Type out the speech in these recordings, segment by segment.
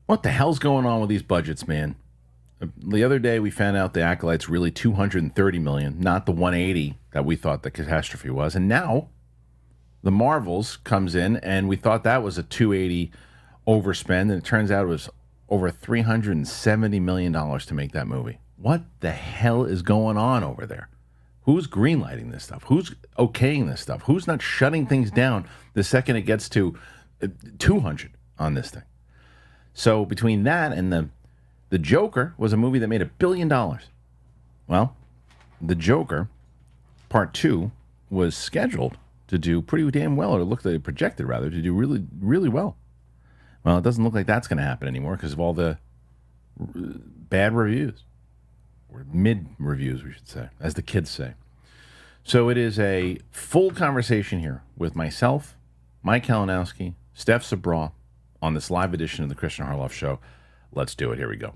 What the hell's going on with these budgets, man? The other day we found out the Acolyte's really 230 million, not the 180 that we thought the catastrophe was. And now the Marvels comes in and we thought that was a 280 overspend, and it turns out it was over $370 million to make that movie. What the hell is going on over there? Who's greenlighting this stuff? Who's okaying this stuff? Who's not shutting things down the second it gets to 200 on this thing? So between that and the Joker was a movie that made $1 billion. Well, the Joker Part 2 was scheduled to do pretty damn well, or it looked like it projected rather to do really, really well. Well, it doesn't look like that's going to happen anymore because of all the bad reviews, or mid reviews, we should say, as the kids say. So it is a full conversation here with myself, Mike Kalinowski, Steph Sabra, on this live edition of the Kristian Harloff Show. Let's do it. Here we go.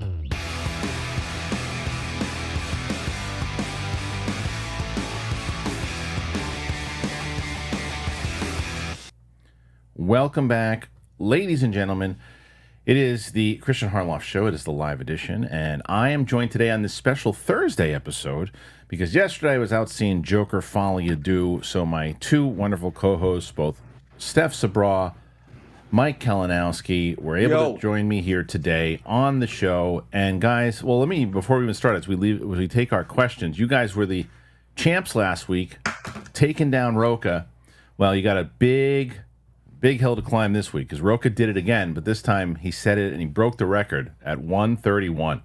Welcome back, ladies and gentlemen. It is the Kristian Harloff Show. It is the live edition, and I am joined today on this special Thursday episode because yesterday I was out seeing Joker Folie à Deux, so my two wonderful co-hosts, both Steph Sabra, Mike Kalinowski, were able to join me here today on the show. And guys, well, before we even start, as we take our questions, you guys were the champs last week, taking down Roca. Well, you got a big hill to climb this week because Roca did it again, but this time he set it and he broke the record at 131.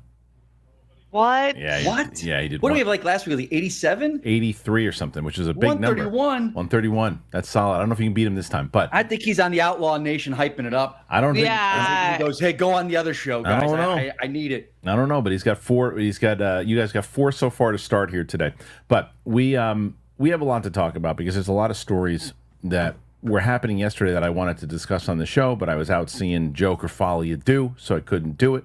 What? Yeah, what? Yeah, he did. What did we have like last week? Like 87? 83 or something, which is a big number. 131. That's solid. I don't know if you can beat him this time, but I think he's on the Outlaw Nation hyping it up. I don't think. Yeah. He goes, "Hey, go on the other show, guys. I don't know. I need it." I don't know, but he's got four. You guys got four so far to start here today. But we have a lot to talk about because there's a lot of stories that were happening yesterday that I wanted to discuss on the show, but I was out seeing Joker Folie à Deux, so I couldn't do it.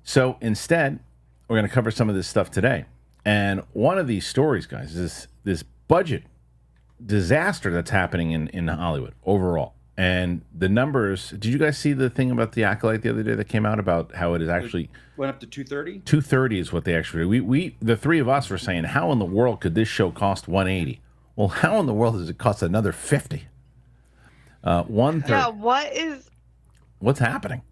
So instead, we're going to cover some of this stuff today. And one of these stories, guys, is this budget disaster that's happening in Hollywood overall. And the numbers, did you guys see the thing about the Acolyte the other day that came out about how it is actually... Went up to 230? 230 is what they actually... We the three of us were saying, how in the world could this show cost 180? Well, how in the world does it cost another 50? 130. Yeah, what's happening?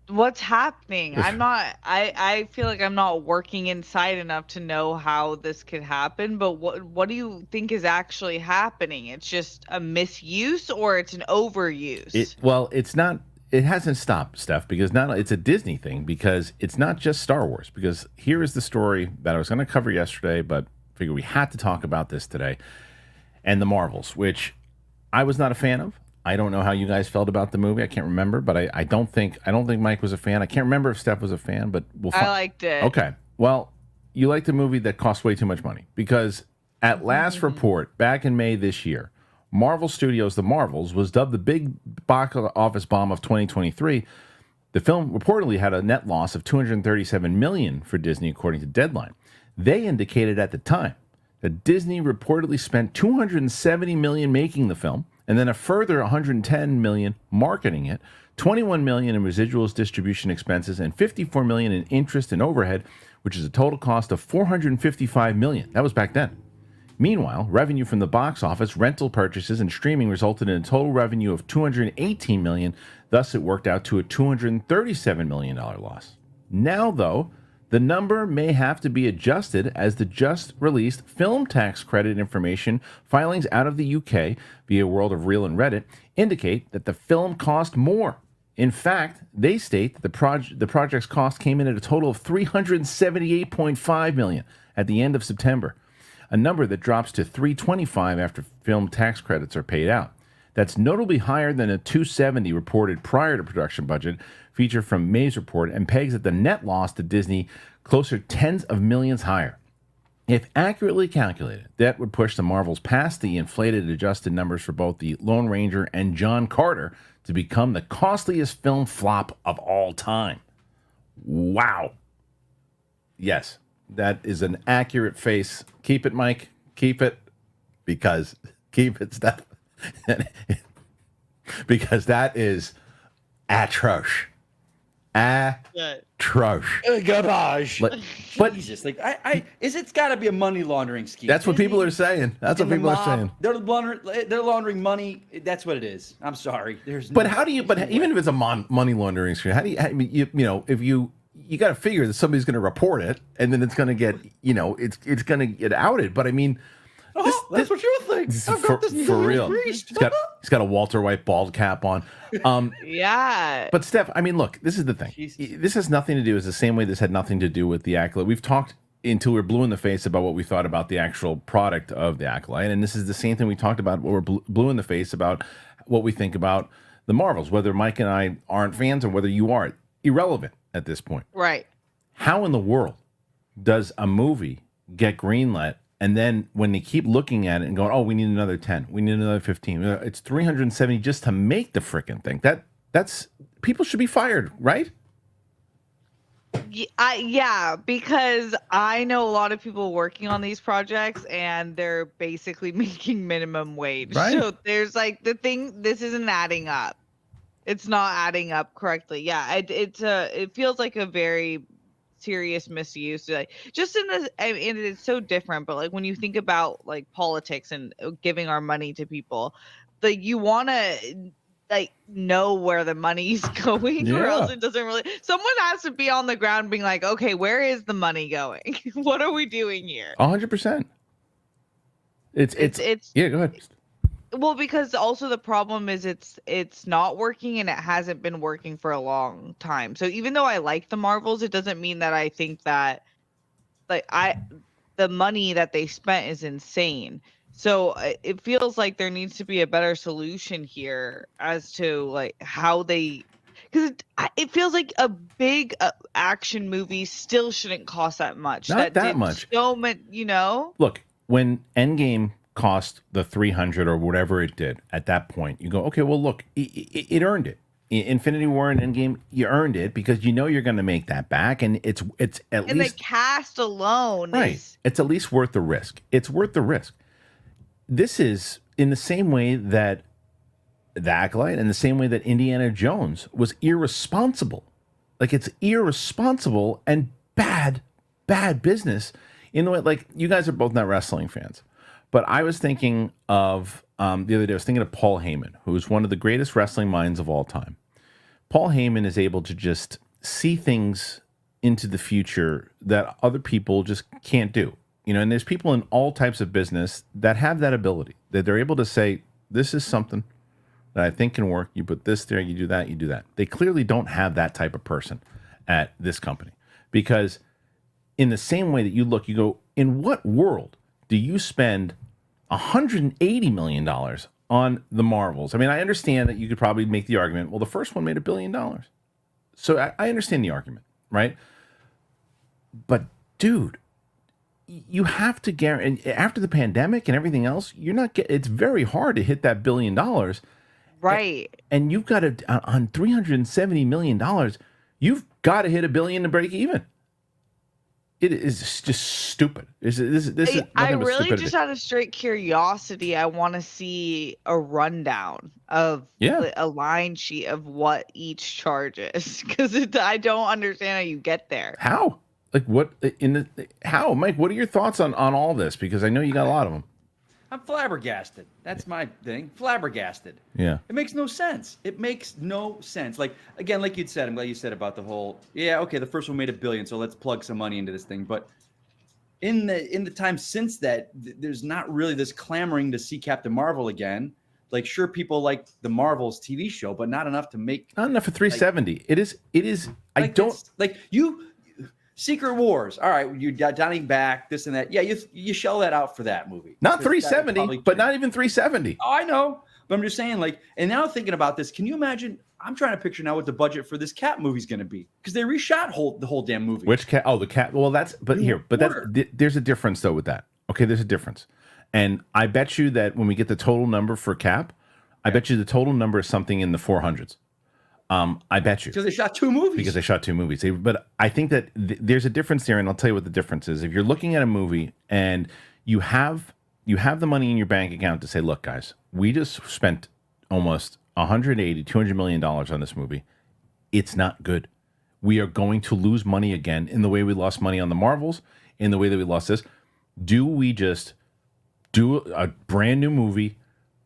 What's happening? I feel like I'm not working inside enough to know how this could happen, but what do you think is actually happening? It's just a misuse or it's an overuse? It's not. It hasn't stopped, Steph, because it's a Disney thing, because it's not just Star Wars. Because here is the story that I was going to cover yesterday, but figured we had to talk about this today, and the Marvels, which I was not a fan of. I don't know how you guys felt about the movie. I can't remember, but I don't think Mike was a fan. I can't remember if Steph was a fan, but I liked it. Okay. Well, you liked a movie that cost way too much money because at last report, back in May this year, Marvel Studios' The Marvels was dubbed the big box office bomb of 2023. The film reportedly had a net loss of $237 million for Disney, according to Deadline. They indicated at the time that Disney reportedly spent $270 million making the film, and then a further $110 million marketing it, $21 million in residuals, distribution expenses, and $54 million in interest and overhead, which is a total cost of $455 million. That was back then. Meanwhile, revenue from the box office, rental purchases, and streaming resulted in a total revenue of $218 million. Thus, it worked out to a $237 million loss. Now, though, the number may have to be adjusted as the just-released film tax credit information filings out of the UK via World of Real and Reddit indicate that the film cost more. In fact, they state that the project's cost came in at a total of $378.5 million at the end of September, a number that drops to $325 after film tax credits are paid out. That's notably higher than a $270 reported prior to production budget feature from May's report, and pegs at the net loss to Disney closer tens of millions higher. If accurately calculated, that would push the Marvels past the inflated adjusted numbers for both the Lone Ranger and John Carter to become the costliest film flop of all time. Wow. Yes, that is an accurate face. Keep it, Mike. Keep it. Keep it, Steph. Because that is atrosh. Atrocious. Garbage. But Jesus, like it's got to be a money laundering scheme. that's what people are saying. That's what people are saying. They're laundering money. That's what it is. I'm sorry. But how do you? But even if it's a money laundering scheme, how do you? You know, if you got to figure that somebody's going to report it, and then it's going to get, it's going to get outed. But I mean, that's what you think. For real. He's got a Walter White bald cap on. Yeah. But Steph, I mean, look, this is the thing. Jesus. This has nothing to do. It's the same way this had nothing to do with the Acolyte. We've talked until we're blue in the face about what we thought about the actual product of the Acolyte, and this is the same thing we talked about. We're blue in the face about what we think about the Marvels. Whether Mike and I aren't fans or whether you are, irrelevant at this point. Right. How in the world does a movie get greenlit, and then when they keep looking at it and going, oh, we need another 10, we need another 15, it's 370 just to make the freaking thing? That's people should be fired, right? Yeah, because I know a lot of people working on these projects and they're basically making minimum wage. Right. So there's like this isn't adding up. It's not adding up correctly. Yeah, it feels like a very serious misuse. Like just in this, and it's so different. But like when you think about like politics and giving our money to people, you want to like know where the money's going, or else it doesn't really. Someone has to be on the ground being like, okay, where is the money going? What are we doing here? 100%. It's yeah. Go ahead. Well, because also the problem is it's not working, and it hasn't been working for a long time. So even though I like the Marvels, it doesn't mean that I think that the money that they spent is insane. So it feels like there needs to be a better solution here as to like how they, because it feels like a big action movie still shouldn't cost that much. Not that much. So much, Look, when Endgame cost the 300 or whatever it did at that point, you go, okay, well, look, it earned it. Infinity War and Endgame, you earned it because you're going to make that back, and it's at least, and the cast alone, right? It's at least worth the risk. It's worth the risk. This is in the same way that the Acolyte and the same way that Indiana Jones was irresponsible. Like, it's irresponsible and bad business. In the way, like, you guys are both not wrestling fans. But I was thinking of, the other day, I was thinking of Paul Heyman, who's one of the greatest wrestling minds of all time. Paul Heyman is able to just see things into the future that other people just can't do. And there's people in all types of business that have that ability, that they're able to say, this is something that I think can work. You put this there, you do that, you do that. They clearly don't have that type of person at this company. Because in the same way that you look, you go, in what world do you spend $180 million on the Marvels? I mean, I understand that you could probably make the argument, well, the first one made $1 billion. So I understand the argument, right? But, dude, you have to guarantee, after the pandemic and everything else, it's very hard to hit that $1 billion. Right. And you've got to, on $370 million, you've got to hit $1 billion to break even. It is just stupid. This is I really stupidity. just out of straight curiosity, I want to see a rundown of a line sheet of what each charge is, because I don't understand how you get there. How? Like what how, Mike? What are your thoughts on all this? Because I know you got a lot of them. I'm flabbergasted. That's my thing. Flabbergasted. Yeah. It makes no sense. It makes no sense. Like, again, like you'd said, I'm glad you said about the whole, okay, the first one made $1 billion, so let's plug some money into this thing. But in the time since that, there's not really this clamoring to see Captain Marvel again. Like, sure, people like the Marvels TV show, but not enough to make. Not enough for 370. Like, it is. Like, I don't like you. Secret Wars. All right, you're dining back, this and that. Yeah, you shell that out for that movie. Not 370, but not even 370. Oh, I know. But I'm just saying, like, and now thinking about this, can you imagine? I'm trying to picture now what the budget for this Cat movie is going to be, because they reshot the whole damn movie. Which Cat? Oh, the Cat. Well, there's a difference though with that. Okay, there's a difference, and I bet you that when we get the total number for Cap, I bet you the total number is something in the 400s. I bet you. Because they shot two movies. But I think that there's a difference there, and I'll tell you what the difference is. If you're looking at a movie and you have the money in your bank account to say, look, guys, we just spent almost $180, $200 million on this movie. It's not good. we are going to lose money again in the way we lost money on the Marvels, in the way that we lost this. Do we just do a brand new movie,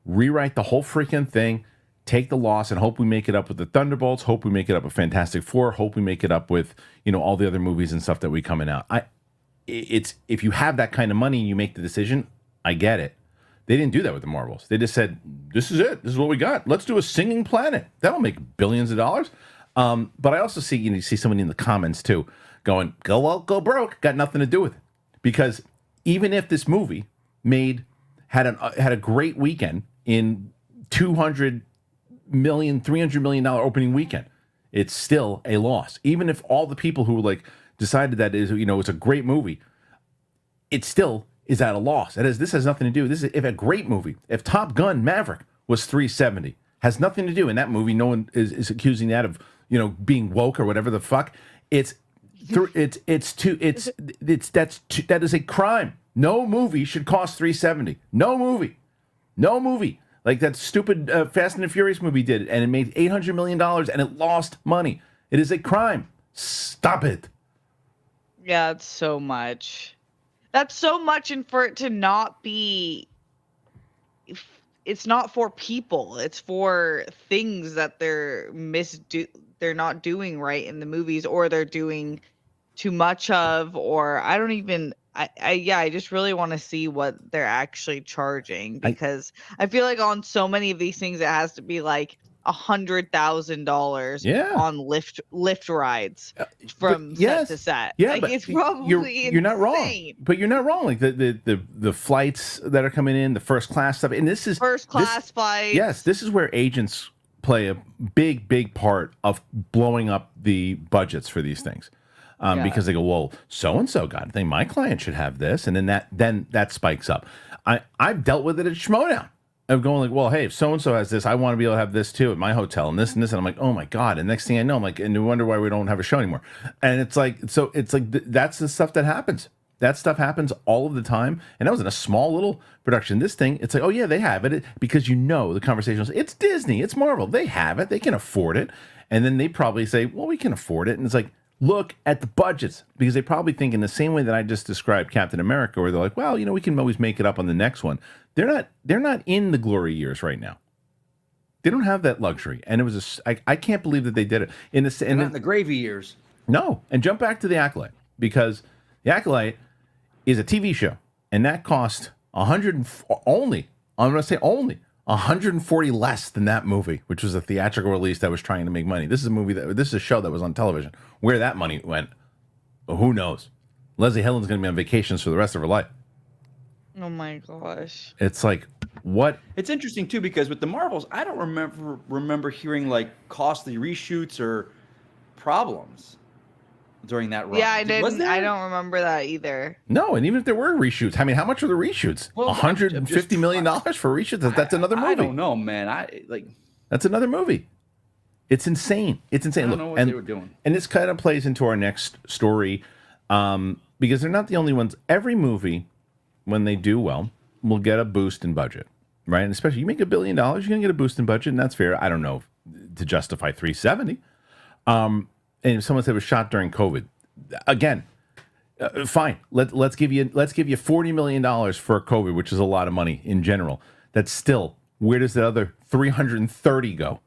rewrite the whole freaking thing, take the loss, and hope we make it up with the Thunderbolts, hope we make it up with Fantastic Four, hope we make it up with, all the other movies and stuff that we coming out? It's if you have that kind of money and you make the decision, I get it. They didn't do that with the Marvels. They just said, this is it. This is what we got. Let's do a singing planet. That'll make billions of dollars. But I also see, you see somebody in the comments too going, go broke. Got nothing to do with it. Because even if this movie had a great weekend in $200 million, $300 million opening weekend, it's still a loss. Even if all the people who decided that it's a great movie, it still is at a loss. This has nothing to do. This is if a great movie. If Top Gun Maverick was 370, has nothing to do. In that movie, no one is accusing that of being woke or whatever the fuck. That is a crime. No movie should cost 370. No movie. Like that stupid Fast and the Furious movie did, and it made $800 million and it lost money. It is a crime. Stop it. Yeah, it's so much. That's so much, and for it to not be, it's not for people. It's for things that they're not doing right in the movies, or they're doing too much of, or I just really want to see what they're actually charging, because I feel like on so many of these things it has to be like $100,000 on lift rides from set to set. Yeah, like, but it's probably you're not wrong. But you're not wrong. Like the flights that are coming in, the first class stuff, and this is first class flights. Yes, this is where agents play a big part of blowing up the budgets for these things. Because they go, well, so-and-so got it. My client should have this. And then that spikes up. I've dealt with it at Schmoedown. Of going like, well, hey, if so-and-so has this, I want to be able to have this too at my hotel and this. And I'm like, oh my God. And next thing I know, I'm like, and you wonder why we don't have a show anymore. And it's like, that's the stuff that happens. That stuff happens all of the time. And that was in a small little production. This thing, it's like, oh yeah, they have it. Because the conversation was, it's Disney, it's Marvel. They have it. They can afford it. And then they probably say, well, we can afford it. And it's like, look at the budgets, because they probably think in the same way that I just described Captain America, where they're like, well, we can always make it up on the next one. They're not in the glory years right now. They don't have that luxury. And it was I can't believe that they did it in the gravy years. No. And jump back to The Acolyte, because The Acolyte is a TV show, and that cost only 140 less than that movie, which was a theatrical release that was trying to make money. This is a show that was on television. Where that money went, who knows? Leslie Helen's going to be on vacations for the rest of her life. Oh my gosh. It's like, what? It's interesting too, because with the Marvels, I don't remember hearing like costly reshoots or problems during that run. Yeah, I didn't. I don't remember that either. No, and even if there were reshoots, I mean, how much were the reshoots? Well, $150 million for reshoots? That's another movie. I don't know, man. That's another movie. It's insane. It's insane. I don't know what they were doing. And this kind of plays into our next story, because they're not the only ones. Every movie, when they do well, will get a boost in budget, right? And especially you make $1 billion, you're going to get a boost in budget, and that's fair. I don't know to justify 370. And if someone said it was shot during COVID, again, fine. Let's give you $40 million for COVID, which is a lot of money in general. That's still, where does the other 330 go?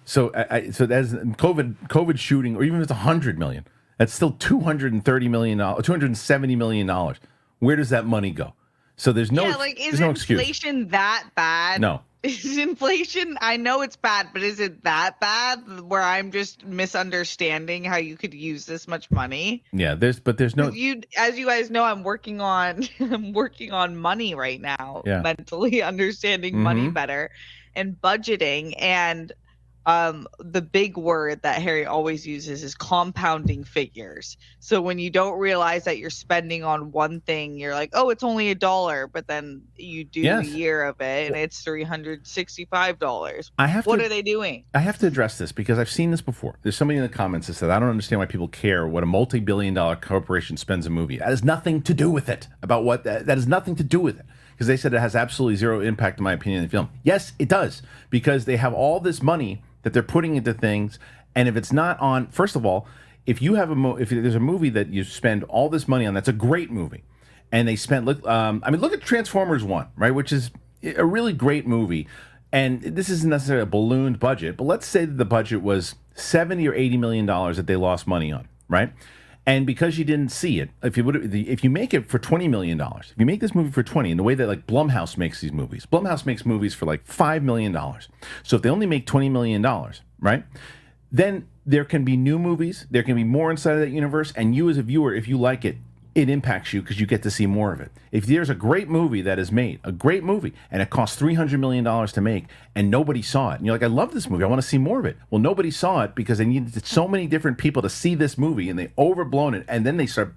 So that's COVID shooting, or even if it's 100 million, that's still $230 million, $270 million. Where does that money go? So there's no, is inflation that bad? No. Is inflation, I know it's bad, but is it that bad where I'm just misunderstanding how you could use this much money? Yeah, there's no. As you guys know, I'm working on money right now, mentally understanding money better and budgeting, and the big word that Harry always uses is compounding figures. So when you don't realize that you're spending on one thing, you're like, oh, it's only $1, but then you do a year of it and it's $365. What are they doing? I have to address this because I've seen this before. There's somebody in the comments that said, I don't understand why people care what a multi-billion-dollar corporation spends a movie. That has nothing to do with it. That has nothing to do with it. Because they said it has absolutely zero impact, in my opinion, in the film. Yes, it does. Because they have all this money that they're putting into things, And if it's not on, first of all, if you have if there's a movie that you spend all this money on, that's a great movie, and they spent look at Transformers 1, right, which is a really great movie, and this isn't necessarily a ballooned budget, but let's say that the budget was $70 or $80 million that they lost money on, right? And because you didn't see it, if you make it for $20 million, if you make this movie for 20, in the way that like Blumhouse makes these movies, Blumhouse makes movies for like $5 million. So if they only make $20 million, right, then there can be new movies, there can be more inside of that universe, and you as a viewer, if you like it, it impacts you because you get to see more of it. If there's a great movie that is made, a great movie, and it costs $300 million to make, and nobody saw it, and you're like, I love this movie, I want to see more of it. Well, nobody saw it because they needed so many different people to see this movie, and they overblown it, and then they start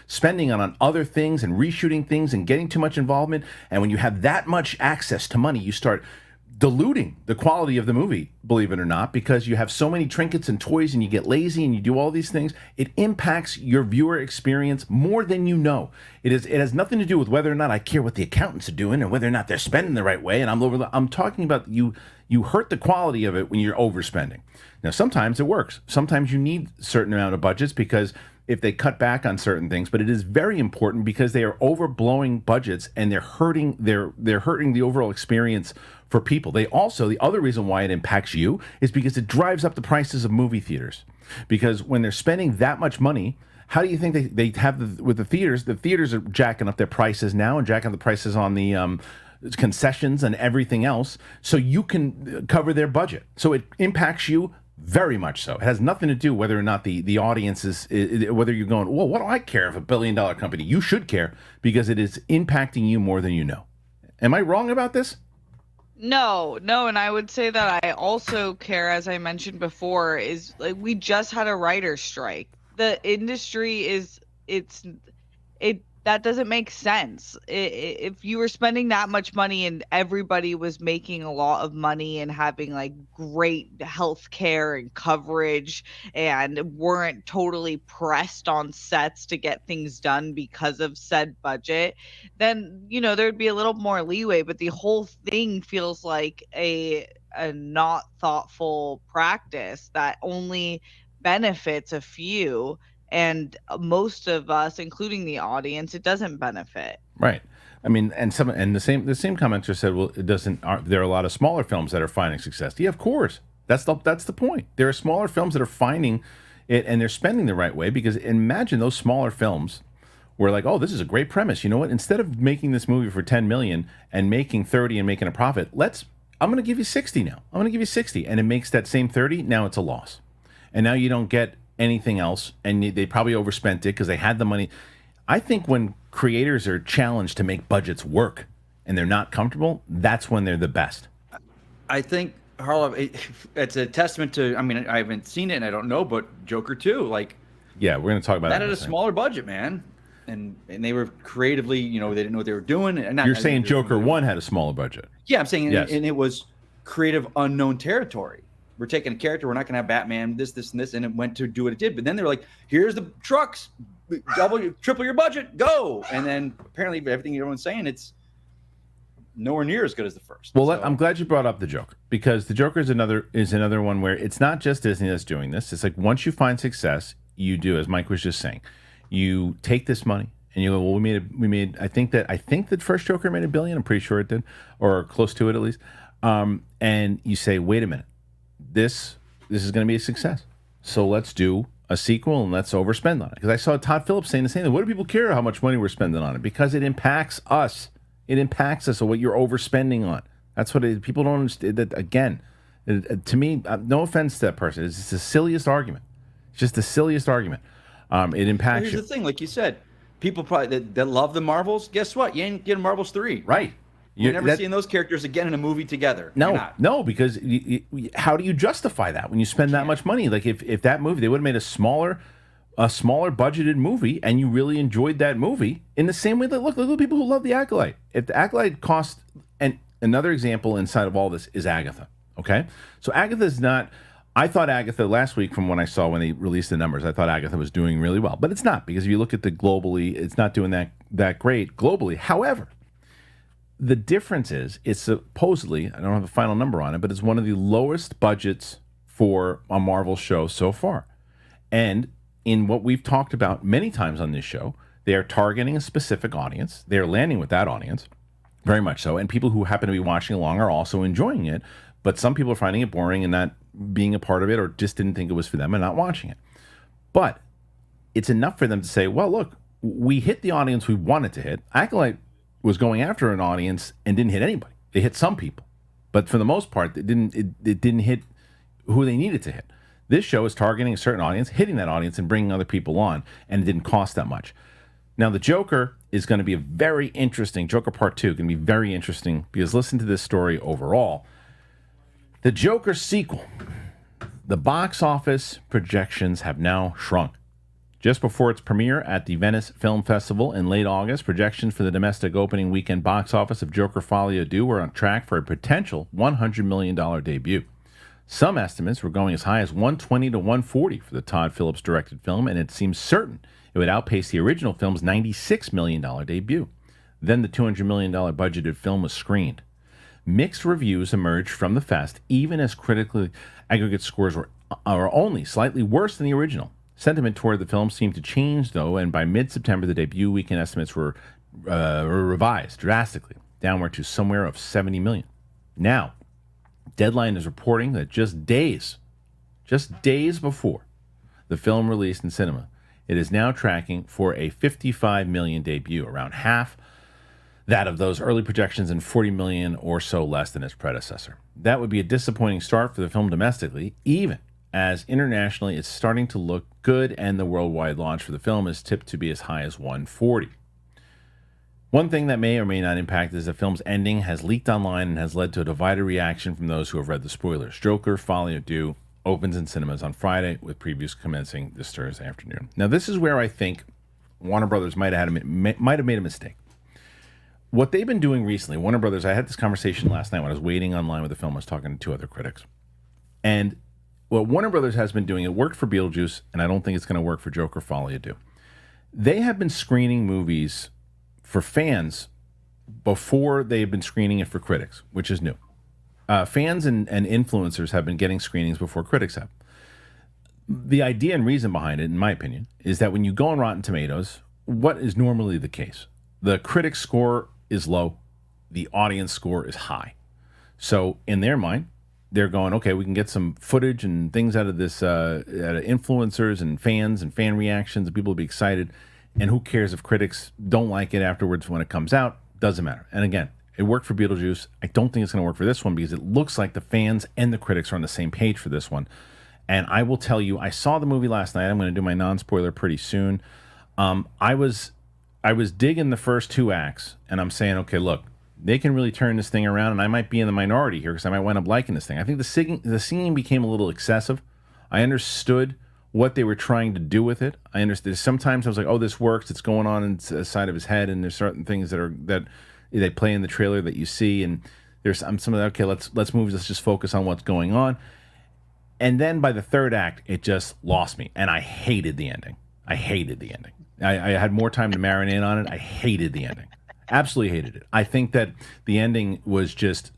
spending on other things and reshooting things and getting too much involvement. And when you have that much access to money, you start diluting the quality of the movie, believe it or not, because you have so many trinkets and toys and you get lazy and you do all these things. It impacts your viewer experience more than you know. It has nothing to do with whether or not I care what the accountants are doing or whether or not they're spending the right way. And I'm talking about you hurt the quality of it when you're overspending. Now, sometimes it works. Sometimes you need a certain amount of budgets because if they cut back on certain things, but it is very important because they are overblowing budgets and they're hurting the overall experience for people. The other reason why it impacts you is because it drives up the prices of movie theaters. Because when they're spending that much money, how do you think they have with the theaters? The theaters are jacking up their prices now and jacking up the prices on the concessions and everything else, so you can cover their budget. So it impacts you very much so. It has nothing to do whether or not the audience is whether you're going, well, what do I care if $1 billion company? You should care because it is impacting you more than you know. Am I wrong about this? No, and I would say that I also care, as I mentioned before, is like we just had a writer's strike. The industry that doesn't make sense. If you were spending that much money and everybody was making a lot of money and having like great health care and coverage and weren't totally pressed on sets to get things done because of said budget, then, there'd be a little more leeway. But the whole thing feels like a not thoughtful practice that only benefits a few. And most of us, including the audience, it doesn't benefit. Right. I mean, and the same commenter said, well, it doesn't. There are a lot of smaller films that are finding success. Yeah, of course. That's the point. There are smaller films that are finding it and they're spending the right way. Because imagine those smaller films were like, oh, this is a great premise. You know what? Instead of making this movie for $10 million and making 30 and making a profit, I'm going to give you 60 now. I'm going to give you 60, and it makes that same 30. Now it's a loss, and now you don't get anything else, and they probably overspent it because they had the money. I think when creators are challenged to make budgets work and they're not comfortable, that's when they're the best. I think, Harlow, it's a testament to, I mean, I haven't seen it and I don't know, but Joker 2, like, yeah, we're going to talk about that. That had a smaller budget, man. And they were creatively, they didn't know what they were doing. And you're saying Joker 1 had a smaller budget. Yeah, I'm saying, yes. And it was creative unknown territory. We're taking a character, we're not going to have Batman, this, and this, and it went to do what it did. But then they were like, here's the trucks, triple your budget, go. And then apparently everything everyone's saying, it's nowhere near as good as the first. Well, I'm glad you brought up the Joker, because the Joker is another one where it's not just Disney that's doing this. It's like once you find success, you do, as Mike was just saying, you take this money and you go, well, we made. I think that first Joker made $1 billion. I'm pretty sure it did, or close to it at least. And you say, wait a minute. This is going to be a success. So let's do a sequel and let's overspend on it. Because I saw Todd Phillips saying the same thing. What do people care how much money we're spending on it? Because it impacts us. It impacts us on what you're overspending on. That's what people don't understand. That, again, to me, no offense to that person, it's just the silliest argument. It's just the silliest argument. It impacts Here's the thing, like you said, people probably that love the Marvels, guess what? You ain't getting Marvels 3. Right. You're never seeing those characters again in a movie together. No, because how do you justify that when you spend that much money? Like if that movie, they would have made a smaller budgeted movie, and you really enjoyed that movie in the same way that look at the people who love The Acolyte. If The Acolyte cost, and another example inside of all this is Agatha. Okay, so Agatha is not. I thought Agatha last week, from when I saw when they released the numbers, I thought Agatha was doing really well, but it's not, because if you look at the globally, it's not doing that great globally. However, the difference is, it's supposedly, I don't have a final number on it, but it's one of the lowest budgets for a Marvel show so far. And in what we've talked about many times on this show, they are targeting a specific audience. They're landing with that audience, very much so. And people who happen to be watching along are also enjoying it. But some people are finding it boring and not being a part of it, or just didn't think it was for them and not watching it. But it's enough for them to say, well, look, we hit the audience we wanted to hit. Acolyte was going after an audience and didn't hit anybody. They hit some people. But for the most part, it didn't hit who they needed to hit. This show is targeting a certain audience, hitting that audience, and bringing other people on, and it didn't cost that much. Now, the Joker is going to be a very interesting, Joker Part 2, going to be very interesting, because listen to this story overall. The Joker sequel, the box office projections have now shrunk. Just before its premiere at the Venice Film Festival in late August, projections for the domestic opening weekend box office of Joker Folie à Deux were on track for a potential $100 million debut. Some estimates were going as high as $120 to $140 for the Todd Phillips directed film, and it seems certain it would outpace the original film's $96 million debut. Then the $200 million budgeted film was screened. Mixed reviews emerged from the fest, even as critically aggregate scores are only slightly worse than the original. Sentiment toward the film seemed to change, though, and by mid-September, the debut weekend estimates were revised drastically, downward to somewhere of $70 million. Now, Deadline is reporting that just days before the film released in cinema, it is now tracking for a $55 million debut, around half that of those early projections and $40 million or so less than its predecessor. That would be a disappointing start for the film domestically, even as internationally it's starting to look good, and the worldwide launch for the film is tipped to be as high as $140. One thing that may or may not impact is the film's ending has leaked online and has led to a divided reaction from those who have read the spoilers. Joker Folie à Deux opens in cinemas on Friday, with previews commencing this Thursday afternoon. Now, this is where I think Warner Brothers might have made a mistake. What they've been doing recently, Warner Brothers, I had this conversation last night when I was waiting online with the film. I was talking to two other critics. And what Warner Brothers has been doing, it worked for Beetlejuice, and I don't think it's going to work for Joker Folie à Deux. They have been screening movies for fans before they've been screening it for critics, which is new. Fans and influencers have been getting screenings before critics have. The idea and reason behind it, in my opinion, is that when you go on Rotten Tomatoes, what is normally the case? The critic score is low, the audience score is high. So in their mind, they're going, okay, we can get some footage and things out of this, out of influencers and fans and fan reactions, and people will be excited. And who cares if critics don't like it afterwards when it comes out? Doesn't matter. And again, it worked for Beetlejuice. I don't think it's going to work for this one, because it looks like the fans and the critics are on the same page for this one. And I will tell you, I saw the movie last night. I'm going to do my non-spoiler pretty soon. I was digging the first two acts, and I'm saying, okay, look, they can really turn this thing around, and I might be in the minority here because I might wind up liking this thing. I think the singing became a little excessive. I understood what they were trying to do with it. I understood. Sometimes I was like, oh, this works. It's going on inside of his head, and there's certain things that they play in the trailer that you see, and there's some of that, okay, let's move, let's just focus on what's going on. And then by the third act, it just lost me, and I hated the ending. I had more time to marinate on it. I hated the ending. Absolutely hated it. I think that the ending was just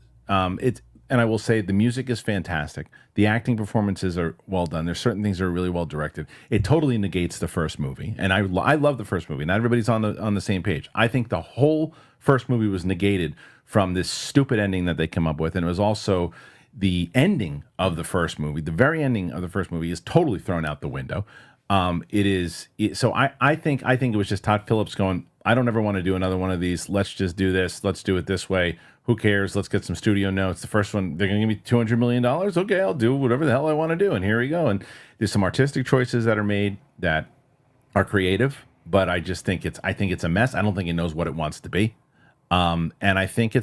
and I will say the music is fantastic. The acting performances are well done. There's certain things that are really well directed. It totally negates the first movie, and I love the first movie. Not everybody's on the same page. I think the whole first movie was negated from this stupid ending that they come up with, and it was also the ending of the first movie. The very ending of the first movie is totally thrown out the window. So I think it was just Todd Phillips going, I don't ever want to do another one of these. Let's just do this. Let's do it this way. Who cares? Let's get some studio notes. The first one, they're going to give me $200 million. Okay, I'll do whatever the hell I want to do. And here we go. And there's some artistic choices that are made that are creative, but I just think it's a mess. I don't think it knows what it wants to be. And I think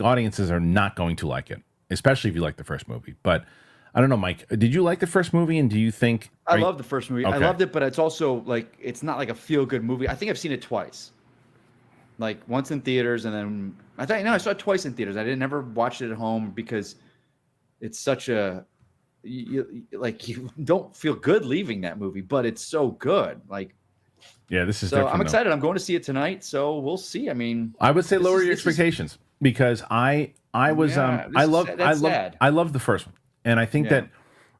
audiences are not going to like it, especially if you like the first movie. But I don't know, Mike, did you like the first movie, and do you think... I love the first movie. Okay. I loved it, but it's also like, it's not like a feel-good movie. I think I've seen it twice. Like once in theaters, and then I saw it twice in theaters. I never watched it at home because it's such a... You don't feel good leaving that movie, but it's so good. Like, yeah, this is so different. I'm excited. I'm going to see it tonight, so we'll see. I mean, I would say lower your expectations, because I love the first one, and I think that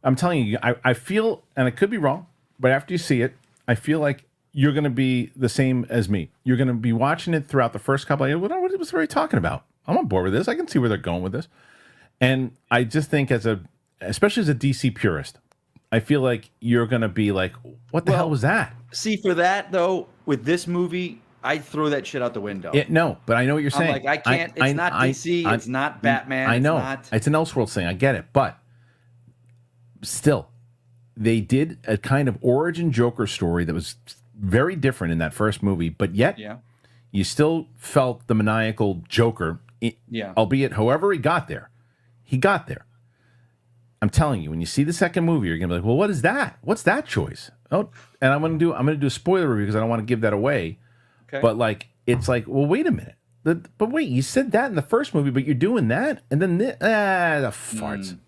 I'm telling you, I feel, and I could be wrong, but after you see it, I feel like you're going to be the same as me. You're going to be watching it throughout the first couple of, what was he talking about? I'm on board with this. I can see where they're going with this. And I just think especially as a DC purist, I feel like you're going to be like, what the hell was that? See, for that, though, with this movie, I throw that shit out the window. No, but I know what you're saying. I'm like, I can't. It's not DC. It's not Batman. I know. It's an Elseworlds thing. I get it. But still, they did a kind of origin Joker story that was very different in that first movie, but yet you still felt the maniacal Joker, albeit however he got there. He got there. I'm telling you, when you see the second movie, you're gonna be like, well, what is that? What's that choice? Oh, and I'm gonna do a spoiler review because I don't want to give that away. Okay. But like, it's like, well, wait a minute. But wait, you said that in the first movie, but you're doing that, and then the farts.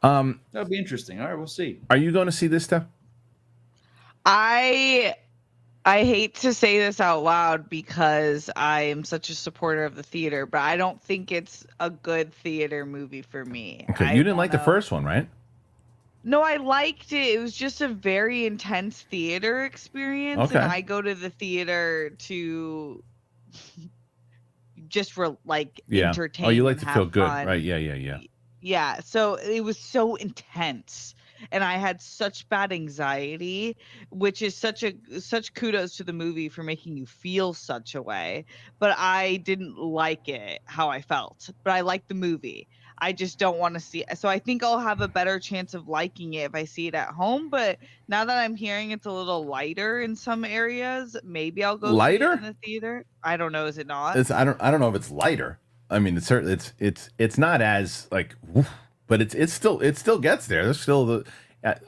That'll be interesting. All right, we'll see. Are you going to see this stuff? I hate to say this out loud because I am such a supporter of the theater, but I don't think it's a good theater movie for me. Okay, you didn't like the first one, right? No, I liked it. It was just a very intense theater experience. Okay. And I go to the theater to just entertain. Oh, you like to feel good, fun. Right? Yeah. Yeah, so it was so intense. And I had such bad anxiety, which is such kudos to the movie for making you feel such a way. But I didn't like it how I felt. But I liked the movie. I just don't want to see it. So I think I'll have a better chance of liking it if I see it at home. But now that I'm hearing it's a little lighter in some areas, maybe I'll go see it in the theater. I don't know. Is it not? I don't know if it's lighter. I mean, it's certainly it's not as like, woof, but it still gets there. There's still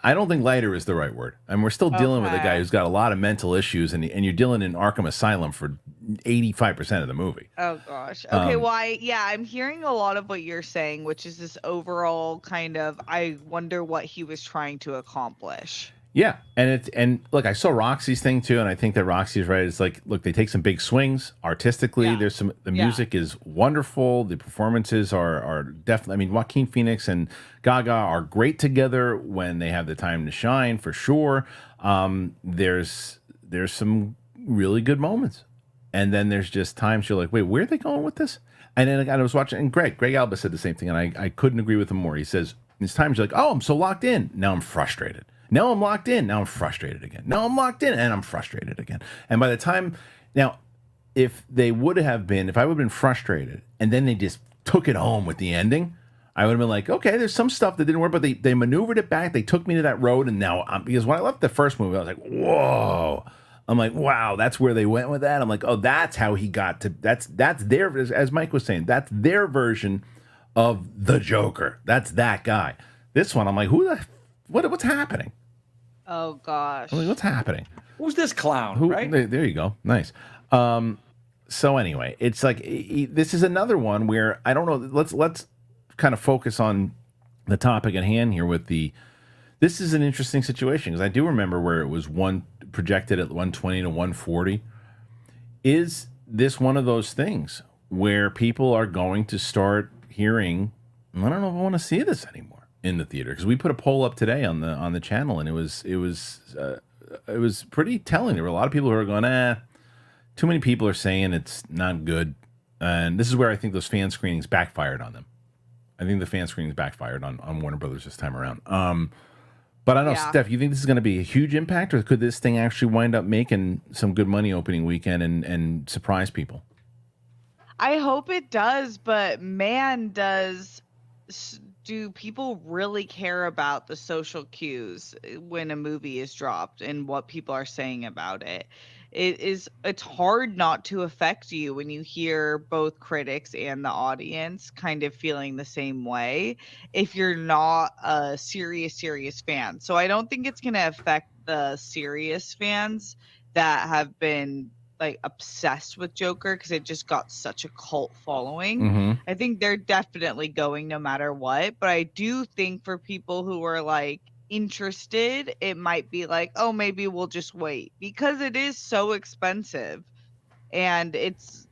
I don't think lighter is the right word. And we're still dealing with a guy who's got a lot of mental issues, and you're dealing in Arkham Asylum for 85% of the movie. Oh gosh. Okay. I'm hearing a lot of what you're saying, which is this overall kind of, I wonder what he was trying to accomplish. Yeah, and look, I saw Roxy's thing too, and I think that Roxy's right. It's like, look, they take some big swings artistically. There's the music is wonderful. The performances are definitely. I mean, Joaquin Phoenix and Gaga are great together when they have the time to shine, for sure. There's some really good moments, and then there's just times you're like, wait, where are they going with this? And then I was watching, and Greg Alba said the same thing, and I couldn't agree with him more. He says, there's times you're like, oh, I'm so locked in. Now I'm frustrated. Now I'm locked in. Now I'm frustrated again. Now I'm locked in and I'm frustrated again. And by the time, now, if I would have been frustrated and then they just took it home with the ending, I would have been like, okay, there's some stuff that didn't work, but they maneuvered it back. They took me to that road. And now, because when I left the first movie, I was like, whoa. I'm like, wow, that's where they went with that. I'm like, oh, that's how he got to, that's their, as Mike was saying, that's their version of the Joker. That's that guy. This one, I'm like, what's happening? Oh gosh. I mean, what's happening? Who's this clown? Right? There you go. Nice. So anyway, it's like this is another one where I don't know. Let's kind of focus on the topic at hand here. This is an interesting situation because I do remember where it was projected at 120 to 140. Is this one of those things where people are going to start hearing, I don't know if I want to see this anymore in the theater? Because we put a poll up today on the channel, and it was pretty telling. There were a lot of people who are going, too many people are saying it's not good, and this is where I think those fan screenings backfired on them. I think the fan screenings backfired on Warner Brothers this time around. But I don't know, Steph, you think this is going to be a huge impact, or could this thing actually wind up making some good money opening weekend and surprise people? I hope it does, but man, do people really care about the social cues when a movie is dropped and what people are saying about it? It's hard not to affect you when you hear both critics and the audience kind of feeling the same way if you're not a serious fan. So I don't think it's going to affect the serious fans that have been like obsessed with Joker because it just got such a cult following. Mm-hmm. I think they're definitely going no matter what, but I do think for people who are like interested, it might be like, oh, maybe we'll just wait because it is so expensive and it's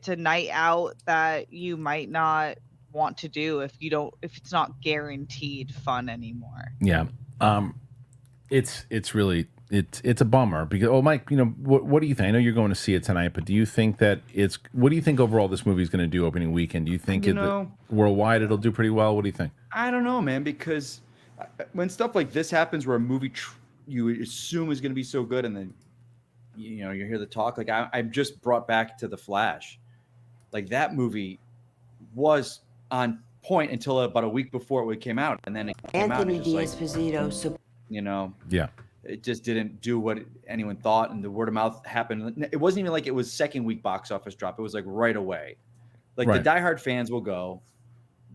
a night out that you might not want to do if it's not guaranteed fun anymore. Yeah. It's really it's a bummer because Mike, what do you think? I know you're going to see it tonight, but do you think that what do you think overall this movie is going to do opening weekend? Do you think worldwide it'll do pretty well? What do you think? I don't know, man, because when stuff like this happens where a movie you assume is going to be so good, and then you hear the talk, like I'm just brought back to The Flash. Like that movie was on point until about a week before it came out, and then it came Anthony out D'Esposito. Yeah. It just didn't do what anyone thought, and the word of mouth happened. It wasn't even like it was second week box office drop. It was like right away. Like the diehard fans will go,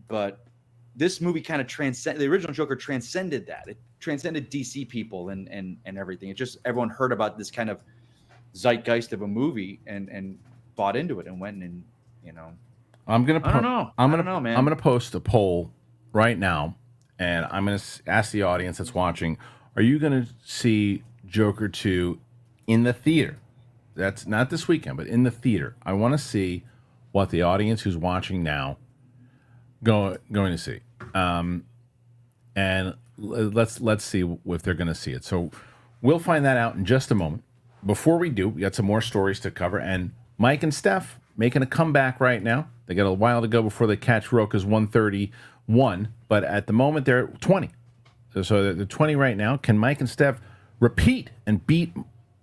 but this movie kind of the original Joker transcended that. It transcended DC people and everything. It just, everyone heard about this kind of zeitgeist of a movie and bought into it and went and, I don't know, man. I'm going to post a poll right now, and I'm going to ask the audience that's watching, are you going to see Joker 2 in the theater? That's not this weekend, but in the theater. I want to see what the audience who's watching now going to see. And let's see if they're going to see it. So we'll find that out in just a moment. Before we do, we got some more stories to cover, and Mike and Steph making a comeback right now. They got a while to go before they catch Roka's 131, but at the moment they're at 20. So they're 20 right now. Can Mike and Steph repeat and beat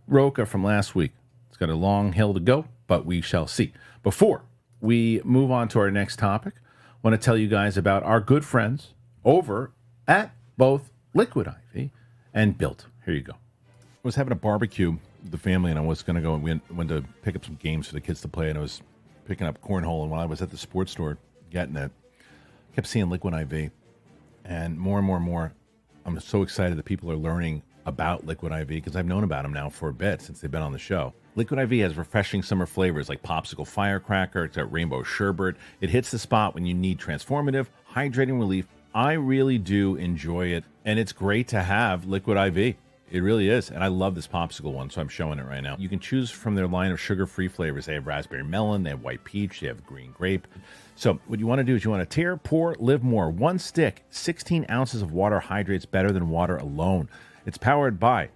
Roka from last week? It's got a long hill to go, but we shall see. Before we move on to our next topic, I want to tell you guys about our good friends over at both Liquid IV and Built. Here you go. I was having a barbecue with the family, and I was going to go and went to pick up some games for the kids to play, and I was picking up cornhole, and while I was at the sports store getting it, I kept seeing Liquid IV, and more, I'm so excited that people are learning about Liquid IV because I've known about them now for a bit since they've been on the show. Liquid IV has refreshing summer flavors like popsicle firecracker, it's got rainbow sherbet. It hits the spot when you need transformative, hydrating relief. I really do enjoy it, and it's great to have Liquid IV. It really is, and I love this popsicle one, so I'm showing it right now. You can choose from their line of sugar-free flavors. They have raspberry melon, they have white peach, they have green grape. So what you want to do is you want to tear, pour, live more. One stick, 16 ounces of water hydrates better than water alone. It's powered by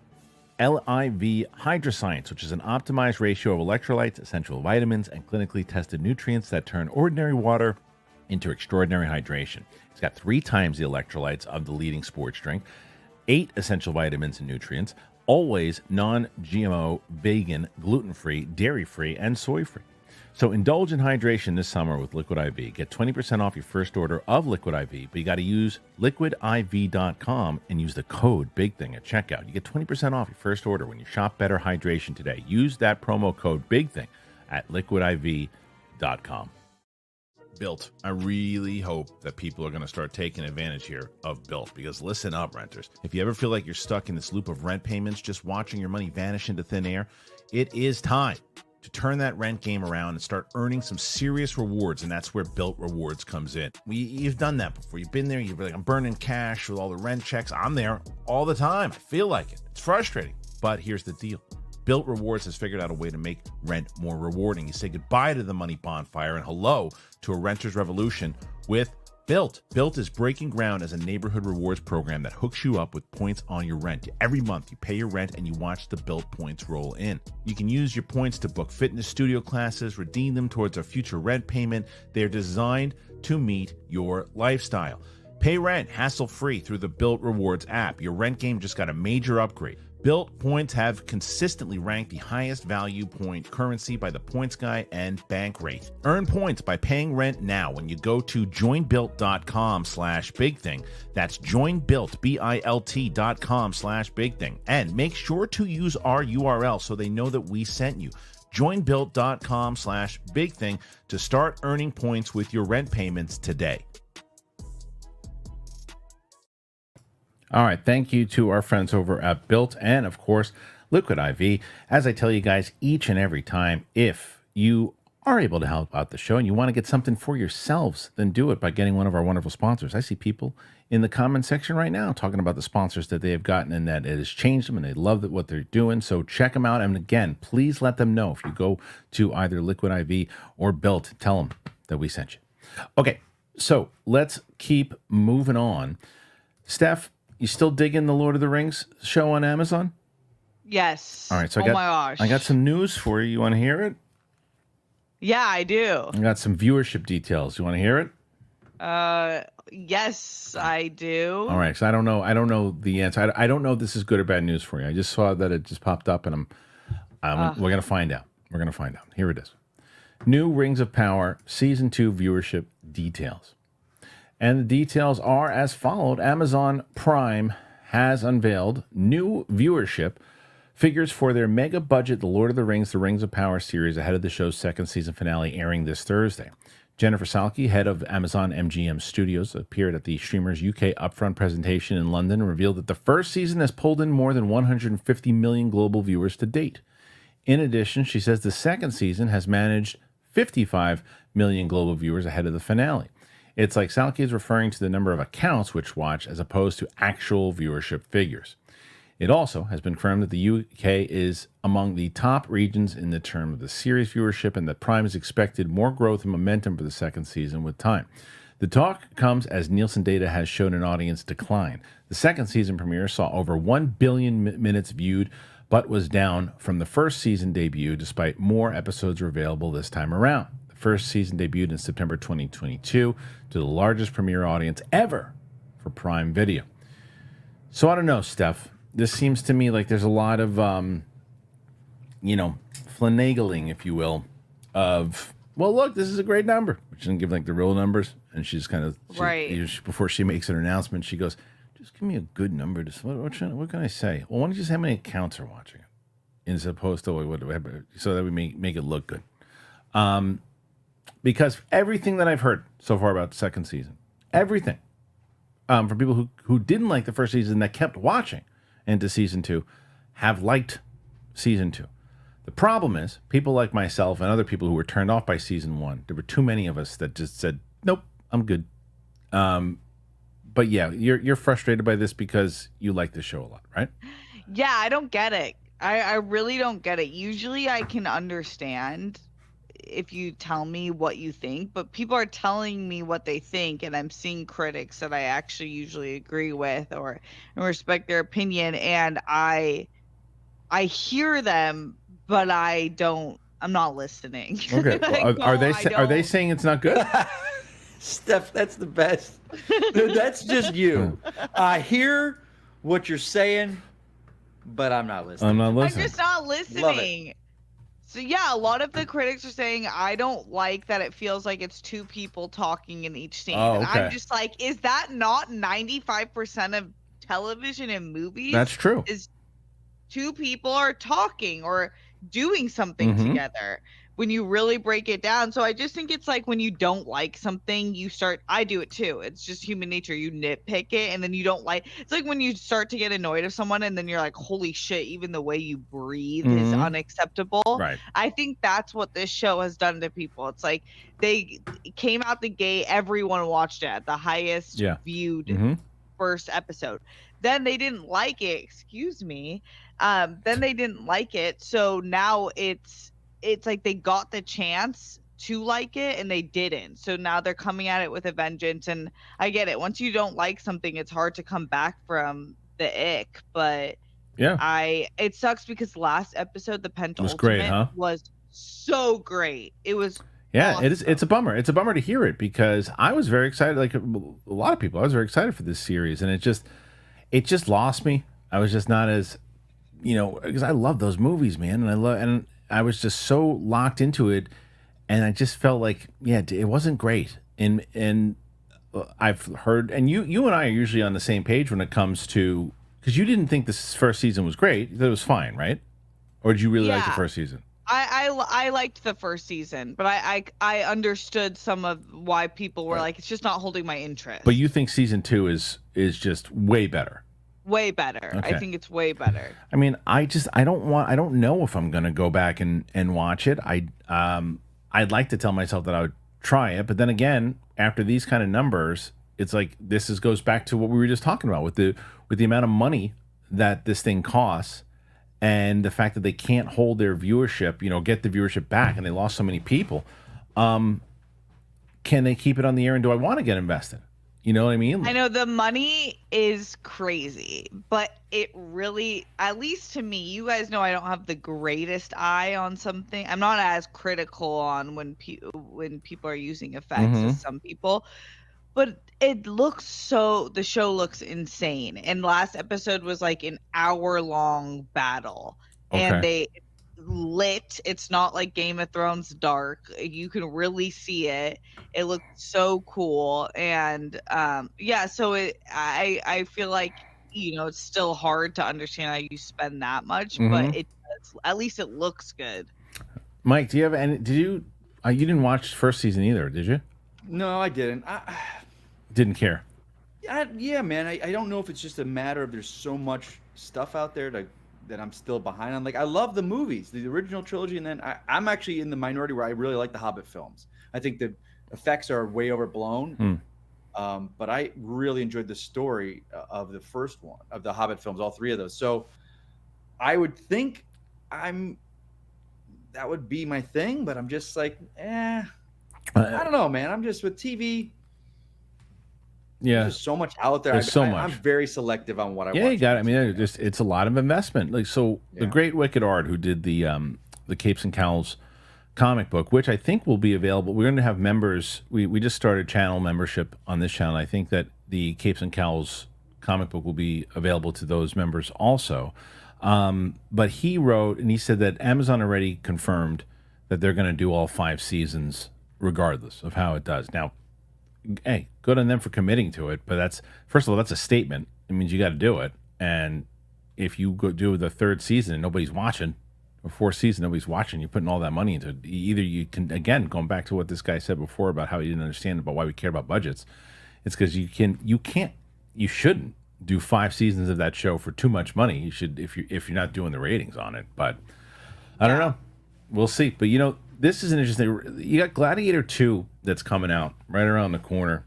LIV Hydroscience, which is an optimized ratio of electrolytes, essential vitamins, and clinically tested nutrients that turn ordinary water into extraordinary hydration. It's got 3 times the electrolytes of the leading sports drink, 8 essential vitamins and nutrients, always non-GMO, vegan, gluten-free, dairy-free, and soy-free. So indulge in hydration this summer with Liquid IV. Get 20% off your first order of Liquid IV, but you got to use liquidiv.com and use the code BIGTHING at checkout. You get 20% off your first order when you shop Better Hydration today. Use that promo code BIGTHING at liquidiv.com. Built. I really hope that people are going to start taking advantage here of Built, because listen up, renters. If you ever feel like you're stuck in this loop of rent payments, just watching your money vanish into thin air, it is time to turn that rent game around and start earning some serious rewards, and that's where Built Rewards comes in. You've done that before. You've been there. You're like, I'm burning cash with all the rent checks. I'm there all the time. I feel like it. It's frustrating, but here's the deal. Built Rewards has figured out a way to make rent more rewarding. You say goodbye to the money bonfire and hello to a renter's revolution with Built. Built is breaking ground as a neighborhood rewards program that hooks you up with points on your rent. Every month, you pay your rent and you watch the Built points roll in. You can use your points to book fitness studio classes, redeem them towards a future rent payment. They're designed to meet your lifestyle. Pay rent hassle-free through the Built Rewards app. Your rent game just got a major upgrade. Built points have consistently ranked the highest value point currency by the Points Guy and Bankrate. Earn points by paying rent now when you go to joinbuilt.com/bigthing. That's joinbuilt, BILT.com/bigthing. And make sure to use our URL so they know that we sent you. Joinbuilt.com/bigthing to start earning points with your rent payments today. All right, thank you to our friends over at Built and, of course, Liquid IV. As I tell you guys each and every time, if you are able to help out the show and you want to get something for yourselves, then do it by getting one of our wonderful sponsors. I see people in the comment section right now talking about the sponsors that they have gotten and that it has changed them and they love what they're doing. So check them out. And again, please let them know if you go to either Liquid IV or Built, tell them that we sent you. Okay. So let's keep moving on. Steph, you still digging the Lord of the Rings show on Amazon? Yes. All right, so my gosh. I got some news for you. You want to hear it? Yeah, I do. I got some viewership details. You want to hear it? Yes, I do. All right, so I don't know the answer. I don't know if this is good or bad news for you. I just saw that it just popped up, and we're gonna find out. We're gonna find out. Here it is. New Rings of Power Season 2 viewership details. And the details are as followed. Amazon Prime has unveiled new viewership figures for their mega budget The Lord of the Rings of Power series ahead of the show's second season finale airing this Thursday. Jennifer Salke, head of Amazon MGM Studios, appeared at the streamer's UK upfront presentation in London and revealed that the first season has pulled in more than 150 million global viewers to date. In addition, she says the second season has managed 55 million global viewers ahead of the finale. It's like Salke is referring to the number of accounts which watch as opposed to actual viewership figures. It also has been confirmed that the UK is among the top regions in the term of the series viewership and that Prime is expected more growth and momentum for the second season with time. The talk comes as Nielsen data has shown an audience decline. The second season premiere saw over 1 billion minutes viewed, but was down from the first season debut despite more episodes were available this time around. The first season debuted in September 2022 to the largest premiere audience ever for Prime Video. So I don't know, Steph. This seems to me like there's a lot of, finagling, if you will, of, well, look, this is a great number. She doesn't give like the real numbers. And she's kind of, before she makes an announcement, she goes, just give me a good number. What can I say? Well, why don't you just say how many accounts are watching it? As opposed to, so that we make it look good. Because everything that I've heard so far about the second season, everything, from people who didn't like the first season that kept watching into season 2, have liked season 2. The problem is people like myself and other people who were turned off by season 1. There were too many of us that just said, nope, I'm good. But yeah, you're frustrated by this because you like the show a lot, right? Yeah, I don't get it. I really don't get it. Usually I can understand if you tell me what you think, but people are telling me what they think, and I'm seeing critics that I actually usually agree with or respect their opinion, and I hear them, but I'm not listening. Okay. Are they saying it's not good? Steph, that's the best. That's just you. I hear what you're saying, but I'm not listening. I'm just not listening. So yeah, a lot of the critics are saying I don't like that it feels like it's two people talking in each scene. Oh, okay. And I'm just like, is that not 95% of television and movies? That's true. Is two people are talking or doing something together when you really break it down. So I just think it's like when you don't like something, I do it too. It's just human nature. You nitpick it and then you don't like, it's like when you start to get annoyed of someone and then you're like, holy shit, even the way you breathe is unacceptable. Right. I think that's what this show has done to people. It's like they came out the gate, everyone watched it at the highest viewed first episode. Then they didn't like it, then they didn't like it. So now it's like they got the chance to like it and they didn't. So now they're coming at it with a vengeance. And I get it. Once you don't like something, it's hard to come back from the ick. But yeah, it sucks because last episode, the penultimate was so great. It was awesome. It's a bummer. It's a bummer to hear it because I was very excited. Like a lot of people, I was very excited for this series, and it just lost me. I was just not as, because I love those movies, man, and I was just so locked into it, and I just felt like, it wasn't great. And I've heard, and you and I are usually on the same page when it comes to, because you didn't think this first season was great. You thought it was fine, right? Or did you really like the first season? I liked the first season, but I understood some of why people were like, it's just not holding my interest. But you think season 2 is just way better? Way better. Okay. I think it's way better. I mean, I don't know if I'm gonna go back and watch it. I'd like to tell myself that I would try it, but then again, after these kind of numbers, it's like goes back to what we were just talking about with the amount of money that this thing costs, and the fact that they can't hold their viewership, get the viewership back, and they lost so many people. can they keep it on the air, and do I want to get invested? You know what I mean? I know the money is crazy, but it really, at least to me, you guys know I don't have the greatest eye on something. I'm not as critical on when people are using effects as some people, but the show looks insane. And last episode was like an hour-long battle, and Okay. it's not like Game of Thrones dark. You can really see it. It looks so cool. And so I feel like, it's still hard to understand how you spend that much, but it does, at least it looks good. Mike, do you have any? Did you? You didn't watch first season either, did you? No, I didn't. Didn't care. Yeah, man. I don't know if it's just a matter of there's so much stuff out there that I'm still behind on. Like, I love the movies, the original trilogy, and then I'm actually in the minority where I really like the Hobbit films. I think the effects are way overblown, but I really enjoyed the story of the first one, of the Hobbit films, all three of those. So I would think that would be my thing, but I'm just like, I don't know, man. I'm just with TV. Yeah, there's so much out there. There's so much. I'm very selective on what I watch. Yeah, you got it. I mean, it's a lot of investment. Like, so the great Wicked Art, who did the Capes and Cowls comic book, which I think will be available. We're going to have members. We just started channel membership on this channel. I think that the Capes and Cowls comic book will be available to those members also. But he wrote, and he said that Amazon already confirmed that they're going to do all 5 seasons regardless of how it does. Now, hey, good on them for committing to it, but that's, first of all, that's a statement. It means you got to do it. And if you go do the 3rd season and nobody's watching, or 4th season nobody's watching, you're putting all that money into it. Either you can, again, going back to what this guy said before about how he didn't understand about why we care about budgets, it's because you shouldn't do 5 seasons of that show for too much money. You should, if you're not doing the ratings on it. But I don't know, we'll see. But this is an interesting. You got Gladiator 2 that's coming out right around the corner,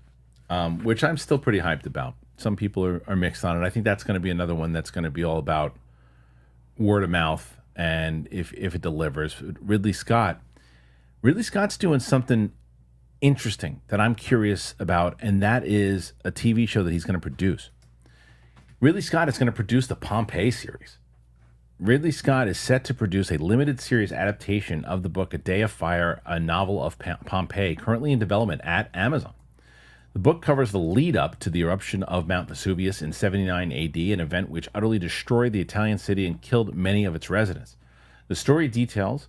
which I'm still pretty hyped about. Some people are mixed on it. I think that's going to be another one that's going to be all about word of mouth, and if it delivers. Ridley Scott's doing something interesting that I'm curious about, and that is a TV show that he's going to produce. Ridley Scott is going to produce the Pompeii series. Ridley Scott is set to produce a limited series adaptation of the book A Day of Fire, a novel of Pompeii, currently in development at Amazon. The book covers the lead-up to the eruption of Mount Vesuvius in 79 AD, an event which utterly destroyed the Italian city and killed many of its residents. The story deals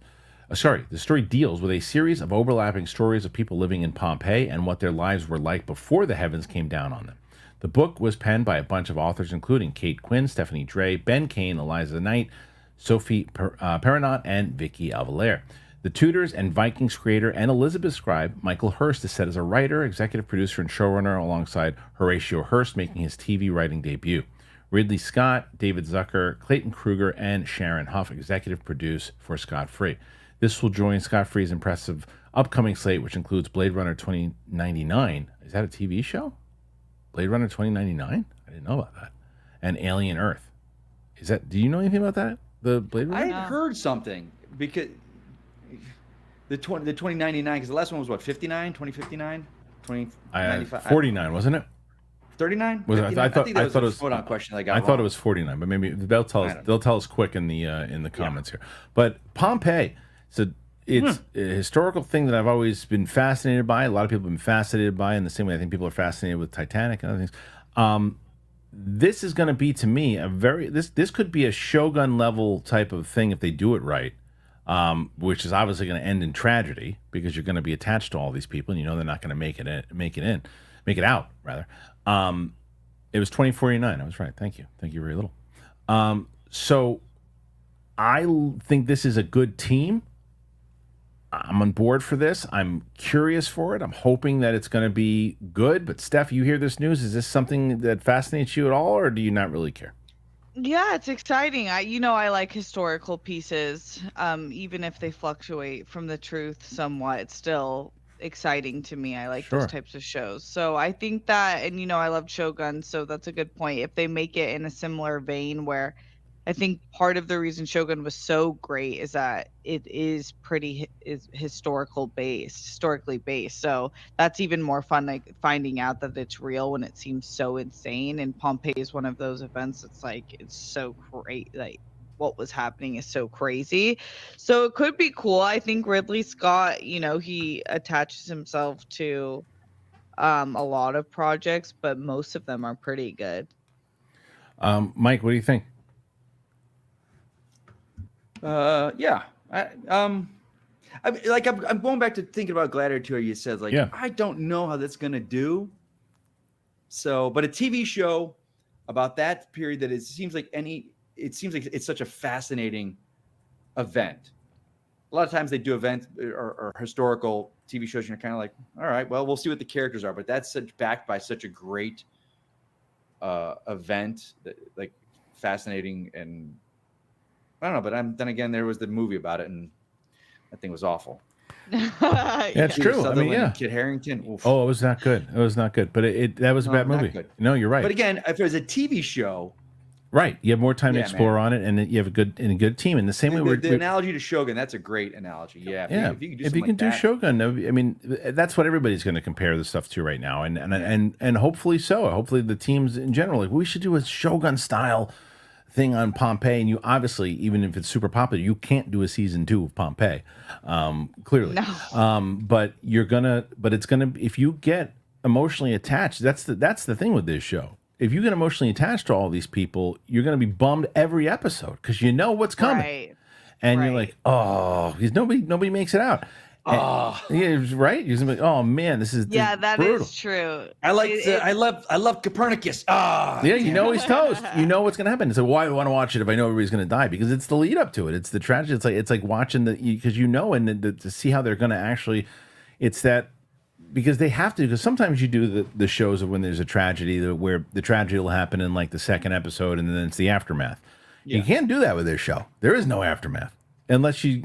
with a series of overlapping stories of people living in Pompeii and what their lives were like before the heavens came down on them. The book was penned by a bunch of authors, including Kate Quinn, Stephanie Dre, Ben Kane, Eliza Knight, Sophie Perrinot, and Vicky Alvaler. The Tudors and Vikings creator and Elizabeth scribe Michael Hurst is set as a writer, executive producer, and showrunner alongside Horatio Hurst, making his TV writing debut. Ridley Scott, David Zucker, Clayton Kruger, and Sharon Huff executive produce for Scott Free. This will join Scott Free's impressive upcoming slate, which includes Blade Runner 2099. Is that a TV show? Blade Runner 2099? I didn't know about that. And Alien Earth. Do you know anything about that? The Blade Runner? I had heard something because the 2099, because the last one was what, 59, 2059, 2095? 49, wasn't it? 39? Was it? I thought it was a question I thought it was 49, but maybe they'll tell us quick in the comments here. But Pompeii, so it's a historical thing that I've always been fascinated by. A lot of people have been fascinated by, in the same way I think people are fascinated with Titanic and other things. This is going to be, to me, this could be a Shogun level type of thing if they do it right, which is obviously going to end in tragedy because you're going to be attached to all these people and they're not going to make it out. It was 2049. I was right. Thank you very little. So I think this is a good team. I'm on board for this. I'm curious for it. I'm hoping that it's going to be good. But Steph, you hear this news? Is this something that fascinates you at all, or do you not really care? Yeah, it's exciting. I like historical pieces, even if they fluctuate from the truth somewhat. It's still exciting to me. I like those types of shows. So I think that, and I love Shogun, so that's a good point. If they make it in a similar vein where I think part of the reason Shogun was so great is that it is historically based. So that's even more fun, like finding out that it's real when it seems so insane. And Pompeii is one of those events that's like it's so great, like what was happening is so crazy. So it could be cool. I think Ridley Scott, he attaches himself to a lot of projects, but most of them are pretty good. Mike, what do you think? Yeah. I'm going back to thinking about Gladiator 2. You said I don't know how that's gonna do. So, but a TV show about that period it seems like it's such a fascinating event. A lot of times they do events or historical TV shows, and you're kind of like, all right, well, we'll see what the characters are. But that's backed by such a great event, that, fascinating, and I don't know. But then again, there was the movie about it, and that thing was awful. That's true. I mean, yeah. Kit Harington. Oof. Oh, it was not good. It was not good. But that was a bad movie. No, you're right. But again, if there's a TV show. Right, you have more time to explore on it, and you have a good team. And the same way, the analogy to Shogun, that's a great analogy. Yeah, if you can do Shogun, I mean, that's what everybody's going to compare the stuff to right now, and hopefully so. Hopefully, the teams in general, we should do a Shogun style thing on Pompeii. And you obviously, even if it's super popular, you can't do a season 2 of Pompeii, clearly. No. But it's gonna, if you get emotionally attached, that's the thing with this show. If you get emotionally attached to all these people, you're going to be bummed every episode because you know what's coming, and you're like, oh, because nobody makes it out. Oh, yeah, right. You're like, oh man, this is that brutal. Is true. I love Copernicus. Yeah, you know he's toast. You know what's going to happen. So why do I want to watch it if I know everybody's going to die? Because it's the lead up to it. It's the tragedy. It's like watching because and to see how they're going to actually. It's that. Because they have to, because sometimes you do the shows of when there's a tragedy where the tragedy will happen in the second episode and then it's the aftermath. Yeah. You can't do that with this show. There is no aftermath unless you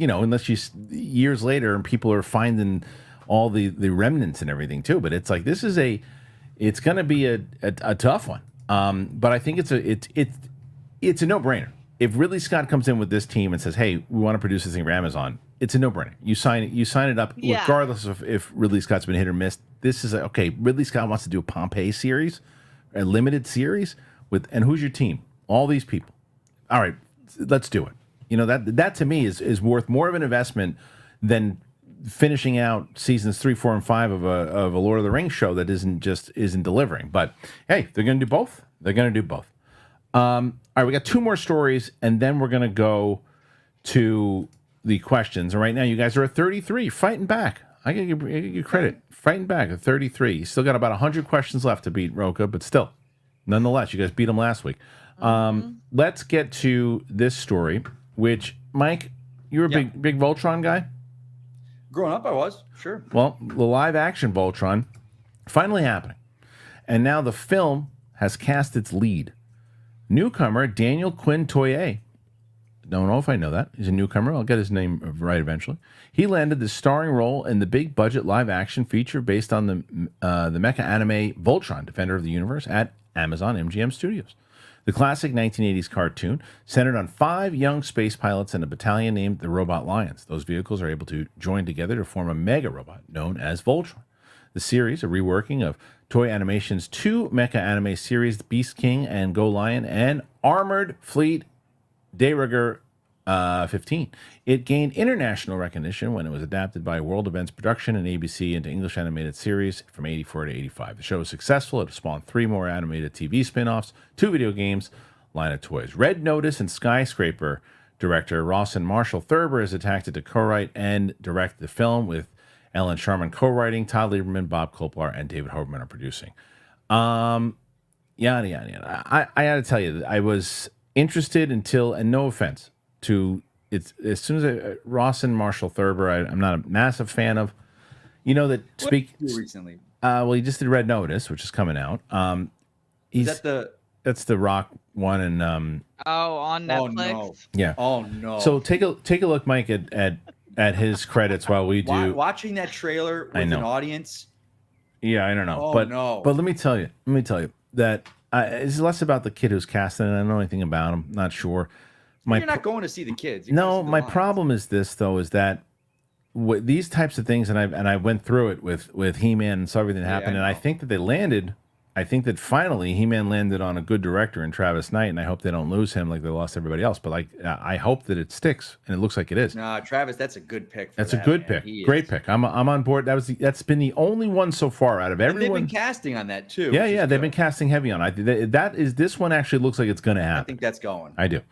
years later and people are finding all the remnants and everything too. But it's like it's going to be a tough one. But I think it's a no-brainer. If Ridley Scott comes in with this team and says, "Hey, we want to produce this thing for Amazon," it's a no-brainer. You sign it up, regardless of if Ridley Scott's been hit or miss. This is okay. Ridley Scott wants to do a Pompeii series, a limited series and who's your team? All these people. All right, let's do it. That to me is worth more of an investment than finishing out seasons 3, 4, and 5 of a Lord of the Rings show that isn't delivering. But hey, they're going to do both. They're going to do both. All right, we got 2 more stories, and then we're going to go to the questions. And right now, you guys are at 33, fighting back. I gotta give you credit, fighting back at 33. You still got about 100 questions left to beat Roka, but still, nonetheless, you guys beat him last week. Let's get to this story, which, Mike, you're a big Voltron guy? Growing up, I was, sure. Well, the live-action Voltron finally happening. And now the film has cast its lead. Newcomer Daniel Quinn Toye. Don't know if I know that. He's a newcomer. I'll get his name right eventually. He landed the starring role in the big budget live action feature based on the mecha anime Voltron, Defender of the Universe, at Amazon MGM Studios. The classic 1980s cartoon centered on 5 young space pilots and a battalion named the Robot Lions. Those vehicles are able to join together to form a mega robot known as Voltron. The series, a reworking of Toei Animation's 2 mecha anime series, Beast King and Go Lion, and Armored Fleet Dayrugger 15. It gained international recognition when it was adapted by World Events Production and ABC into English animated series from 84 to 85. The show was successful. It spawned 3 more animated TV spin-offs, 2 video games, line of toys. Red Notice and Skyscraper director Rawson Marshall Thurber is attached to co-write and direct the film, with Ellen Sharman co-writing, Todd Lieberman, Bob Koplar, and David Hoberman are producing. Yada, yada, yada. I got to tell you, I was interested until, and no offense to, it's as soon as Rawson Marshall Thurber, I'm not a massive fan of, that speak recently. Well, he just did Red Notice, which is coming out. That's the Rock one, and on Netflix. Oh, no. Yeah. Oh no. So take a look, Mike, at his credits while we do. Watching that trailer with an audience. Yeah, I don't know. Oh, but no. But let me tell you that it's less about the kid who's casting it. I don't know anything about him. Not sure. You're not going to see the kids. No, my problem is this though, is that these types of things, and I went through it with He-Man and saw everything happen, and I think that they landed. I think that finally He-Man landed on a good director in Travis Knight, and I hope they don't lose him like they lost everybody else. But like, I hope that it sticks, and it looks like it is. No, Travis, that's a good pick. That's a good pick. Great pick. I'm on board. That's been the only one so far out of everyone. And they've been casting on that too. Yeah, they've been casting heavy on. This one actually looks like it's going to happen. I think that's going. I do.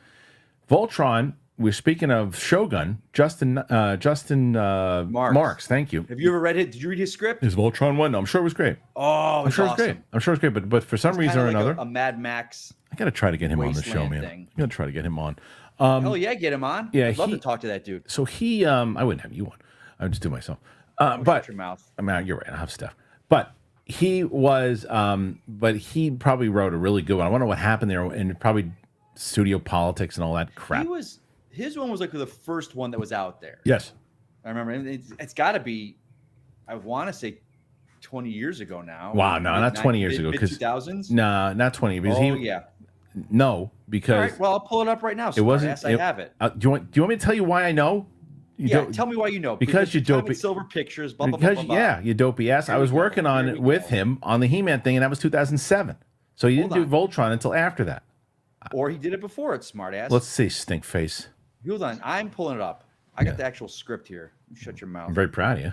Voltron. We're speaking of Shogun, Justin Marks. Thank you. Have you ever read it? Did you read his script? His Voltron one? No, I'm sure it was great. Oh, I'm sure awesome. it was great. I'm sure it's great. But for some reason or like another, a Mad Max. I got to try to get him on the show, man. I got to try to get him on. Hell yeah, get him on. Yeah, I'd love to talk to that dude. So he, I wouldn't have you on. I would just do myself. But shut your mouth. I mean, you're right. I have Steph. But he was, but he probably wrote a really good one. I wonder what happened there, and probably studio politics and all that crap. His one was like the first one that was out there. Yes. I remember. It's got to be, I want to say 20 years ago now. Wow, no, not 20 years ago. Mid-2000s? No, not 20. Because yeah. No, because. All right, well, I'll pull it up right now. It wasn't. I have it. Do you want me to tell you why I know? Tell me why you know. Because you dopey. Silver Pictures. Blah, because, blah, blah, blah. yeah, you dopey ass. I was working on it with him on the He-Man thing, and that was 2007. So he didn't do Voltron until after that. Or he did it before it, smartass. Let's see, stink face. Hold on, I'm pulling it up. I got the actual script here. Shut your mouth. I'm very proud of you.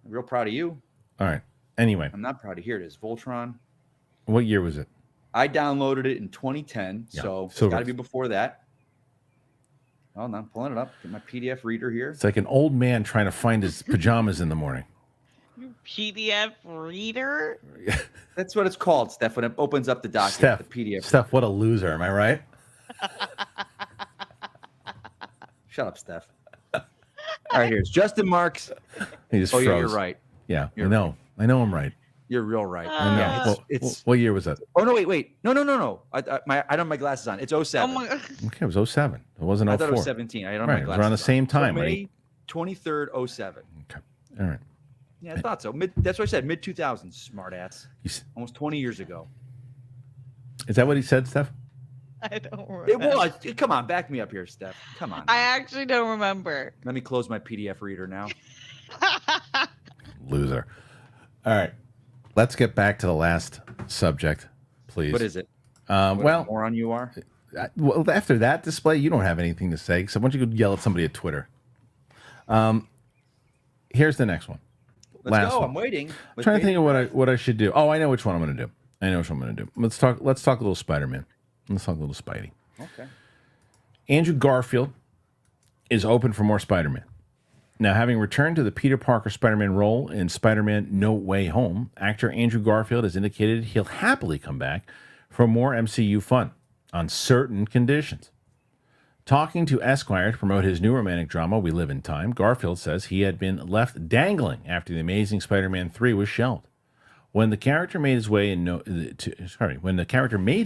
I'm real proud of you. All right. Anyway. I'm not proud of. Here it is. Voltron. What year was it? I downloaded it in 2010, so it's got to be before that. Well, now I'm pulling it up. Get my PDF reader here. It's like an old man trying to find his pajamas in the morning. PDF reader? That's what it's called, Steph, when it opens up the document, the PDF. Steph, what a loser. Am I right? Shut up, Steph. All right, here's Justin Marks. He just froze. Yeah, you're right. Yeah, I know. I know I'm right. You're real right. I know. It's what year was that? Oh, no, wait. No. I don't have my glasses on. It's 07. Oh my God. Okay, it was 07. It wasn't 04. I thought it was 17. I don't have my glasses on. Around the same time, so right? May 23rd, 07. Okay. All right. Yeah, I thought so. That's what I said. Mid-2000s, smartass. Almost 20 years ago. Is that what he said, Steph? I don't remember. It was. Come on, back me up here, Steph. Come on. I actually don't remember. Let me close my PDF reader now. Loser. All right. Let's get back to the last subject, please. What is it? Well, moron you are? Well, after that display, you don't have anything to say. So why don't you go yell at somebody at Twitter? Here's the next one. Let's go. I'm waiting. I'm trying to think of what I should do. Oh, I know which one I'm going to do. Let's talk a little Spider-Man. Let's talk a little Spidey. Okay. Andrew Garfield is open for more Spider-Man. Now, having returned to the Peter Parker Spider-Man role in Spider-Man No Way Home, actor Andrew Garfield has indicated he'll happily come back for more MCU fun on certain conditions. Talking to Esquire to promote his new romantic drama, We Live in Time, Garfield says he had been left dangling after The Amazing Spider-Man 3 was shelved. When the character made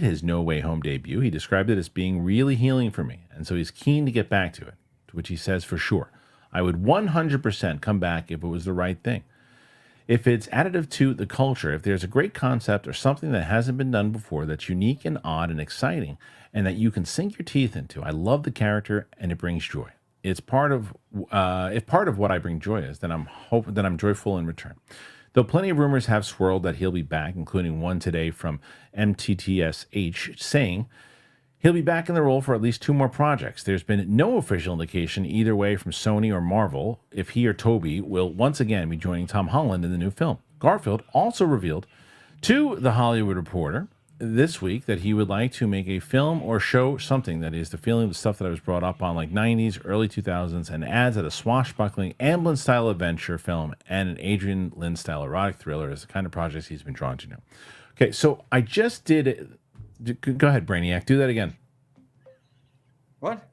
his No Way Home debut, he described it as being really healing for me, and so he's keen to get back to it, to which he says, for sure, I would 100% come back if it was the right thing. If it's additive to the culture, if there's a great concept or something that hasn't been done before that's unique and odd and exciting, and that you can sink your teeth into, I love the character and it brings joy. It's part of if part of what I bring joy is, then I'm joyful in return. Though plenty of rumors have swirled that he'll be back, including one today from MTTSH saying he'll be back in the role for at least 2 more projects. There's been no official indication either way from Sony or Marvel if he or Toby will once again be joining Tom Holland in the new film. Garfield also revealed to The Hollywood Reporter this week that he would like to make a film or show something that is the feeling of the stuff that I was brought up on, like 90s, early 2000s, and adds that a swashbuckling Amblin-style adventure film and an Adrian Lynn-style erotic thriller is the kind of projects he's been drawn to now. Okay, so I just did it. Go ahead, Brainiac. Do that again. What?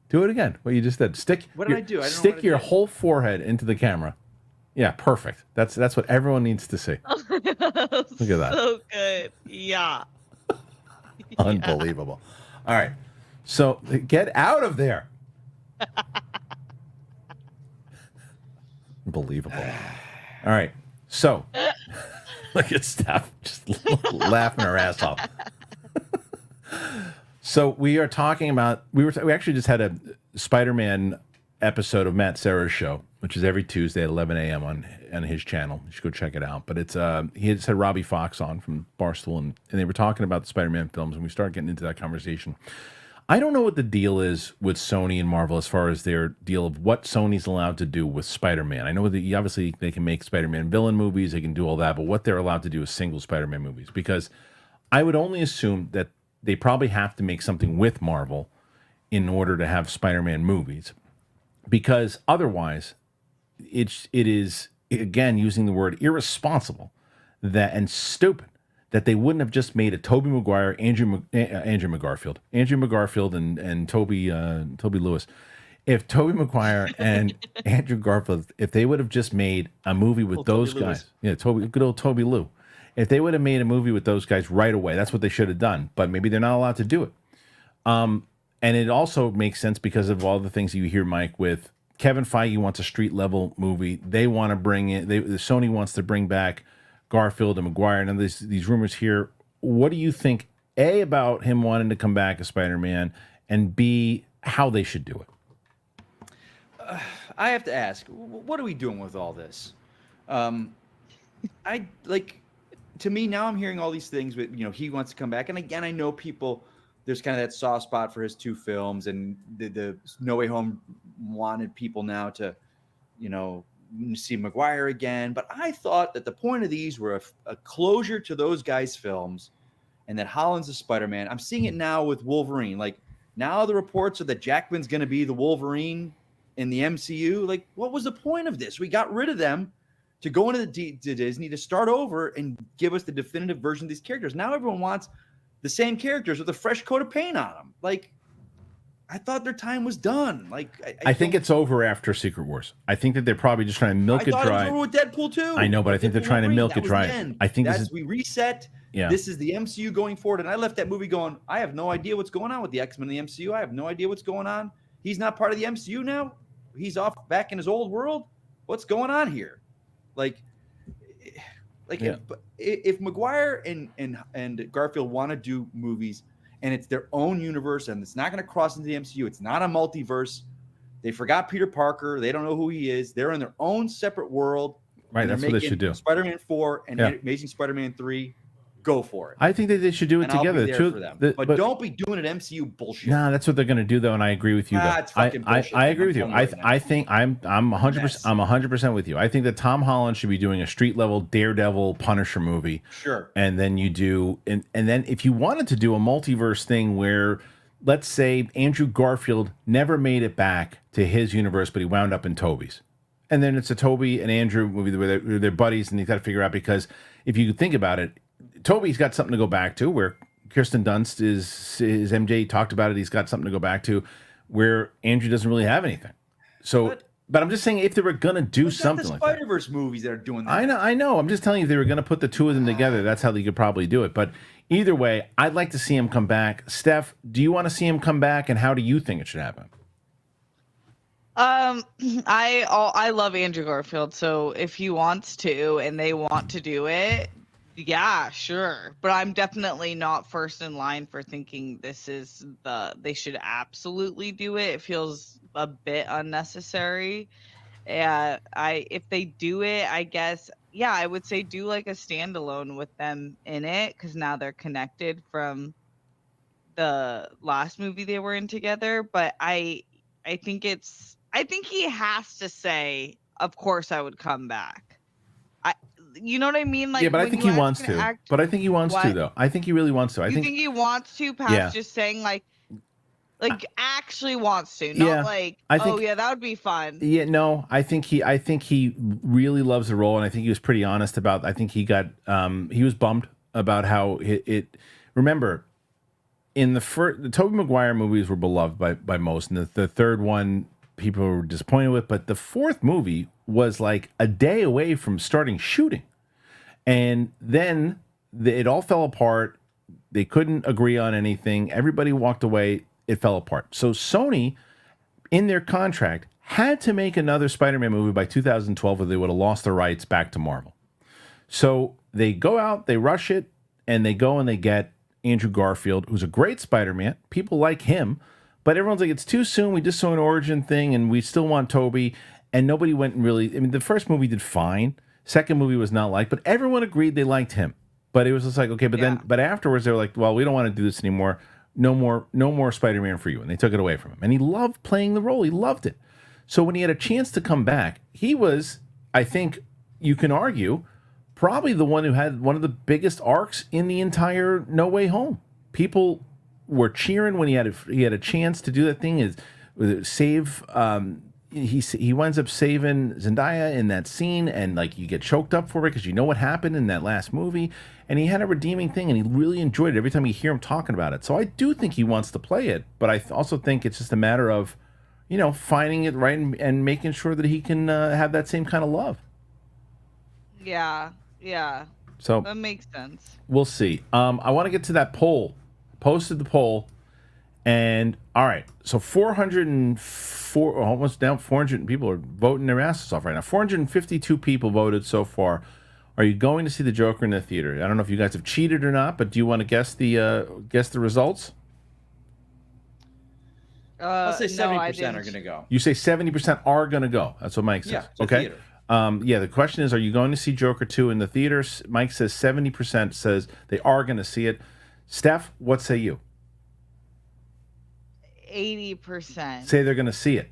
Do it again. What you just did. What did I do? I don't know stick what I your did. whole forehead into the camera. Yeah, perfect. That's what everyone needs to see. Look at that. So good. Yeah. Unbelievable. All right. So get out of there. Unbelievable. All right. So look at Steph just laughing her ass off. So we are talking about we actually just had a Spider-Man episode of Matt Serra's show, which is every Tuesday at 11 a.m. on his channel. You should go check it out. But it's he had had Robbie Fox on from Barstool, and they were talking about the Spider-Man films, and we started getting into that conversation. I don't know what the deal is with Sony and Marvel as far as their deal of what Sony's allowed to do with Spider-Man. I know that obviously they can make Spider-Man villain movies, they can do all that, but what they're allowed to do is single Spider-Man movies. Because I would only assume that they probably have to make something with Marvel in order to have Spider-Man movies. Because otherwise, it is, again, using the word irresponsible and stupid that they wouldn't have just made a Tobey Maguire, Andrew McGarfield, and Toby Lewis. If Tobey Maguire and Andrew Garfield, if they would have just made a movie with those guys, good old Toby Lou. If they would have made a movie with those guys right away, that's what they should have done. But maybe they're not allowed to do it. And it also makes sense because of all the things you hear, Mike, with Kevin Feige wants a street level movie. They want to bring in, Sony wants to bring back Garfield and Maguire, and these rumors here. What do you think, A, about him wanting to come back as Spider-Man, and B, how they should do it? I have to ask, what are we doing with all this? To me, now I'm hearing all these things, but he wants to come back. And again, I know people, there's kind of that soft spot for his two films, and the No Way Home wanted people now to, see Maguire again. But I thought that the point of these were a closure to those guys' films, and that Holland's a Spider-Man. I'm seeing it now with Wolverine. Like, now the reports are that Jackman's going to be the Wolverine in the MCU. Like, what was the point of this? We got rid of them to go into to Disney to start over and give us the definitive version of these characters. Now everyone wants the same characters with a fresh coat of paint on them. Like, I thought their time was done. Like, I think it's over after Secret Wars. I think that they're probably just trying to milk it dry. I thought it was over with Deadpool too. I know, but I think they're trying to milk it dry. I think we reset. Yeah. This is the MCU going forward. And I left that movie going, I have no idea what's going on with the X-Men in the MCU. I have no idea what's going on. He's not part of the MCU now. He's off back in his old world. What's going on here? Like if Maguire and Garfield want to do movies and it's their own universe and it's not going to cross into the MCU, it's not a multiverse. They forgot Peter Parker. They don't know who he is. They're in their own separate world. Right, that's what they should do. Spider-Man 4 and Amazing Spider-Man 3. Go for it. I think that they should do it together. I'll be there for them. But don't be doing it MCU bullshit. Nah, that's what they're going to do though, and I agree with you. It's fucking bullshit. I agree with you. I think I'm 100% with you. I think that Tom Holland should be doing a street level Daredevil Punisher movie. Sure. And then you do, and then if you wanted to do a multiverse thing where, let's say Andrew Garfield never made it back to his universe, but he wound up in Toby's. And then it's a Toby and Andrew movie where they're buddies, and you got to figure out, because if you think about it, Toby's got something to go back to, where Kirsten Dunst is MJ talked about it. He's got something to go back to, where Andrew doesn't really have anything. So, but I'm just saying, if they were gonna do something like that, Spider-Verse movies that are doing that. I know. I'm just telling you, if they were gonna put the two of them together, that's how they could probably do it. But either way, I'd like to see him come back. Steph, do you want to see him come back, and how do you think it should happen? I love Andrew Garfield, so if he wants to and they want to do it, yeah, sure. But I'm definitely not first in line for thinking they should absolutely do it. It feels a bit unnecessary. If they do it, I guess, yeah, I would say do like a standalone with them in it, because now they're connected from the last movie they were in together. But I think he has to say, of course I would come back. You know what I mean? Like, yeah, but I think he wants to. I think he wants to, though. I think he really wants to. I think he wants to, past just saying like actually wants to, not that would be fun. Yeah, no, I think he really loves the role, and I think he was pretty honest about. I think he got he was bummed about how it. Remember, in the Tobey Maguire movies were beloved by most, and the third one people were disappointed with, but the fourth movie was like a day away from starting shooting, and then it all fell apart. They couldn't agree on anything. Everybody walked away. It fell apart. So Sony, in their contract, had to make another Spider-Man movie by 2012, or they would have lost the rights back to Marvel. So they go out, they rush it, and they go and they get Andrew Garfield, who's a great Spider-Man. People like him, but everyone's like, it's too soon. We just saw an origin thing, and we still want Toby. And nobody went and really. I mean, the first movie did fine. Second movie was not liked, but everyone agreed they liked him. But it was just like, okay, but afterwards they were like, well, we don't want to do this anymore. No more Spider-Man for you, and they took it away from him. And he loved playing the role. He loved it. So when he had a chance to come back, he was, I think, you can argue, probably the one who had one of the biggest arcs in the entire No Way Home. People were cheering when he had a chance to do that thing. Is save. He winds up saving Zendaya in that scene, and like you get choked up for it because you know what happened in that last movie. And he had a redeeming thing, and he really enjoyed it every time you hear him talking about it. So I do think he wants to play it, but I also think it's just a matter of, finding it right and making sure that he can have that same kind of love. Yeah. So that makes sense. We'll see. I want to get to that poll. Posted the poll, and all right. So 404, almost down 400 people are voting their asses off right now. 452 people voted so far. Are you going to see the Joker in the theater? I don't know if you guys have cheated or not, but do you want to guess the results? I'll say 70% are going to go. You say 70% are going to go. That's what Mike says. Yeah, okay. The question is, are you going to see Joker 2 in the theaters? Mike says 70% says they are going to see it. Steph, what say you? 80%. Say they're going to see it.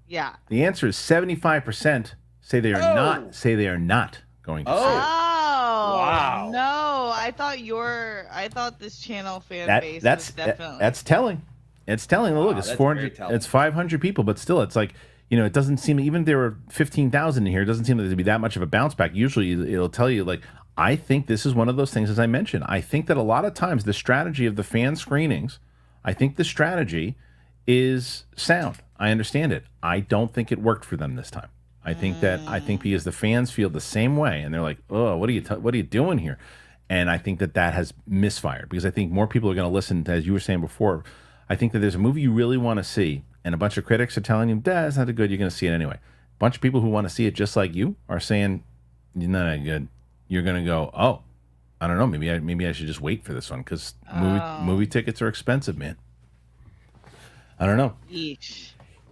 Yeah. The answer is 75% say they are not. Say they are not going to see it. Oh, wow. No, I thought this channel fan base was definitely. That's telling. It's telling. Look, it's 400. It's 500 people, but still, it's like, it doesn't seem, even if there were 15,000 in here, it doesn't seem like there'd be that much of a bounce back. Usually, it'll tell you, like, I think this is one of those things, as I mentioned. I think that a lot of times the strategy of the fan screenings, I think the strategy is sound. I understand it. I don't think it worked for them this time. I think because the fans feel the same way, and they're like, "Oh, what are you doing here?" And I think that has misfired, because I think more people are going to listen to, as you were saying before. I think that there's a movie you really want to see, and a bunch of critics are telling you, "That's not good. You're going to see it anyway." A bunch of people who want to see it just like you are saying, "You're not that good." You're going to go, "Oh, I don't know. Maybe I should just wait for this one, because movie tickets are expensive, man." I don't know.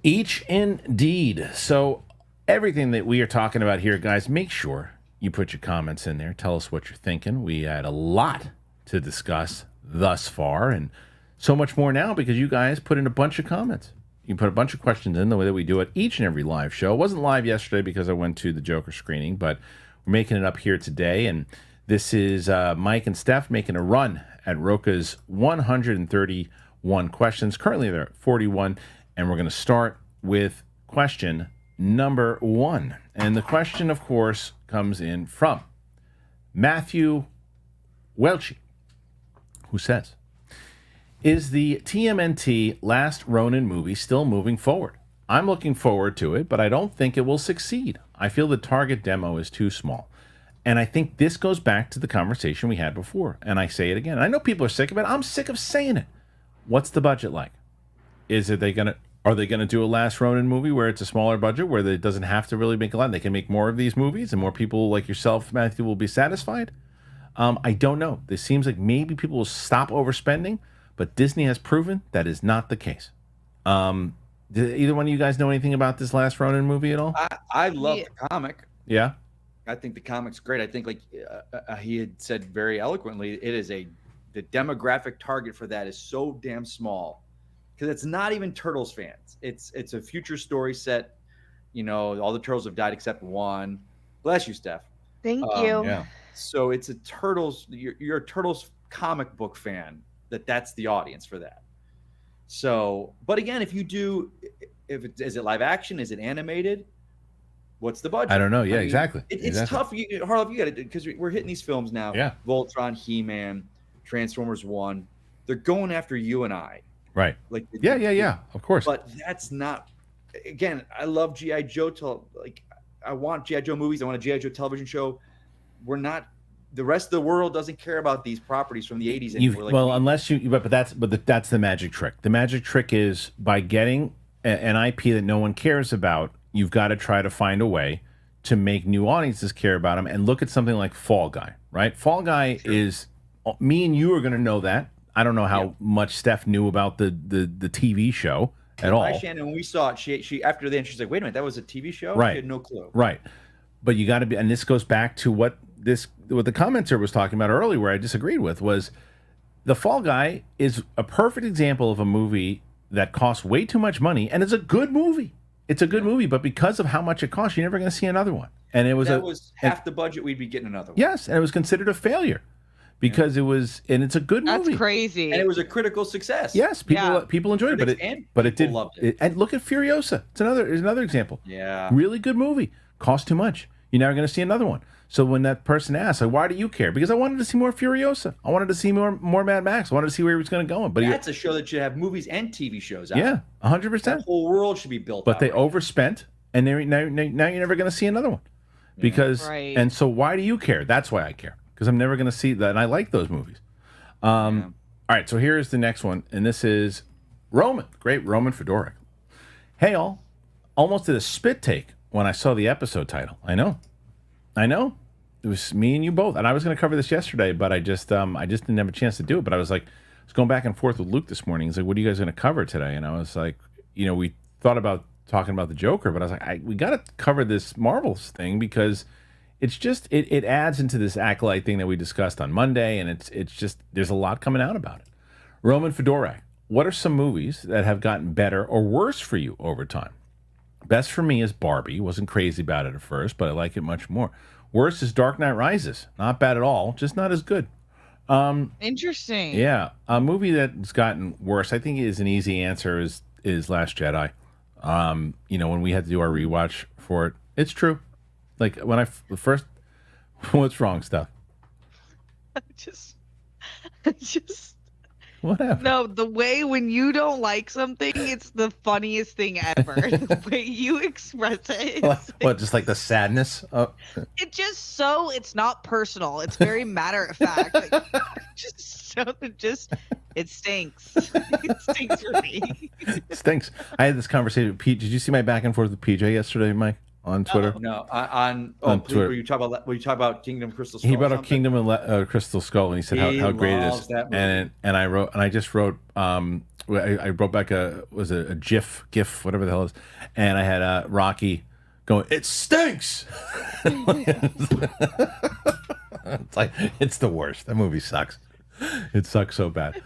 Each indeed. So everything that we are talking about here, guys, make sure you put your comments in there. Tell us what you're thinking. We had a lot to discuss thus far, and so much more now because you guys put in a bunch of comments. You put a bunch of questions in the way that we do it each and every live show. It wasn't live yesterday because I went to the Joker screening, but we're making it up here today. And this is Mike and Steph making a run at Roka's 131 questions. Currently, they're at 41. And we're going to start with question number 1. And the question, of course, comes in from Matthew Welchie, who says, is the TMNT Last Ronin movie still moving forward? I'm looking forward to it, but I don't think it will succeed. I feel the target demo is too small. And I think this goes back to the conversation we had before. And I say it again. I know people are sick of it. I'm sick of saying it. What's the budget like? Are they gonna do a Last Ronin movie where it's a smaller budget, where it doesn't have to really make a lot? They can make more of these movies, and more people like yourself, Matthew, will be satisfied. I don't know. This seems like maybe people will stop overspending, but Disney has proven that is not the case. Did either one of you guys know anything about this Last Ronin movie at all? I love the comic. Yeah, I think the comic's great. I think, like he had said very eloquently, the demographic target for that is so damn small. Because it's not even Turtles fans. It's a future story set. All the Turtles have died except one. Bless you, Steph. Thank you. Yeah. So it's a Turtles. You're a Turtles comic book fan. That's the audience for that. So, but again, is it live action? Is it animated? What's the budget? I don't know. Yeah, exactly. It's tough. Harlow, you got it, because we're hitting these films now. Yeah. Voltron, He-Man, Transformers 1. They're going after you and I. Right. Like yeah, of course. But that's not. Again, I love G.I. Joe. I want G.I. Joe movies. I want a G.I. Joe television show. We're not. The rest of the world doesn't care about these properties from the 80s anymore. But that's the magic trick. The magic trick is by getting an IP that no one cares about. You've got to try to find a way to make new audiences care about them. And look at something like Fall Guy. Right? Fall Guy is me and you are going to know that. I don't know how much Steph knew about the TV show at all. Shannon, when we saw it, she after then she's like, "Wait a minute, that was a TV show." Right. She had no clue. Right. But you got to be, and this goes back to what the commenter was talking about earlier, where I disagreed with, was The Fall Guy is a perfect example of a movie that costs way too much money, and it's a good movie. It's a good movie, but because of how much it costs, you're never going to see another one. And it was half the budget, we'd be getting another one. Yes, and it was considered a failure because it was, and it's a good movie. That's crazy. And it was a critical success. Yes, people enjoyed it, but it did. Loved it. And look at Furiosa. It's another example. Yeah, really good movie. Cost too much. You're never going to see another one. So when that person asked, like, why do you care? Because I wanted to see more Furiosa. I wanted to see more Mad Max. I wanted to see where he was going to go. But that's a show that should have movies and TV shows out. Yeah, 100%. The whole world should be built. But they right. overspent, and now you're never going to see another one. Because and so why do you care? That's why I care, because I'm never going to see that, and I like those movies. All right, so here's the next one, and this is Roman, great Roman Fedoruk. Hey all, almost did a spit take when I saw the episode title. I know, it was me and you both, and I was going to cover this yesterday, but I just didn't have a chance to do it. But I was going back and forth with Luke this morning. He's like, "What are you guys going to cover today?" And I was like, we thought about talking about the Joker, but I was like, we got to cover this Marvels thing because it's just it adds into this acolyte thing that we discussed on Monday, and it's just there's a lot coming out about it. Roman Fedoruk, what are some movies that have gotten better or worse for you over time? Best for me is Barbie. Wasn't crazy about it at first, but I like it much more. Worst is Dark Knight Rises. Not bad at all, just not as good. Interesting. Yeah, a movie that's gotten worse, I think, is an easy answer. Is Last Jedi. When we had to do our rewatch for it, it's true. Like when first, what's wrong, Steph? Just. What happened? No, the way when you don't like something, it's the funniest thing ever. The way you express it. What, just like the sadness? It's not personal. It's very matter of fact. It stinks. It stinks for me. It stinks. I had this conversation with Pete. Did you see my back and forth with PJ yesterday, Mike, on Twitter? No, on Twitter. Were you talk about Kingdom Crystal Skull? He brought up Kingdom and Crystal Skull, and he said how great it is. And I just wrote I wrote back a GIF, whatever the hell it is, and I had Rocky going, "It stinks." It's like it's the worst. That movie sucks. It sucks so bad.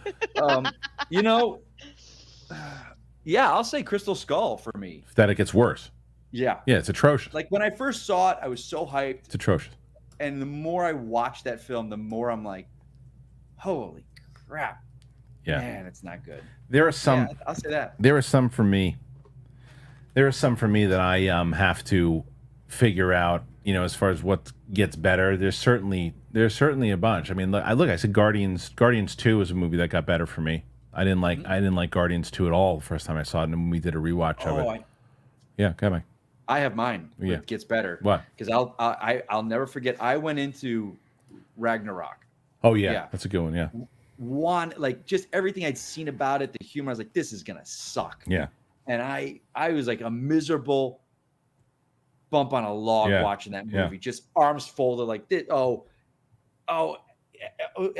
Yeah, I'll say Crystal Skull for me. That it gets worse. Yeah, it's atrocious. Like when I first saw it, I was so hyped. It's atrocious. And the more I watch that film, the more I'm like, holy crap. Yeah. Man, it's not good. There are some. Yeah, I'll say that. There are some for me. There are some for me that I have to figure out. As far as what gets better, there's certainly a bunch. I mean, I said Guardians 2 is a movie that got better for me. I didn't like Guardians 2 at all the first time I saw it, and we did a rewatch of it. Yeah, come on. I have mine. Yeah. It gets better. What? Because I'll never forget. I went into Ragnarok. Oh yeah, that's a good one. Yeah. Just everything I'd seen about it, the humor. I was like, this is gonna suck. Yeah. And I was like a miserable bump on a log watching that movie. Just arms folded like this. I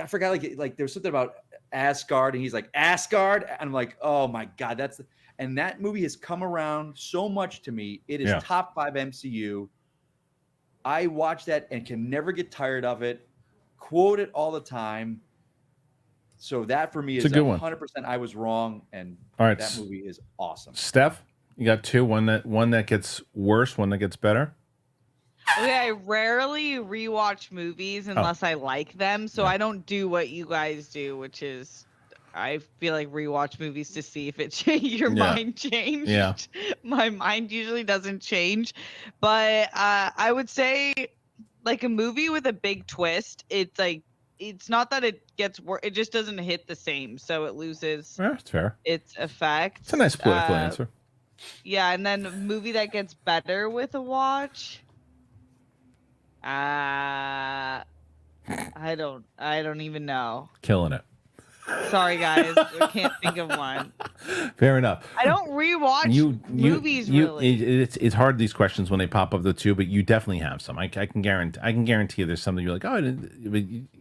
forgot. Like there was something about Asgard, and he's like Asgard, and I'm like, oh my god, and that movie has come around so much to me. It is top 5 MCU. I watch that and can never get tired of it. Quote it all the time. So that for me is 100%. I was wrong, and all right, that movie is awesome. Steph, you got two. One that gets worse, one that gets better. Okay, I rarely rewatch movies unless I like them, so I don't do what you guys do, which is I feel like rewatch movies to see if your mind changed. Yeah. My mind usually doesn't change, but I would say like a movie with a big twist, it's like it's not that it gets worse, it just doesn't hit the same, so it loses that's fair. Its effect. It's a nice political answer. Yeah, and then a movie that gets better with a watch. I don't even know. Killing it. Sorry, guys. I can't think of one. Fair enough. I don't rewatch movies really. It's hard, these questions when they pop up though too, but you definitely have some. I can guarantee you there's something you're like, oh,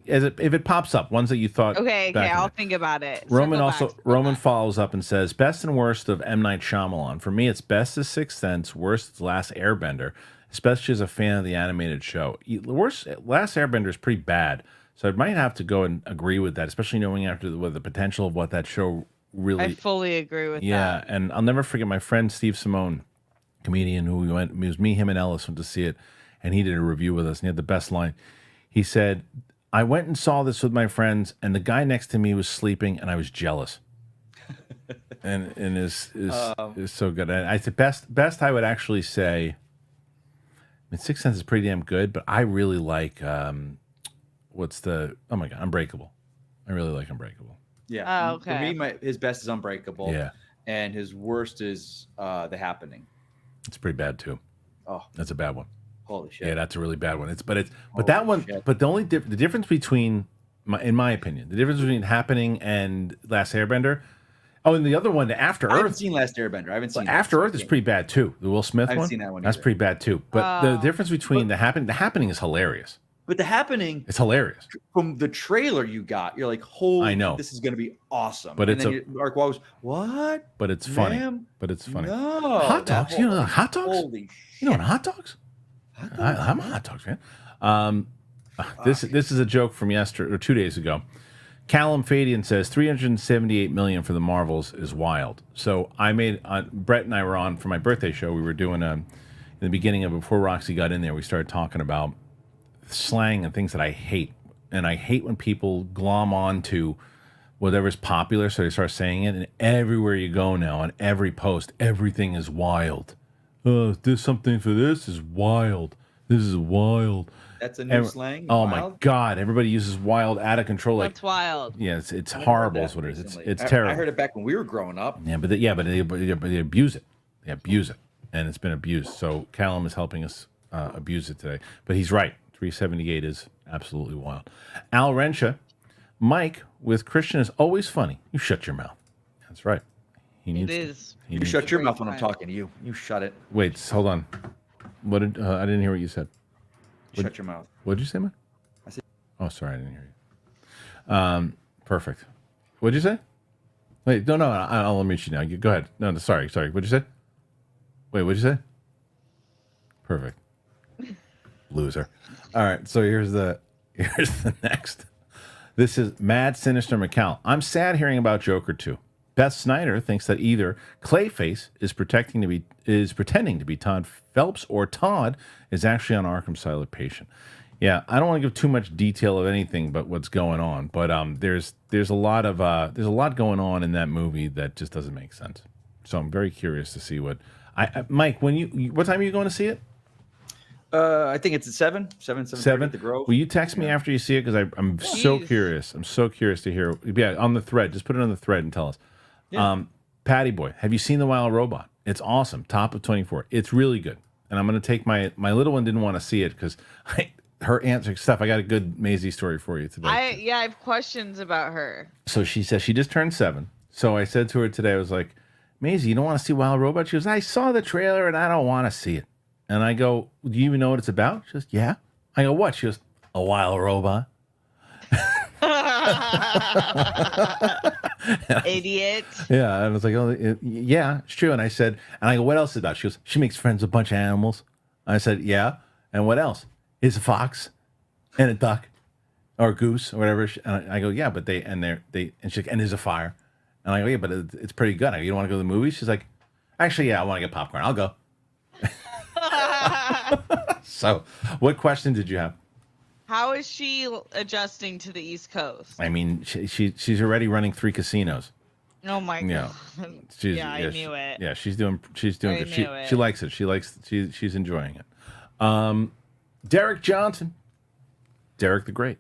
if it pops up, ones that you thought. Okay, I'll think about it. Roman follows up and says, best and worst of M. Night Shyamalan. For me, it's best is Sixth Sense, worst is Last Airbender, especially as a fan of the animated show. Worst, Last Airbender is pretty bad. So I might have to go and agree with that, especially knowing after the potential of what that show really. I fully agree with that. Yeah, and I'll never forget my friend Steve Simone, comedian who it was me, him, and Ellis went to see it, and he did a review with us, and he had the best line. He said, I went and saw this with my friends, and the guy next to me was sleeping, and I was jealous. and is so good. And I said best I would actually say, I mean, Sixth Sense is pretty damn good, but I really like oh my god, Unbreakable. I really like Unbreakable. Yeah. Oh, okay. For me, his best is Unbreakable. Yeah. And his worst is The Happening. It's pretty bad too. Oh, that's a bad one. Holy shit. Yeah, that's a really bad one. But that one. Shit. But the difference between, in my opinion, the difference between Happening and Last Airbender. Oh, and the other one, After Earth. I haven't seen Last Airbender. I haven't seen After Earth is pretty bad too. The Will Smith one. I haven't seen that one. That's pretty bad too. But the difference between the Happening is hilarious. But The Happening, it's hilarious. From the trailer you got, you're like, holy, I know. This is going to be awesome. But it's Mark Wahlberg goes, what? But it's funny. But it's funny. No. Hot dogs? You know hot dogs? Holy shit. You know what hot dogs? I'm a hot dogs fan. This is a joke from yesterday or 2 days ago. Callum Fadian says 378 million for the Marvels is wild. So I made Brett and I were on for my birthday show. We were doing in the beginning of it, before Roxy got in there. We started talking about slang and things that I hate, and I hate when people glom on to whatever's popular, so they start saying it, and everywhere you go now, on every post, everything is wild. There's something for this is wild. This is wild. That's a new slang. Oh wild? My god! Everybody uses wild, out of control. That's wild. Yeah, it's horrible. Is what it is. It's terrible. I heard it back when we were growing up. Yeah, but they abuse it. They abuse it, and it's been abused. So Callum is helping us abuse it today. But he's right. 378 is absolutely wild. Al Rensha, Mike with Kristian is always funny. You shut your mouth. That's right. You shut your mouth when I'm talking to you. You shut it. Wait, hold on. What did I didn't hear what you said. Shut your mouth. What did you say, Mike? I said. Oh, sorry, I didn't hear you. Perfect. What did you say? Wait, no, I'll unmute you now. Go ahead. No, sorry. What did you say? Wait, what did you say? Perfect. Loser. All right, so here's the next. This is Mad Sinister McCall. I'm sad hearing about Joker 2. Beth Snyder thinks that either Clayface is pretending to be Todd Phelps, or Todd is actually on Arkham Asylum patient. Yeah, I don't want to give too much detail of anything but what's going on, but there's a lot going on in that movie that just doesn't make sense. So I'm very curious to see what Mike, what time are you going to see it? I think it's at 7 at the Grove. Will you text me after you see it? Because I'm so curious. I'm so curious to hear. Yeah, on the thread. Just put it on the thread and tell us. Yeah. Patty Boy, have you seen The Wild Robot? It's awesome. Top of 24. It's really good. And I'm going to take my little one didn't want to see it because her answer stuff. I got a good Maisie story for you today. I have questions about her. So she says she just turned 7. So I said to her today, I was like, Maisie, you don't want to see Wild Robot? She goes, I saw the trailer and I don't want to see it. And I go, do you even know what it's about? She goes, yeah. I go, what? She goes, a wild robot. Idiot. Yeah. And I was like, oh, yeah, it's true. And I said, and I go, what else is it about? She goes, she makes friends with a bunch of animals. I said, yeah. And what else? Is a fox and a duck or a goose or whatever. And I go, yeah, but and she's like, and there's a fire. And I go, yeah, but it's pretty good. I go, you don't want to go to the movies? She's like, actually, yeah, I want to get popcorn. I'll go. So, what question did you have? How is she adjusting to the East Coast? I mean, she's already running 3 casinos. Oh my god! Yeah, I knew it. Yeah, she's doing good. She likes it. She's enjoying it. Derek Johnson, Derek the Great.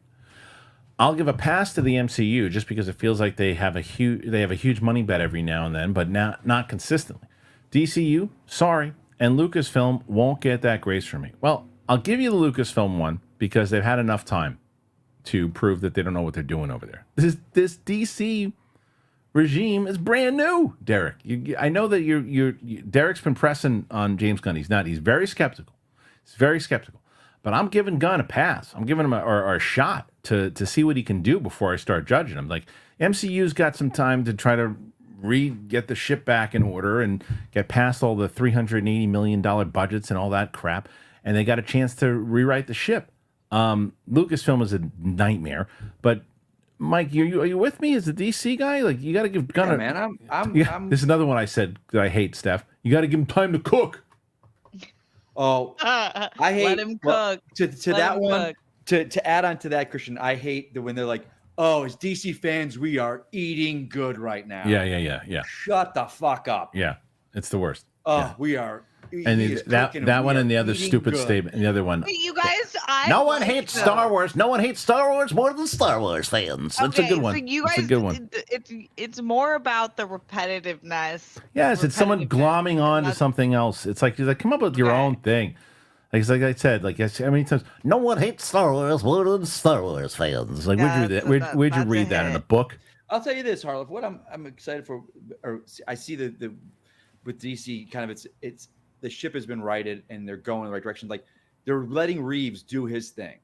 I'll give a pass to the MCU just because it feels like they have a huge money bet every now and then, but not consistently. DCU, sorry. And Lucasfilm won't get that grace from me. Well, I'll give you the Lucasfilm one because they've had enough time to prove that they don't know what they're doing over there. This DC regime is brand new, Derek. I know that Derek's been pressing on James Gunn. He's not. He's very skeptical. He's very skeptical. But I'm giving Gunn a pass. I'm giving him a shot to see what he can do before I start judging him. Like, MCU's got some time to try to get the ship back in order and get past all the $380 million budgets and all that crap. And they got a chance to rewrite the ship. Lucasfilm is a nightmare. But Mike, are you with me as a DC guy? Like, you got to give Gunn man. I'm This is another one I said that I hate, Steph. You got to give him time to cook. Oh, I hate. Let him cook. To Let that him one. cook. To add on to that, Kristian, I hate that when they're like, "Oh, as DC fans, we are eating good right now." Yeah. Shut the fuck up. Yeah, it's the worst. Oh, yeah. we are. And he is that cooking one we and the are other eating stupid good. statement. And the other one. But you guys, No one hates Star Wars. No one hates Star Wars more than Star Wars fans. That's a good one. So you That's guys, a good one. It's more about the repetitiveness. Yes, it's someone glomming on to something else. It's like, come up with your own thing. Like, it's like I said, like, how many times? No one hates Star Wars more than Star Wars fans. Like, where'd you read that in a book? I'll tell you this, Harlow. What I'm excited for, or I see the with DC kind of it's the ship has been righted and they're going in the right direction. Like, they're letting Reeves do his thing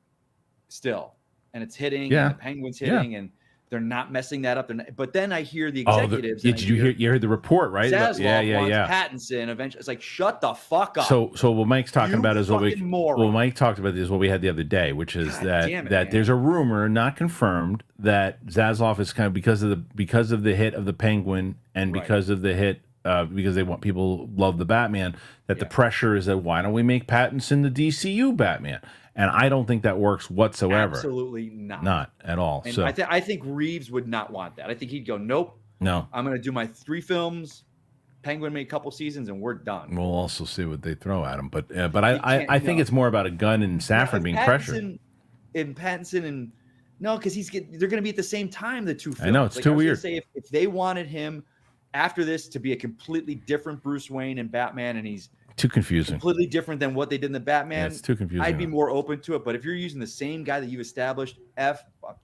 still, and it's hitting. Yeah. And the Penguin's hitting, and they're not messing that up. But then I hear the Oh, executives. did you heard the report, right? Zaslav wants Pattinson eventually. It's like, shut the fuck up. So what Mike's talking about is what moron. Mike talked about is what we had the other day, which is damn it, that man. there's a rumor, not confirmed, that Zaslav is kind of because of the hit of the Penguin and Right. because of the hit because they want people love the Batman, that the pressure is that why don't we make Pattinson the DCU Batman? And I don't think that works whatsoever. Absolutely not. Not at all. And So I think Reeves would not want that. I think he'd go, nope. no. I'm going to do my 3 films. Penguin made a couple seasons, and we're done. We'll also see what they throw at him, but I think it's more about a gun and Safran being pressured. And Pattinson and no, because they're going to be at the same time. The 2 films. I know, it's too I was gonna weird. Say if they wanted him after this to be a completely different Bruce Wayne and Batman, and he's Too confusing. completely different than what they did in the Batman, Yeah, it's too confusing. I'd be more open to it. But if you're using the same guy that you established,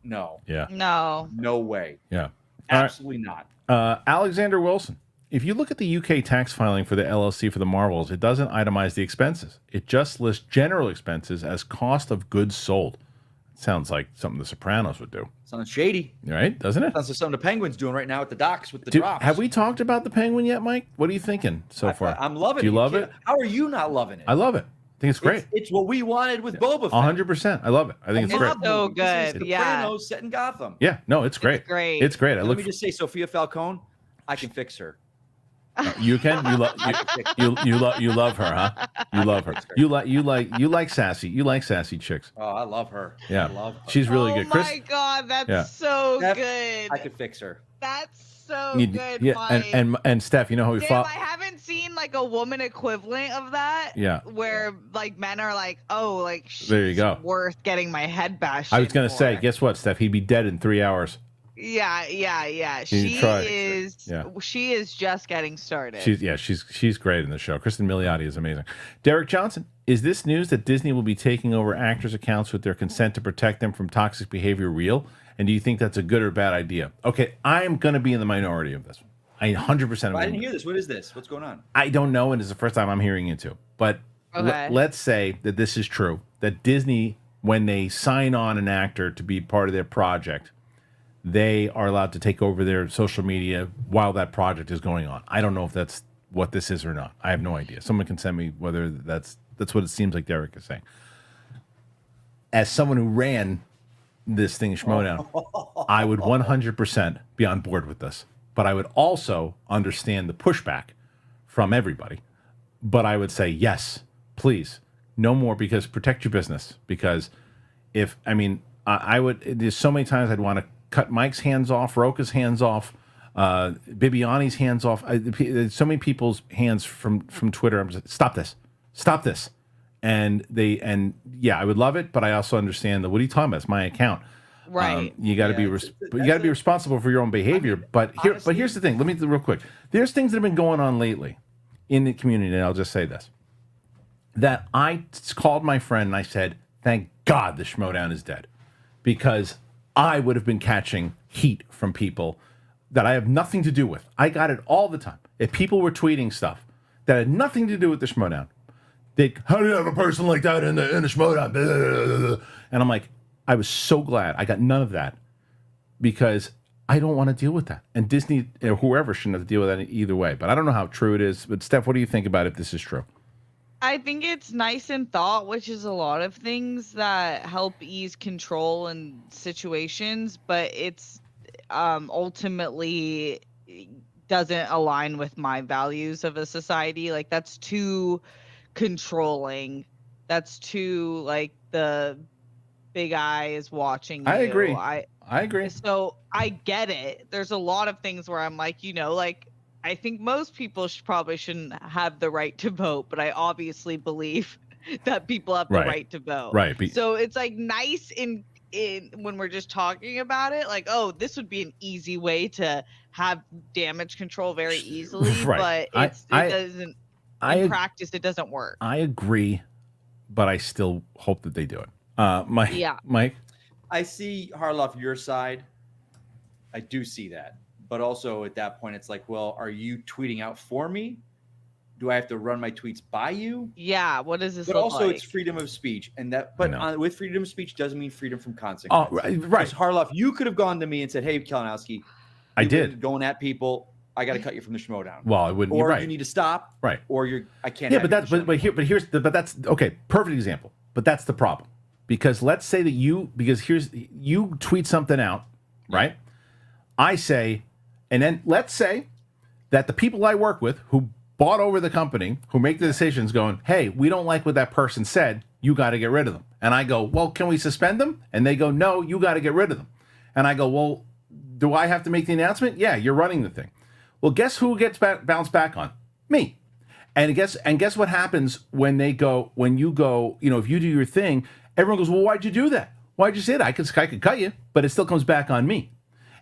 no, Yeah. No way, Yeah. All right. absolutely not. Alexander Wilson. If you look at the UK tax filing for the LLC for the Marvels, it doesn't itemize the expenses. It just lists general expenses as cost of goods sold. Sounds like something the Sopranos would do, Sounds shady. right? Doesn't it? Sounds like something the Penguin's doing right now at the docks with the Dude, drops. have we talked about the Penguin yet, Mike? What are you thinking so far? I'm loving it. Do you love it? How are you not loving it? I love it. I think it's great. It's what we wanted with Boba Fett. 100%. I love it. I think it's great. So This is good, the yeah. Sopranos set in Gotham. Yeah, no, it's great. It's great. It's great. I Let look. me just say, Sophia Falcone, I can fix her. You can. You love her, huh? You love her. You like sassy. You like sassy chicks. Oh, I love her. Yeah, I love her. she's really Oh good. Chris, my god, that's Yeah. so Steph, good. I could fix her. That's so you- good. yeah, Mike. and Steph, you know how we Damn, fought. I haven't seen like a woman equivalent of that. Yeah. Where like men are like, oh, like she's There you go. worth getting my head bashed. I was in gonna for. say, guess what, Steph? He'd be dead in 3 hours. Yeah. You She try. is. Yeah. She is just getting started. She's great in the show. Kristen Milioti is amazing. Derek Johnson, is this news that Disney will be taking over actors' accounts with their consent to protect them from toxic behavior real? And do you think that's a good or bad idea? Okay, I'm going to be in the minority of this one. I 100%. I didn't hear this. What is this? What's going on? I don't know, and it's the first time I'm hearing it too. But Okay. let's say that this is true, that Disney, when they sign on an actor to be part of their project, they are allowed to take over their social media while that project is going on. I don't know if that's what this is or not. I have no idea. Someone can send me whether that's what it seems like Derek is saying. As someone who ran this thing, Schmodown, I would 100% be on board with this. But I would also understand the pushback from everybody. But I would say, yes, please, no more, because protect your business. Because I would, there's so many times I'd want to cut Mike's hands off, Roka's hands off, Bibiani's hands off. There's so many people's hands from Twitter. I'm just, stop this. And I would love it, but I also understand that, what are you talking about? It's my account. Right. You got to be responsible for your own behavior. But here's the thing. Let me real quick. There's things that have been going on lately in the community, and I'll just say this: that I called my friend and I said, "Thank God the Schmodown is dead," because I would have been catching heat from people that I have nothing to do with. I got it all the time. If people were tweeting stuff that had nothing to do with the Schmodown, how do you have a person like that in the Schmodown? And I'm like, I was so glad I got none of that because I don't want to deal with that. And Disney or whoever shouldn't have to deal with that either way. But I don't know how true it is. But Steph, what do you think about if this is true? I think it's nice in thought, which is a lot of things that help ease control in situations, but it's ultimately doesn't align with my values of a society. Like, that's too controlling. That's too, like, the big eye is watching you. I agree. I agree. So I get it. There's a lot of things where I'm like, like, I think most people shouldn't have the right to vote, but I obviously believe that people have the right to vote. Right. So it's like nice in when we're just talking about it, like, oh, this would be an easy way to have damage control very easily, right. But it doesn't. In practice, it doesn't work. I agree, but I still hope that they do it. Mike? I see, Harloff, your side. I do see that. But also at that point, it's like, well, are you tweeting out for me? Do I have to run my tweets by you? Yeah. What does this But look also, like? it's freedom of speech. With freedom of speech doesn't mean freedom from Oh, consequence. right. Because Harloff, you could have gone to me and said, hey, Kalinowski, I did. Going at people. I got to cut you from the Schmodown. Well, I wouldn't. Or You're right. you need to stop. Right. Or I can't. Yeah, but that's okay. Perfect example. But that's the problem. Because let's say that you tweet something out, right? I say, and then let's say that the people I work with who bought over the company, who make the decisions going, hey, we don't like what that person said, you got to get rid of them. And I go, well, can we suspend them? And they go, no, you got to get rid of them. And I go, well, do I have to make the announcement? Yeah, you're running the thing. Well, guess who gets bounced back on? Me. And guess what happens when you go, if you do your thing, everyone goes, well, why'd you do that? Why'd you say that? I could cut you, but it still comes back on me.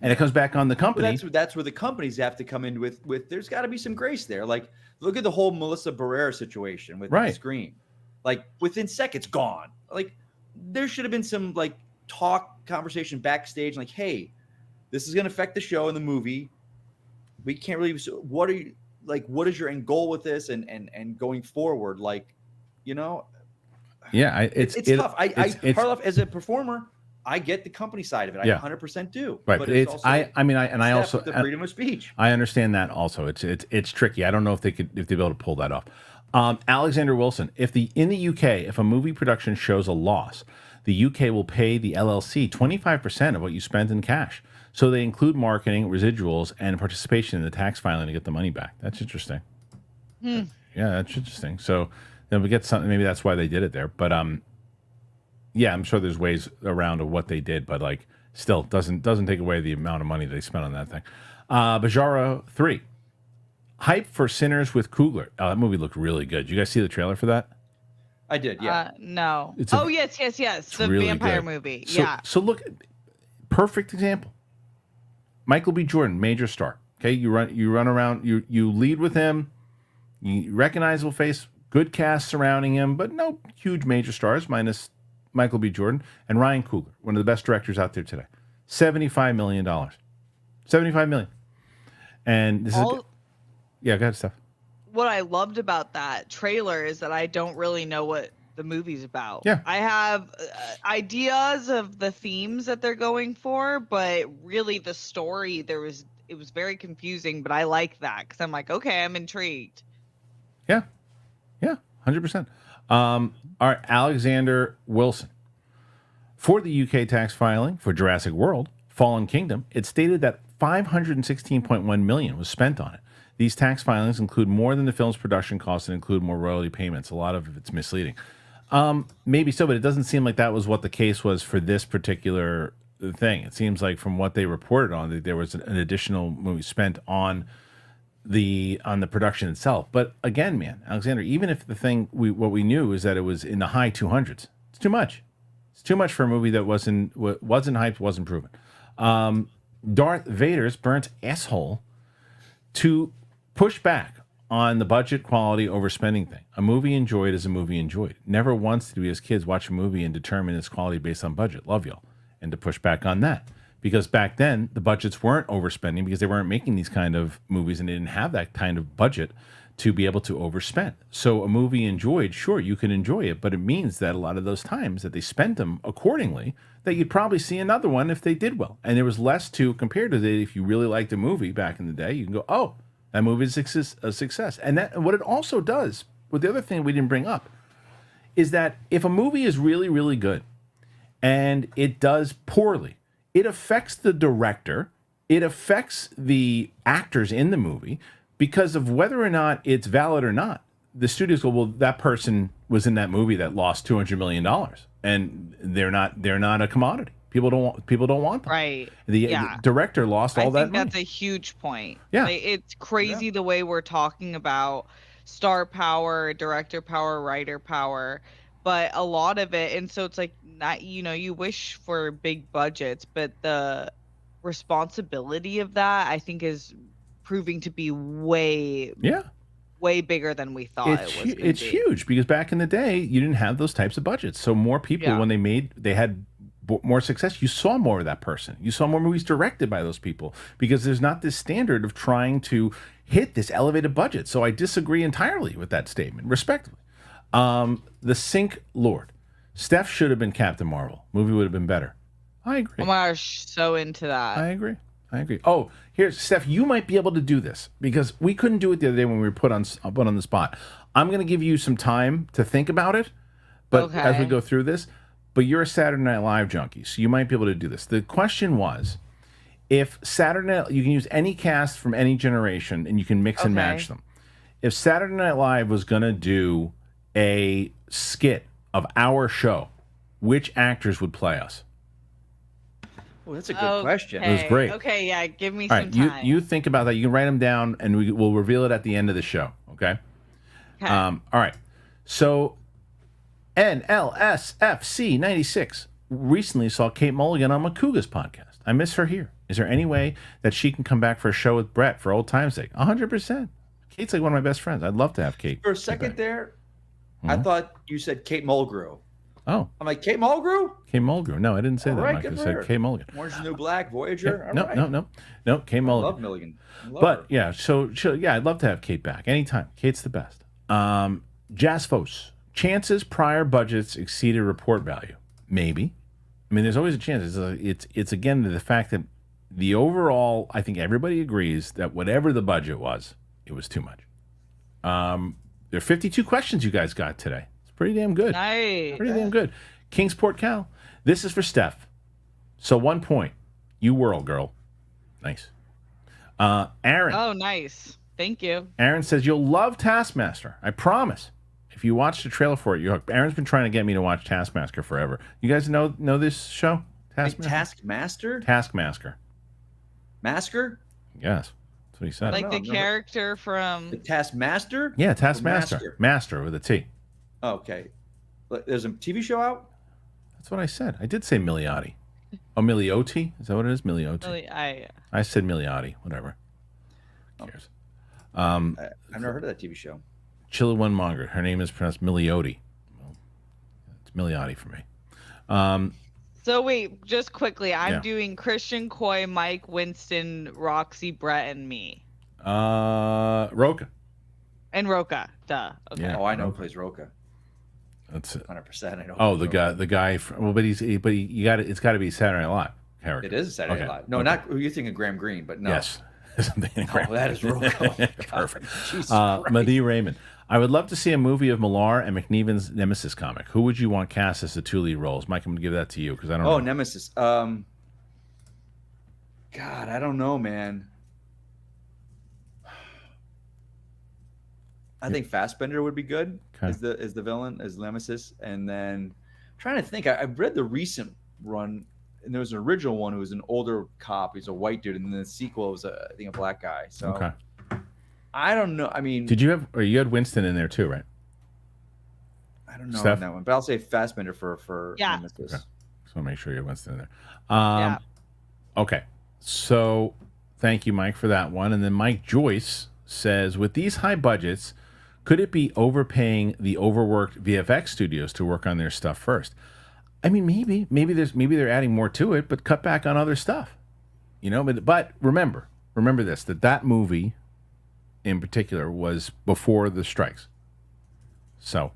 And it comes back on the company. Well, that's where the companies have to come in with there's got to be some grace there. Like, look at the whole Melissa Barrera situation with Scream. Like, within seconds, gone. Like, there should have been some, like, conversation backstage. Like, hey, this is going to affect the show and the movie. We can't really. What are you like? What is your end goal with this? And going forward, like, Yeah, it's tough. Harloff, as a performer, I get the company side of it. I 100% do. Right, but it's also, I also the freedom of speech. I understand that also. It's tricky. I don't know if they'd be able to pull that off. Alexander Wilson, in the UK, if a movie production shows a loss, the UK will pay the LLC 25% of what you spent in cash. So they include marketing, residuals, and participation in the tax filing to get the money back. That's interesting. Yeah, that's interesting. So then we get something. Maybe that's why they did it there. But yeah, I'm sure there's ways around of what they did. But like, still doesn't take away the amount of money they spent on that thing. Bajara 3, hype for Sinners with Coogler. Oh, that movie looked really good. You guys see the trailer for that? I did. Yeah. No. Yes. The really vampire good. movie. So look, perfect example. Michael B. Jordan, major star. Okay, you run around, you lead with him, recognizable face, good cast surrounding him, but no huge major stars minus Michael B. Jordan and Ryan Coogler, one of the best directors out there today. $75 million. $75 million. And this is go ahead, Steph. What I loved about that trailer is that I don't really know what the movie's about. Yeah. I have ideas of the themes that they're going for, but really the story, it was very confusing, but I like that because I'm like, okay, I'm intrigued. Yeah, 100%. All right, Alexander Wilson. For the UK tax filing for Jurassic World, Fallen Kingdom, it stated that $516.1 million was spent on it. These tax filings include more than the film's production costs and include more royalty payments. A lot of it's misleading. Maybe so, but it doesn't seem like that was what the case was for this particular thing. It seems like from what they reported on, that there was an additional movie spent on the production itself. But again, man, Alexander, even if the thing what we knew is that it was in the high 200s, it's too much. It's too much for a movie that wasn't hyped, wasn't proven. Darth Vader's burnt asshole to push back on the budget, quality, overspending thing. A movie enjoyed is a movie enjoyed. Never once did we as kids watch a movie and determine its quality based on budget. Love y'all. and to push back on that. Because back then, the budgets weren't overspending because they weren't making these kind of movies and they didn't have that kind of budget to be able to overspend. So a movie enjoyed, sure, you can enjoy it, but it means that a lot of those times that they spent them accordingly, that you'd probably see another one if they did well. And there was less to, compared to that, if you really liked a movie back in the day, you can go, oh, that movie is a success. And that what it also does, with the other thing we didn't bring up, is that if a movie is really, really good and it does poorly, it affects the director, it affects the actors in the movie, because of whether or not it's valid or not. The studios go, well, that person was in that movie that lost $200 million, and they're not a commodity. People don't want them. Right. The director lost all that money. I think that's a huge point. Yeah. Like, it's crazy the way we're talking about star power, director power, writer power, but a lot of it, and so it's like, not, you wish for big budgets, but the responsibility of that, I think, is proving to be way bigger than we thought it was. It's huge, because back in the day you didn't have those types of budgets, so more people when they had more success, you saw more of that person, you saw more movies directed by those people, because there's not this standard of trying to hit this elevated budget. So I disagree entirely with that statement, respectively. The Sink Lord, Steph should have been Captain Marvel, movie would have been better. I agree. Oh my gosh, so into that. I agree. Oh, here's Steph. You might be able to do this, because we couldn't do it the other day when we were put on the spot. I'm going to give you some time to think about it, but as we go through this. But you're a Saturday Night Live junkie, so you might be able to do this. The question was, if Saturday Night, you can use any cast from any generation, and you can mix and match them. If Saturday Night Live was going to do a skit of our show, which actors would play us? Oh, that's a good question. It was great. Okay, yeah, give me some time. You think about that. You can write them down, and we'll reveal it at the end of the show. Okay. All right. So, NLSFC 96 recently saw Kate Mulligan on Makuga's podcast. I miss her here. Is there any way that she can come back for a show with Brett for old time's sake? 100%. Kate's like one of my best friends. I'd love to have Kate. For a second there, I thought you said Kate Mulgrew. Oh. I'm like, Kate Mulgrew? Kate Mulgrew. No, I didn't say that, right, Mike. I said Kate Mulligan. Orange is the New Black, Voyager. No, Kate Mulligan. I love Mulligan. But yeah, so I'd love to have Kate back anytime. Kate's the best. Jasfos. Chances prior budgets exceeded report value. Maybe. I mean, there's always a chance. It's again the fact that the overall, I think everybody agrees that whatever the budget was, it was too much. There are 52 questions you guys got today. Pretty damn good. Nice. Pretty damn good. Kingsport Cal. This is for Steph. So 1 point. You whirl, girl. Nice. Aaron. Oh, nice. Thank you. Aaron says you'll love Taskmaster. I promise. If you watch the trailer for it, you're hooked. Aaron's been trying to get me to watch Taskmaster forever. You guys know this show? Taskmaster? Taskmaster. Masker? Yes. That's what he said. Like the character from... The Taskmaster? Yeah, Taskmaster. Master with a T. Okay. There's a TV show out? That's what I said. I did say Milioti. Oh, Milioti? Is that what it is? Milioti. I said Milioti. Whatever. Who cares? I've never heard of that TV show. Chilliwan Monger. Her name is pronounced Milioti. Well, it's Milioti for me. So wait, just quickly. I'm doing Kristian, Coy, Mike, Winston, Roxy, Brett, and me. Roka. And Roka. Duh. Okay. Yeah. Oh, I know who plays Roka. That's it. 100%. I know. Oh, the guy. Well, but you got it. It's got to be Saturday Night Live character. It is Saturday Night Live. No, not you're thinking of Graham Greene, but no. Yes. Something Graham. Oh, that is Roka. Perfect. Madi Raymond. I would love to see a movie of Millar and McNeven's Nemesis comic. Who would you want cast as the two lead roles? Mike, I'm going to give that to you because I don't know. Oh, Nemesis. God, I don't know, man. I think Fassbender would be good as the villain, as Nemesis. And then I'm trying to think. I've read the recent run, and there was an original one who was an older cop. He's a white dude, and then the sequel was, I think, a black guy. So I don't know. I mean, you had Winston in there too, right? I don't know on that one, but I'll say Fassbender for Nemesis. Okay. Just want to make sure you had Winston in there. Okay. So thank you, Mike, for that one. And then Mike Joyce says, with these high budgets, could it be overpaying the overworked VFX studios to work on their stuff first? I mean, maybe they're adding more to it, but cut back on other stuff. You know, but remember this, that movie in particular was before the strikes. So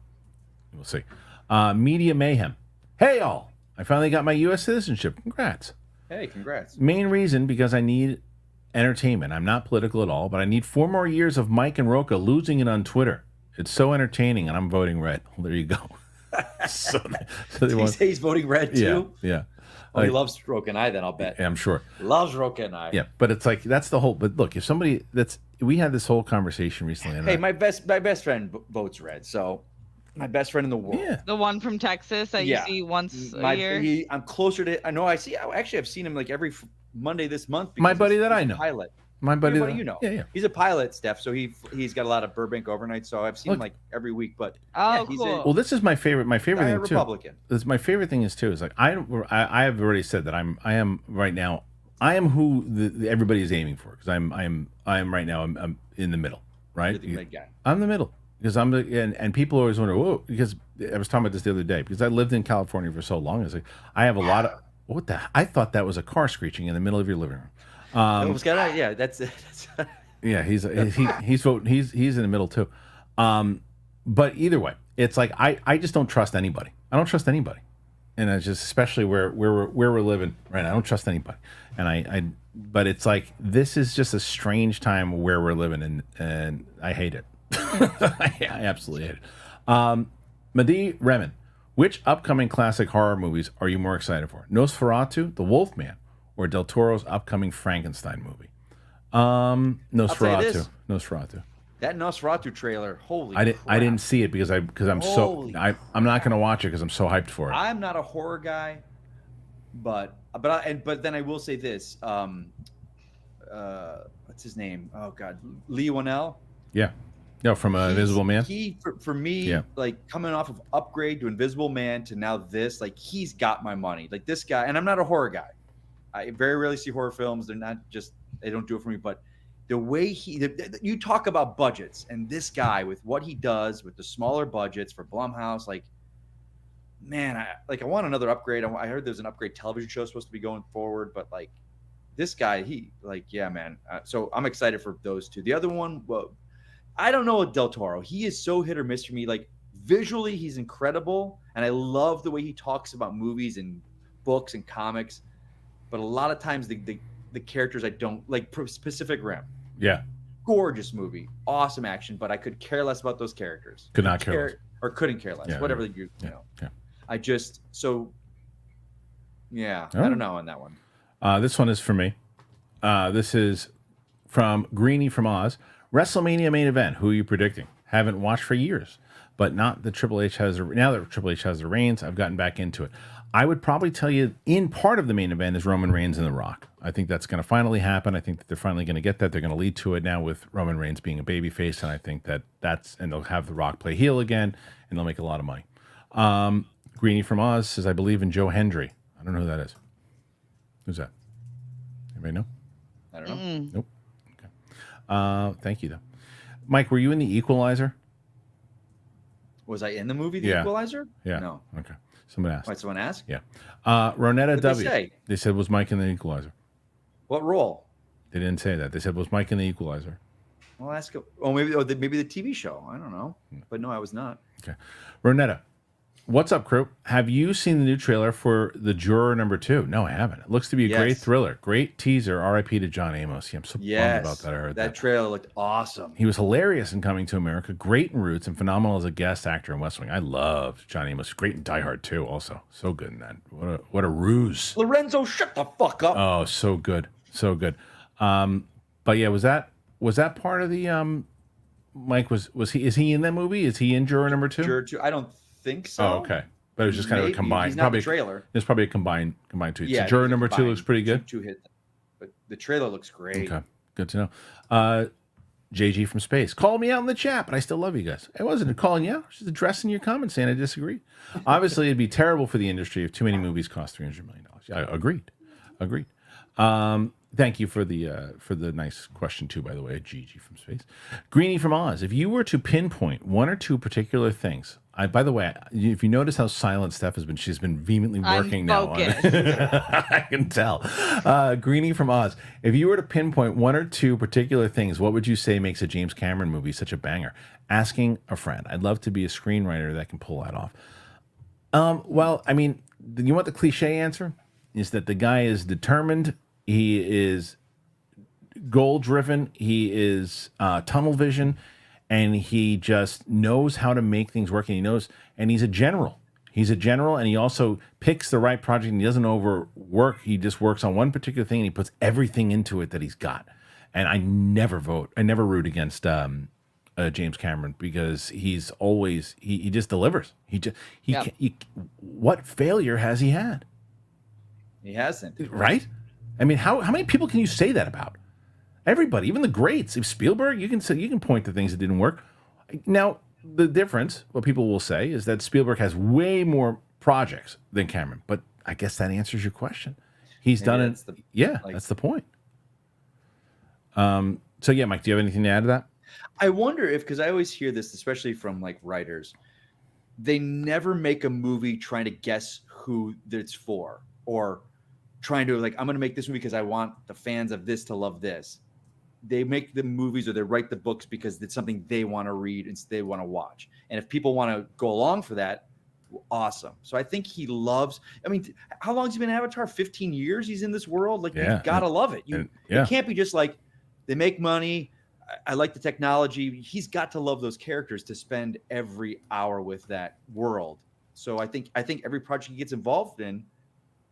we'll see. Media mayhem. Hey all, I finally got my U.S. citizenship. Congrats. Hey, congrats. Main reason because I need entertainment. I'm not political at all, but I need 4 more years of Mike and Rocha losing it on Twitter. It's so entertaining, and I'm voting red. Well, there you go. so Did he say he's voting red too? Yeah. Oh, he loves Rocha and I. Then I'll bet. Yeah, I'm sure. Loves Rocha and I. Yeah, but it's like that's the whole. But look, if somebody we had this whole conversation recently. Hey, my best friend votes red. So my best friend in the world. Yeah. The one from Texas that you see once a year. I'm closer to. I know. Actually, I've seen him like every Monday this month. My buddy that I know. Pilot. My buddy that you know. Yeah. He's a pilot, Steph. So he's got a lot of Burbank overnight. So I've seen him like every week. But cool. Well, this is my favorite. My favorite thing Republican. too. This my favorite thing is too. Is like I have already said that I am right now. I am who everybody is aiming for because I am right now. I'm in the middle. Right. You're the mid guy. I'm the middle because I'm the and people always wonder. Whoa, because I was talking about this the other day because I lived in California for so long. It's like I have a lot of what the. I thought that was a car screeching in the middle of your living room. That's yeah, he's voting. He's in the middle too. But either way, it's like I just don't trust anybody. I don't trust anybody, and it's just especially where we're living right now. I don't trust anybody, and but it's like this is just a strange time where we're living, and I hate it. I absolutely hate it. Madi Remen, which upcoming classic horror movies are you more excited for? Nosferatu, The Wolfman, or Del Toro's upcoming Frankenstein movie? Nosferatu. That Nosferatu trailer. Holy! I crap. didn't see it because I'm I'm not going to watch it because I'm so hyped for it. I'm not a horror guy, but then I will say this. What's his name? Oh God, Lee Whannell. Yeah. No, from Invisible Man. For me, like coming off of Upgrade to Invisible Man to now this, like he's got my money. Like this guy, and I'm not a horror guy. I very rarely see horror films. They don't do it for me. But the way you talk about budgets, and this guy with what he does with the smaller budgets for Blumhouse, like, man, I want another Upgrade. I heard there's an Upgrade television show supposed to be going forward, but like this guy, man. So I'm excited for those two. The other one, well, I don't know what Del Toro. He is so hit or miss for me. Like visually, he's incredible, and I love the way he talks about movies and books and comics. But a lot of times the characters I don't like. Pacific Rim. Yeah. Gorgeous movie, awesome action, but I could care less about those characters. Could not care less. Or couldn't care less. Yeah, whatever right. you know. Yeah. I don't know on that one. This one is for me. This is from Greenie from Oz. WrestleMania main event. Who are you predicting? Haven't watched for years, but not that Triple H has. Now that Triple H has the reins, I've gotten back into it. I would probably tell you in part of the main event is Roman Reigns and The Rock. I think that's going to finally happen. I think that they're finally going to get that. They're going to lead to it now with Roman Reigns being a babyface, and I think and they'll have The Rock play heel again, and they'll make a lot of money. Greenie from Oz says, I believe in Joe Hendry. I don't know who that is. Who's that? Anybody know? I don't know. Nope. Okay. Thank you, though. Mike, were you in The Equalizer? Was I in the movie The Equalizer? Yeah. No. Okay. Somebody asked. Wait, someone asked? Yeah. Ronetta What'd W. they say? They said, was Mike in The Equalizer? What role? They didn't say that. They said, was Mike in The Equalizer? I'll ask. Maybe the TV show. I don't know. But no, I was not. Okay. Ronetta, what's up, crew? Have you seen the new trailer for The Juror #2? No, I haven't. It looks to be a great thriller. Great teaser. R.I.P. to John Amos. Yeah, I'm so bummed about that. I heard that trailer looked awesome. He was hilarious in Coming to America. Great in Roots and phenomenal as a guest actor in West Wing. I loved John Amos. Great in Die Hard too. Also, so good in that. What a ruse. Lorenzo, shut the fuck up. Oh, so good, so good. But yeah, was that part of the Mike? Is he in that movie? Is he in Juror #2? Juror 2. I don't think so. Oh, okay. But it was just kind of a combined. He's not probably the trailer. There's probably a combined two. Yeah, so Juror #2 looks pretty good. Two hit, but the trailer looks great. Okay, good to know. JG from Space called me out in the chat, but I still love you guys. I wasn't calling you out. I was just addressing your comments, saying I disagree. Obviously, it'd be terrible for the industry if too many movies cost $300 million. I agreed. Thank you for the nice question too, by the way, Gigi from Space. Greenie from Oz. If you were to pinpoint one or two particular things By the way, if you notice how silent Steph has been, she's been vehemently working now on focused. it. I can tell. Greenie from Oz. If you were to pinpoint one or two particular things, what would you say makes a James Cameron movie such a banger? Asking a friend. I'd love to be a screenwriter that can pull that off. Well, I mean, you want the cliche answer? Is that the guy is determined. He is goal driven. He is tunnel vision. And he just knows how to make things work. And he knows, and he's a general. He's a general, and he also picks the right project, and he doesn't overwork. He just works on one particular thing, and he puts everything into it that he's got. And I never root against James Cameron, because he's always, he just delivers. What failure has he had? He hasn't. Right? I mean, how many people can you say that about? Everybody, even the greats. If Spielberg, you can point to things that didn't work. Now, the difference, what people will say, is that Spielberg has way more projects than Cameron. But I guess that answers your question. He's done it. That's the point. So yeah, Mike, do you have anything to add to that? I wonder if, because I always hear this, especially from like writers, they never make a movie trying to guess who it's for, or trying to like, I'm going to make this movie because I want the fans of this to love this. They make the movies, or they write the books because it's something they want to read and they want to watch. And if people want to go along for that, awesome. So I think he loves, I mean, how long has he been in Avatar? 15 years he's in this world. Like, you gotta love it. You can't be just like, they make money. I like the technology. He's got to love those characters to spend every hour with that world. So I think every project he gets involved in,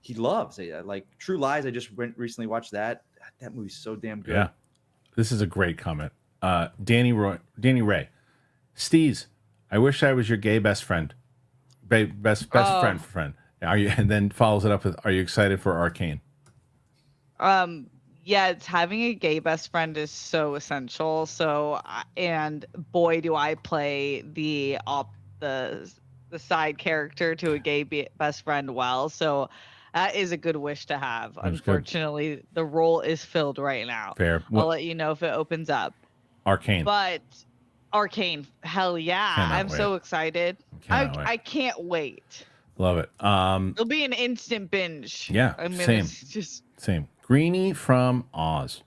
he loves. Like True Lies, I just recently watched that. That movie's so damn good. Yeah. This is a great comment. Danny Ray. Steez, I wish I was your gay best friend. Best friend. Are you? And then follows it up with, are you excited for Arcane? Yeah, it's having a gay best friend is so essential. So, and boy, do I play the side character to a gay best friend well. So that is a good wish to have. Unfortunately, the role is filled right now. Fair. I'll let you know if it opens up. Arcane. But Arcane, hell yeah. I'm so excited. I can't wait. Love it. It'll be an instant binge. Yeah, I mean, same. it's just... Same. Greenie from Oz,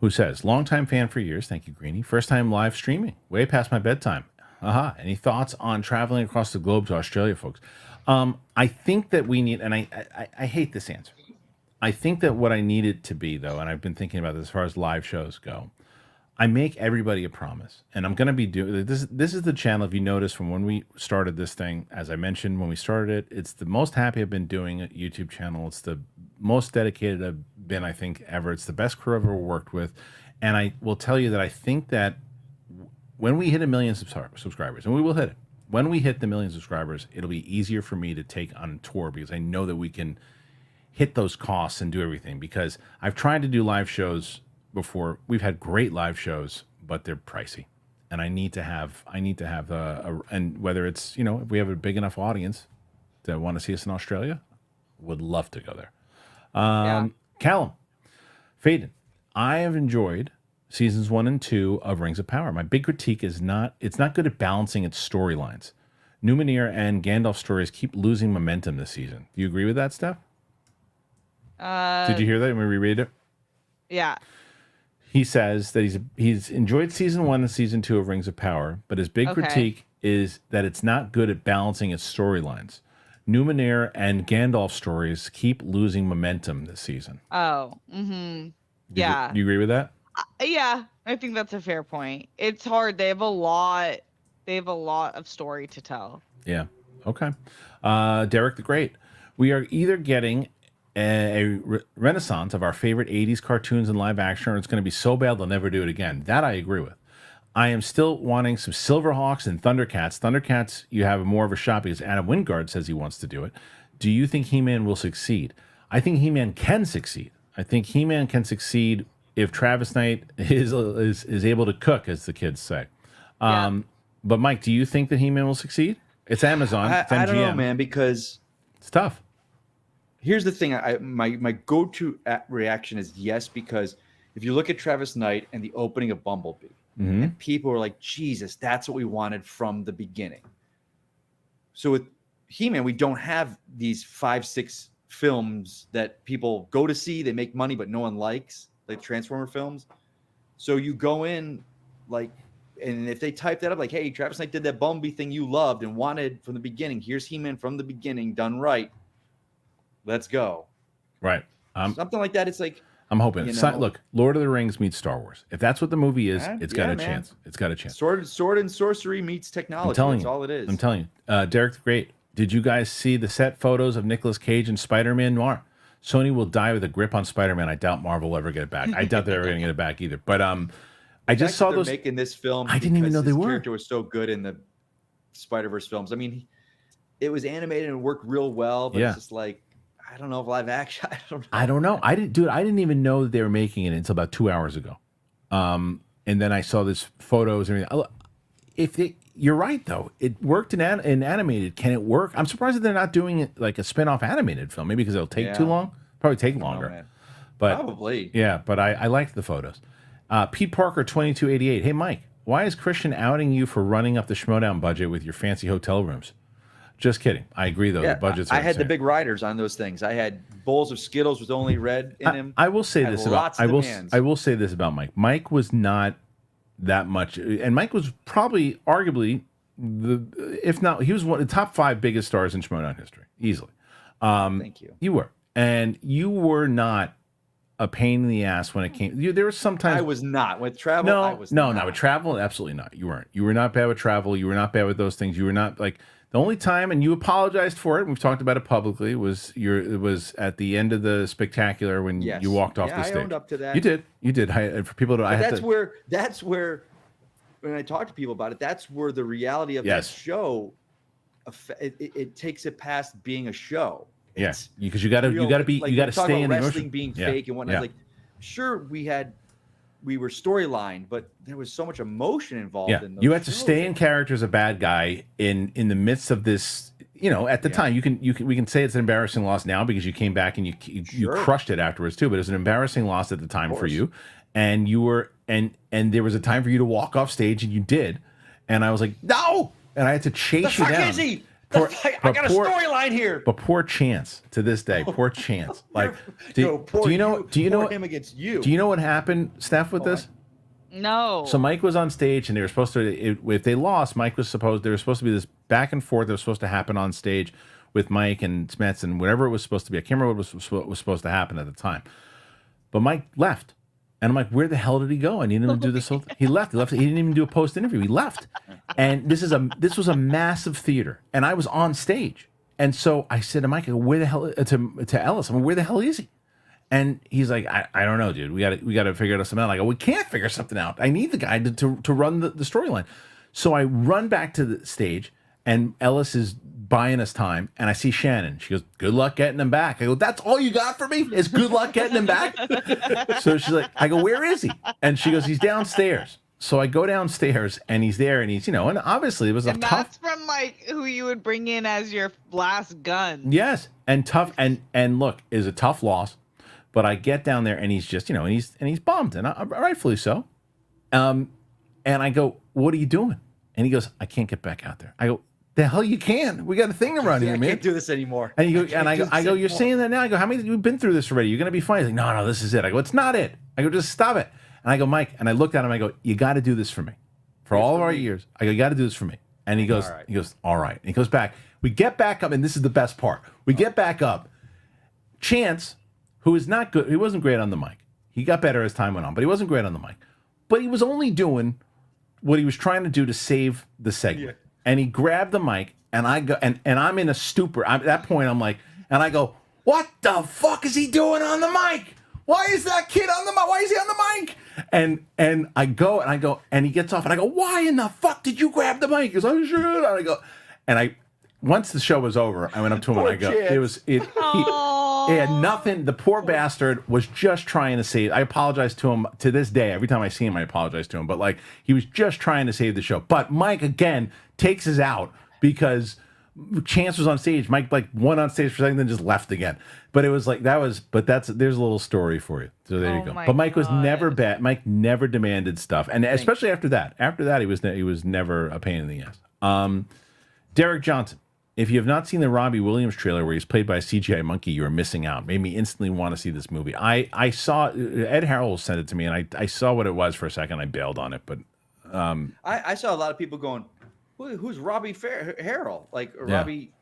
who says, longtime fan for years. Thank you, Greenie. First time live streaming. Way past my bedtime. Any thoughts on traveling across the globe to Australia, folks? I think that we need, and I hate this answer. I think that what I need it to be, though, and I've been thinking about this as far as live shows go, I make everybody a promise, and I'm going to be doing this. This is the channel, if you notice, from when we started this thing. As I mentioned when we started it, it's the most happy I've been doing a YouTube channel. It's the most dedicated I've been, I think, ever. It's the best crew I've ever worked with, and I will tell you that I think that when we hit 1 million subscribers, and we will hit it, when we hit the 1 million subscribers, it'll be easier for me to take on tour, because I know that we can hit those costs and do everything. Because I've tried to do live shows before. We've had great live shows, but they're pricey, and I need to have and whether it's, if we have a big enough audience that want to see us in Australia, would love to go there. Callum Faden, I have enjoyed seasons 1 and 2 of Rings of Power. My big critique is it's not good at balancing its storylines. Numenor and Gandalf stories keep losing momentum this season. Do you agree with that, Steph? Did you hear that when we reread it? Yeah. He says that he's enjoyed season 1 and season 2 of Rings of Power, but his big critique is that it's not good at balancing its storylines. Numenor and Gandalf stories keep losing momentum this season. Oh, mm-hmm. Yeah. Do you agree with that? Yeah, I think that's a fair point. It's hard. They have a lot of story to tell. Yeah. Okay. Derek the Great. We are either getting a renaissance of our favorite 80s cartoons and live action, or it's going to be so bad they'll never do it again. That I agree with. I am still wanting some Silverhawks and Thundercats. Thundercats, you have more of a shot because Adam Wingard says he wants to do it. Do you think He-Man will succeed? I think He-Man can succeed. I think He-Man can succeed if Travis Knight is able to cook, as the kids say. But Mike, do you think that He-Man will succeed? It's Amazon. It's MGM. I don't know, man, because it's tough. Here's the thing. My go-to reaction is yes, because if you look at Travis Knight and the opening of Bumblebee, and people are like, Jesus, that's what we wanted from the beginning. So with He-Man, we don't have these 5-6 films that people go to see. They make money, but no one likes, like Transformer films. So you go in like, and if they type that up, like, hey, Travis Knight did that Bumblebee thing you loved and wanted from the beginning. Here's He-Man from the beginning, done right. Let's go. Right. Something like that. It's like, I'm hoping. Look, Lord of the Rings meets Star Wars. If that's what the movie is, it's got a chance. It's got a chance. Sword and sorcery meets technology. That's all it is. I'm telling you. Derek the Great, did you guys see the set photos of Nicolas Cage and Spider-Man Noir? Sony will die with a grip on Spider-Man. I doubt Marvel will ever get it back. I doubt they're ever going to get it back either. But I just saw those. Making this film. I didn't even know they were. His character was so good in the Spider-Verse films. I mean, it was animated and worked real well, but it's just like, I don't know if live action. I don't know. I didn't even know that they were making it until about 2 hours ago. And then I saw this photos and everything. You're right though. It worked in animated. Can it work? I'm surprised that they're not doing it like a spin-off animated film. Maybe because it'll take too long. Probably take longer. But probably. Yeah, but I liked the photos. Pete Parker 2288. Hey Mike, why is Kristian outing you for running up the Schmodown budget with your fancy hotel rooms? Just kidding. I agree, though. Yeah, the budgets. I had the big riders on those things. I had bowls of Skittles with only red in them. I will say this about I will say this about Mike. Mike was not that much, and Mike was probably, arguably, if not, he was one of the top 5 biggest stars in Schmodown history, easily. Thank you. You were, and you were not a pain in the ass when it came. There was sometimes I was not with travel. No, I was not with travel. Absolutely not. You weren't. You were not bad with travel. You were not bad with those things. You were not like. The only time, and you apologized for it, and we've talked about it publicly, it was at the end of the spectacular when you walked off the stage. I owned up to that. You did. For people to, that's where when I talk to people about it, that's where the reality of that show, it takes it past being a show. Yes, because you got to stay in the wrestling being fake and whatnot. Yeah. Like, sure, we were storyline, but there was so much emotion involved in those you had to shows. stay in character as a bad guy in the midst of this. At the time, we can say it's an embarrassing loss now because you came back and you crushed it afterwards too. But it was an embarrassing loss at the time for you, and you were and there was a time for you to walk off stage, and you did, and I was like, no, and I had to chase you down. Is he? I got a storyline here. But poor Chance to this day. Poor Chance. Like, do you know him against you? Do you know what happened, Steph, with this? No. So Mike was on stage, and they were supposed to. If they lost, there was supposed to be this back and forth that was supposed to happen on stage with Mike and Smets and whatever it was supposed to be. I can't remember what was supposed to happen at the time. But Mike left. And I'm like, where the hell did he go? I needed him to do this whole thing. He left. He didn't even do a post interview. He left. And this was a massive theater, and I was on stage. And so I said to Mike, where the hell to Ellis? Where the hell is he? And he's like, I don't know, dude. We got to figure something out. I go, we can't figure something out. I need the guy to run the storyline. So I run back to the stage, and Ellis is buying us time, and I see Shannon. She goes, good luck getting him back. I go, that's all you got for me is good luck getting him back? So she's like, I go, where is he? And she goes, he's downstairs. So I go downstairs, and he's there, and he's, and obviously it was tough. That's from like who you would bring in as your last gun. Yes, and tough, and look, is a tough loss. But I get down there, and he's just, and he's bummed, and rightfully so. And I go, what are you doing? And he goes, I can't get back out there. I go, the hell you can. We got a thing to run here, man. I can't do this anymore. And I go, you're saying that now? I go, how many you've been through this already? You're gonna be fine. He's like, no, this is it. I go, it's not it. I go, just stop it. And I go, Mike, and I looked at him, I go, you gotta do this for me. For all of our years. I go, you gotta do this for me. And he goes, all right. And he goes back. We get back up, and this is the best part. We get back up. Chance, who is not good, he wasn't great on the mic. He got better as time went on, but he wasn't great on the mic. But he was only doing what he was trying to do to save the segment. Yeah. And he grabbed the mic, and I go, and I'm in a stupor. At that point, I'm like, and I go, what the fuck is he doing on the mic? Why is that kid on the mic? Why is he on the mic? And I go, and he gets off, and I go, why in the fuck did you grab the mic? He goes, oh, sure. And I go, once the show was over, I went up to him, and I go, he had nothing. The poor bastard was just trying to save. I apologize to him to this day. Every time I see him, I apologize to him. But like, he was just trying to save the show. But Mike again takes us out because Chance was on stage. Mike like went on stage for a second, then just left again. But it was like there's a little story for you. So there you go. But Mike was never bad. Mike never demanded stuff, and especially after that. After that, he was never a pain in the ass. Derek Johnson. If you have not seen the Robbie Williams trailer where he's played by a CGI monkey, you are missing out. Made me instantly want to see this movie. I saw Ed Harrell sent it to me, and I saw what it was for a second. I bailed on it, but I saw a lot of people going, "Who's Robbie Harrell?" Like or Robbie,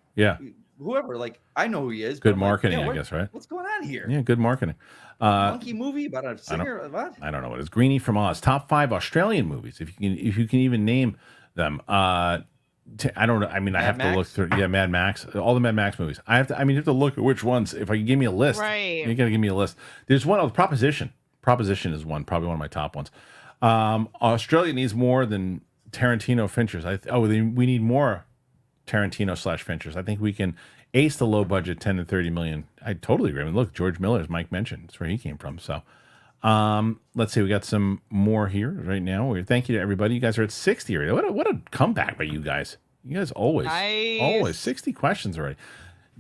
whoever. Like I know who he is. Good marketing, I guess, right? What's going on here? Yeah, good marketing. Monkey movie about a singer? What? I don't know what it is. Greenie from Oz. Top 5 Australian movies, if you can even name them. I don't know. I mean, I have to look through. Yeah, Mad Max. All the Mad Max movies. I have to. I mean, you have to look at which ones. If I can give me a list, right? You got to give me a list. There's one. Proposition. Proposition is one. Probably one of my top ones. Australia needs more than Tarantino Finchers. We need more Tarantino / Finchers. I think we can ace the low budget 10 to 30 million. I totally agree. I mean, look, George Miller, as Mike mentioned, that's where he came from. So, let's see. We got some more here right now. Thank you to everybody. You guys are at 60 already. What a comeback by you guys. You guys always 60 questions already.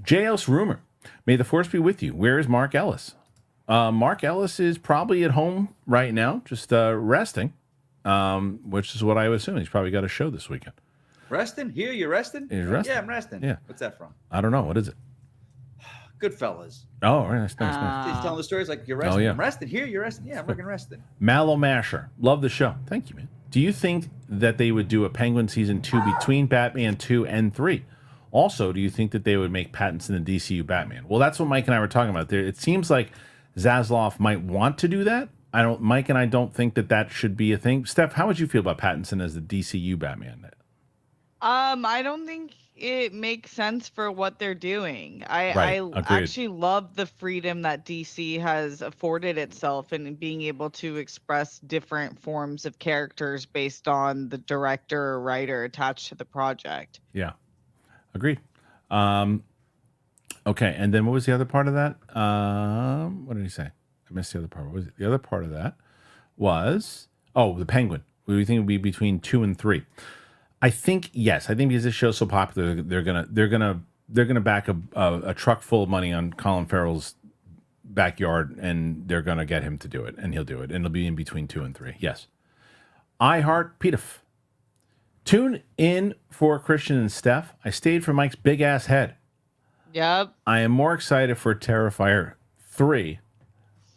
J.L.'s rumor. May the force be with you. Where is Mark Ellis? Mark Ellis is probably at home right now, just resting, which is what I would assume. He's probably got a show this weekend. Resting? Here, you resting? He's resting. Yeah, I'm resting. Yeah. What's that from? I don't know. What is it? Goodfellas. Oh, nice. He's telling the stories like you're resting. Oh, yeah. I'm resting. Here, you're resting. Yeah, I'm fucking resting. Mallow Masher. Love the show. Thank you, man. Do you think that they would do a Penguin season 2 between Batman 2 and 3? Also, do you think that they would make Pattinson the DCU Batman? Well, that's what Mike and I were talking about. It seems like Zaslav might want to do that. Mike and I don't think that should be a thing. Steph, how would you feel about Pattinson as the DCU Batman? I don't think it makes sense for what they're doing. I Agreed. actually love the freedom that DC has afforded itself in being able to express different forms of characters based on the director or writer attached to the project. Yeah, agreed. Okay, and then what was the other part of that? What did he say? I missed the other part. What was it? The other part of that was the Penguin. What do you think it would be between 2 and 3? I think yes. I think because this show's so popular, they're gonna back a truck full of money on Colin Farrell's backyard, and they're gonna get him to do it, and he'll do it, and it'll be in between 2 and 3. Yes. I heart Peterf. Tune in for Kristian and Steph. I stayed for Mike's big ass head. Yep. I am more excited for Terrifier 3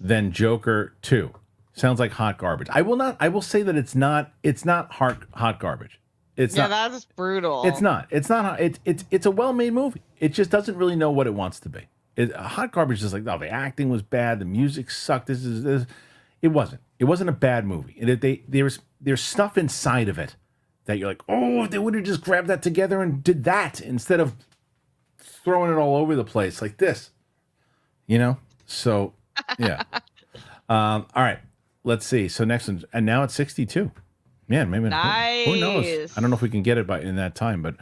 than Joker 2. Sounds like hot garbage. I will say that it's not hot garbage. It's not. That's brutal. It's not. It's a well-made movie. It just doesn't really know what it wants to be. Hot garbage is like, the acting was bad, the music sucked. This. It wasn't. It wasn't a bad movie. There's stuff inside of it that you're like, oh, if they would have just grabbed that together and did that instead of throwing it all over the place like this. So yeah. All right. Let's see. So next one, and now it's 62. Man, maybe nice. Who knows? I don't know if we can get it in that time, but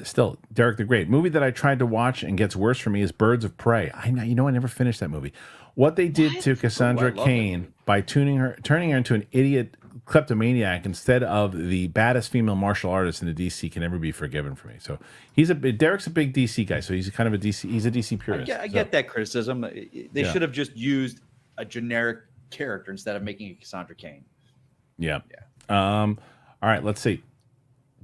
still, Derek the Great. Movie that I tried to watch and gets worse for me is Birds of Prey. I never finished that movie. What they did to Cassandra Cain by turning her into an idiot kleptomaniac instead of the baddest female martial artist in the DC can never be forgiven for me. So Derek's a big DC guy, so he's kind of a DC purist. I get that criticism. They should have just used a generic character instead of making it Cassandra Cain. Yeah. All right, let's see.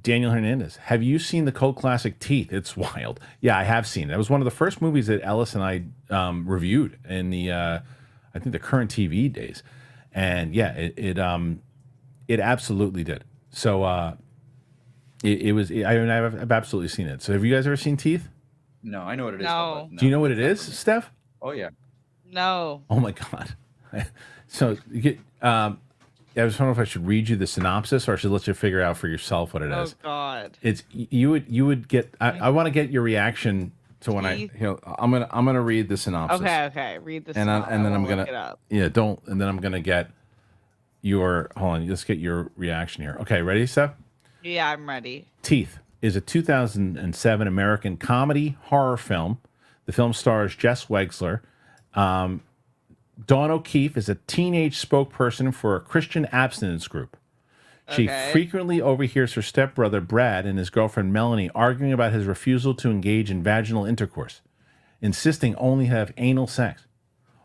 Daniel Hernandez. Have you seen the cult classic Teeth? It's wild. Yeah, I have seen it. It was one of the first movies that Ellis and I reviewed in the I think the current TV days. And yeah, it absolutely did. So I've absolutely seen it. So have you guys ever seen Teeth? No, I know what it is. No. Do you know what it is, Steph? Oh yeah. No. Oh my God. So you get I was wondering if I should read you the synopsis or I should let you figure out for yourself what it is. Oh God. It's you would get I want to get your reaction to when I'm gonna read the synopsis. Okay. Read the synopsis. And then I'm look it gonna up. and then I'm gonna get your let's get your reaction here. Okay, ready, Steph? Yeah, I'm ready. Teeth is a 2007 American comedy horror film. The film stars Jess Wexler. Dawn O'Keefe is a teenage spokesperson for a Christian abstinence group. She frequently overhears her stepbrother Brad and his girlfriend Melanie arguing about his refusal to engage in vaginal intercourse, insisting only have anal sex.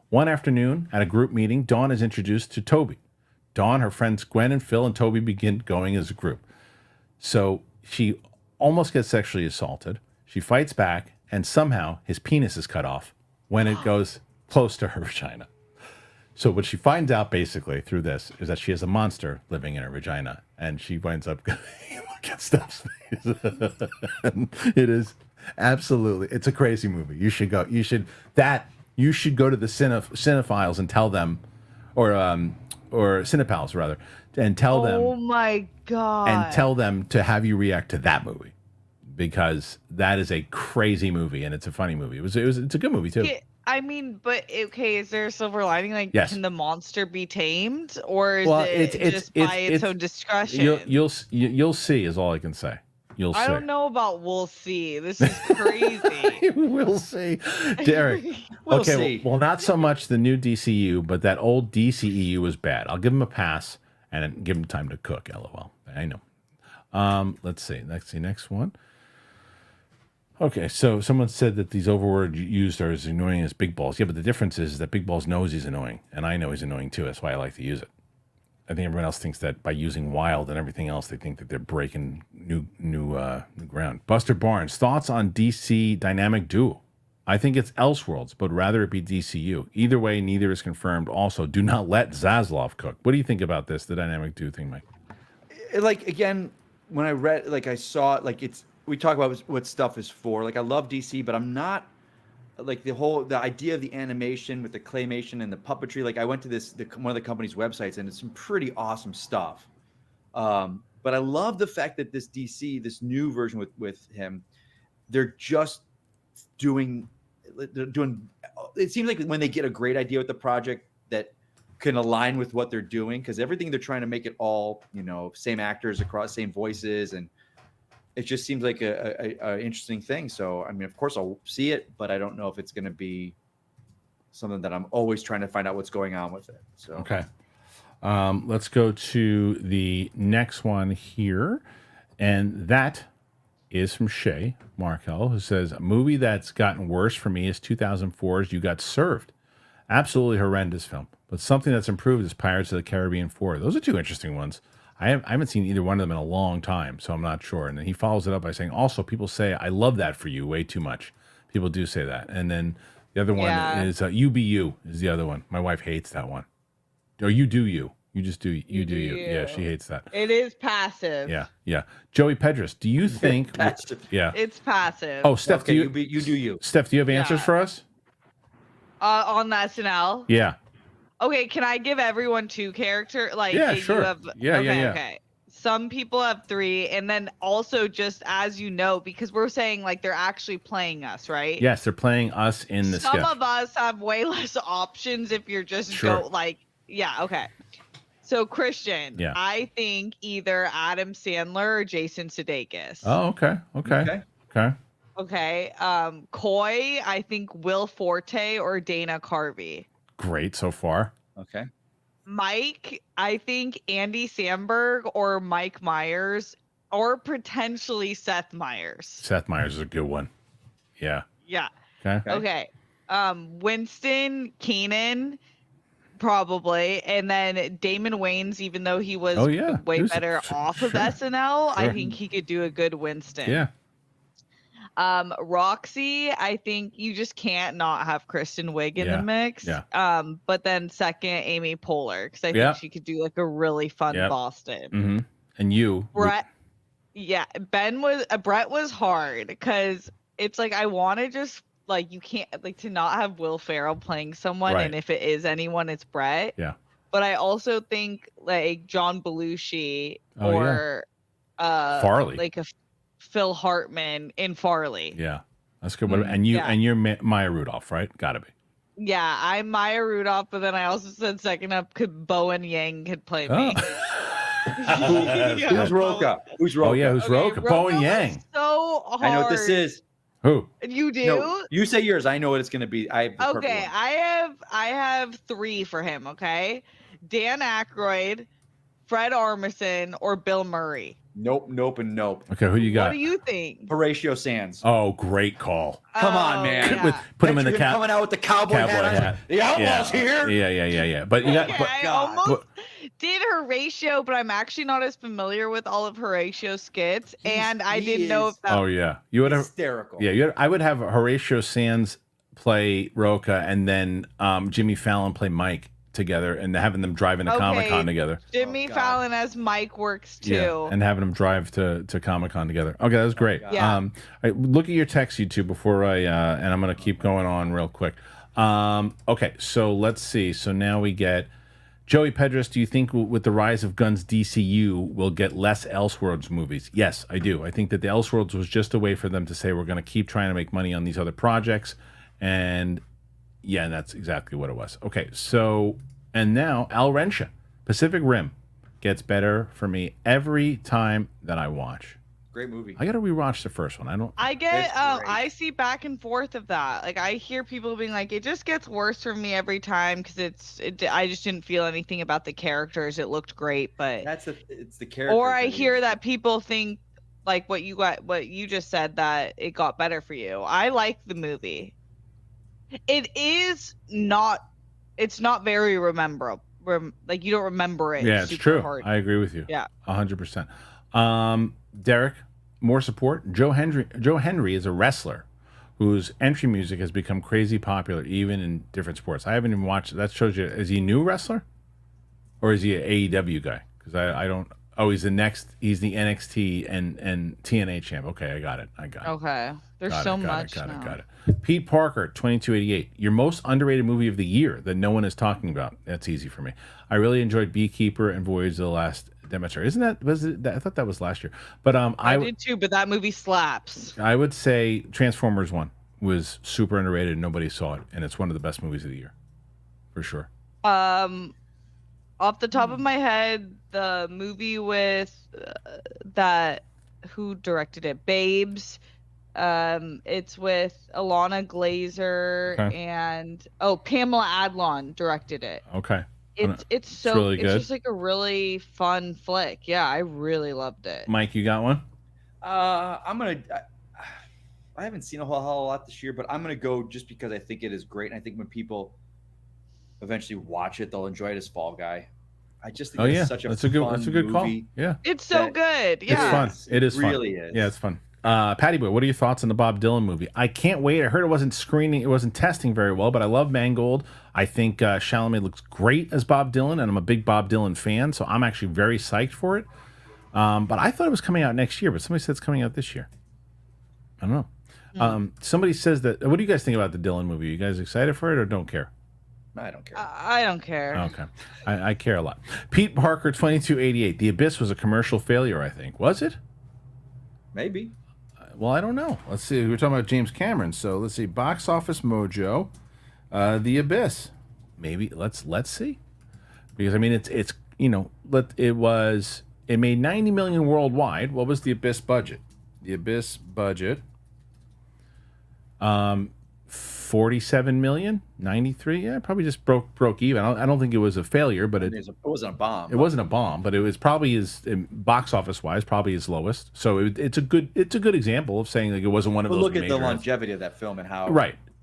One afternoon, at a group meeting, Dawn is introduced to Toby. Dawn, her friends Gwen and Phil, and Toby begin going as a group. So she almost gets sexually assaulted. She fights back, and somehow his penis is cut off when it goes close to her vagina. So what she finds out basically through this is that she has a monster living in her vagina, and she winds up look at Steph's face. It is absolutely, it's a crazy movie. You should go. You should go to the cinephiles and tell them, or cinepals rather, and tell them. Oh my god! And tell them to have you react to that movie, because that is a crazy movie and it's a funny movie. It's a good movie too. I mean, but okay, is there a silver lining? Like, yes. Can the monster be tamed, or is it's just by its own discretion? You'll see is all I can say. You'll see. I don't know about we'll see. This is crazy. We'll see, Derek. We'll okay, see. Well, not so much the new DCU, but that old DCEU was bad. I'll give him a pass and give him time to cook. LOL. I know. Let's see. Next one. Okay, so someone said that these overwords used are as annoying as Big Balls. Yeah, but the difference is that Big Balls knows he's annoying, and I know he's annoying too. That's why I like to use it. I think everyone else thinks that by using wild and everything else, they think that they're breaking new ground. Buster Barnes, thoughts on DC Dynamic Duo? I think it's Elseworlds, but rather it be DCU. Either way, neither is confirmed. Also, do not let Zaslav cook. What do you think about this, the Dynamic Duo thing, Mike? Like, again, when I read, like, I saw it, like, we talk about what stuff is for. Like, I love DC, but I'm not, like, the idea of the animation with the claymation and the puppetry. Like, I went to one of the company's websites, and it's some pretty awesome stuff. But I love the fact that this DC, this new version with him, they're doing. It seems like when they get a great idea with the project that can align with what they're doing, because everything they're trying to make it all, same actors across, same voices, and it just seems like a interesting thing. So, I mean, of course I'll see it, but I don't know if it's going to be something that I'm always trying to find out what's going on with it. So, okay. Let's go to the next one here. And that is from Shay Markel, who says, a movie that's gotten worse for me is 2004's You Got Served. Absolutely horrendous film. But something that's improved is Pirates of the Caribbean 4. Those are two interesting ones. I haven't seen either one of them in a long time, so I'm not sure. And then he follows it up by saying, also, people say, I love that for you way too much. People do say that. And then the other one is UBU is the other one. My wife hates that one. Or you do you. You just do you do you. Yeah, she hates that. It is passive. Yeah. Joey Pedras, do you think... Yeah. It's passive. Oh, Steph, okay, you do you. Steph, do you have answers for us? On the SNL? Yeah. Okay, can I give everyone two character? Like, yeah, sure. You have, yeah. Okay. Some people have three, and then also just as you know, because we're saying like they're actually playing us, right? Yes, they're playing us in the sketch. Some of us have way less options if you're just okay. So Kristian, I think either Adam Sandler or Jason Sudeikis. Oh, okay. Okay. Coy, I think Will Forte or Dana Carvey. Great so far. Okay. Mike, I think Andy Samberg or Mike Myers or potentially Seth Meyers. Seth Meyers is a good one. Yeah. Yeah. Okay. Winston Keenan, probably. And then Damon Wayans, even though he was way better off of SNL, I think he could do a good Winston. Yeah. Roxy, I think you just can't not have Kristen Wiig in the mix. Yeah. But then second, Amy Poehler, because I think she could do like a really fun Boston. Mm-hmm. And you, Brett. Yeah, Brett was hard because it's like I want to just like you can't like to not have Will Ferrell playing someone, and if it is anyone, it's Brett. Yeah. But I also think like John Belushi or Farley, like a Phil Hartman in Farley. Yeah, that's good. And you're Maya Rudolph, right? Gotta be. Yeah, I'm Maya Rudolph, but then I also said second up, Bowen Yang could play me. Who's Roka? Oh yeah, who's Roka? Bowen Yang. So hard. I know what this is. Who? You do? No, you say yours. I know what it's gonna be. I have three for him. Okay, Dan Aykroyd, Fred Armisen, or Bill Murray. Nope. Okay, who you got? What do you think? Horatio Sands. Oh, great call. Come on, man. Yeah. Put him in the coming out with the cowboy hat. hat. The Outlaws here. Yeah. But you got. I almost did Horatio, but I'm actually not as familiar with all of Horatio's skits, and I didn't know if that. Oh yeah, you would have hysterical. Yeah, I would have Horatio Sands play Roca, and then Jimmy Fallon play Mike together, and having them drive into Comic-Con together. Jimmy Fallon as Mike works too. Yeah, and having them drive to Comic-Con together. Okay, that was great. Yeah. All right, look at your text, you two, before and I'm going to keep going on real quick. Okay, so let's see. So now we get Joey Pedros. Do you think with the rise of Gunn's DCU, we'll get less Elseworlds movies? Yes, I do. I think that the Elseworlds was just a way for them to say we're going to keep trying to make money on these other projects. And yeah, that's exactly what it was. Okay, so, and now Al Rencha, Pacific Rim, gets better for me every time that I watch. Great movie. I got to rewatch the first one. I see back and forth of that. Like, I hear people being like, it just gets worse for me every time because I just didn't feel anything about the characters. It looked great, but it's the character. Or I hear that people think like what you just said, that it got better for you. I like the movie. It's not very memorable. Like, you don't remember it. Yeah, it's true. Hard. I agree with you. Yeah, 100%. Derek, more support. Joe Henry is a wrestler whose entry music has become crazy popular, even in different sports. I haven't even watched it. That shows you. Is he a new wrestler, or is he an AEW guy? Because I don't. Oh, he's the NXT and TNA champ. Okay, I got it. Okay, there's so much now. Got it. Pete Parker, 2288. Your most underrated movie of the year that no one is talking about. That's easy for me. I really enjoyed Beekeeper and Voyage of the Last Demeter. I thought that was last year. But I did too, but that movie slaps. I would say Transformers 1 was super underrated and nobody saw it, and it's one of the best movies of the year. For sure. Off the top of my head, the movie with who directed it? Babes. It's with Alana Glazer and Pamela Adlon directed it. Okay. It's really good. It's just like a really fun flick. Yeah, I really loved it. Mike, you got one? I haven't seen a whole lot this year, but I'm gonna go just because I think it is great, and I think when people eventually watch it, they'll enjoy it as Fall Guy. I just think it's such a good call. Yeah, it's so good. Yeah, it's fun. It is really fun. Is. Yeah, it's fun. Patty Boy, what are your thoughts on the Bob Dylan movie? I can't wait. I heard it wasn't testing very well, but I love Mangold. I think Chalamet looks great as Bob Dylan, and I'm a big Bob Dylan fan, so I'm actually very psyched for it. But I thought it was coming out next year, but somebody said it's coming out this year. I don't know. Somebody says that. What do you guys think about the Dylan movie? Are you guys excited for it or don't care? I don't care. I don't care. Okay. I care a lot. Pete Parker, 2288. The Abyss was a commercial failure, I think. Was it? Maybe. Well, I don't know. Let's see. We're talking about James Cameron. So let's see. Box Office Mojo, The Abyss. Maybe let's see. Because I mean, it made 90 million worldwide. What was the Abyss budget? The Abyss budget, 47 million, 93. Yeah, probably just broke even. I don't think it was a failure, but it wasn't a bomb. It wasn't a bomb, but it was probably box office wise, probably his lowest. So it's a good example of saying like it wasn't one of those. Look at the longevity of that film and how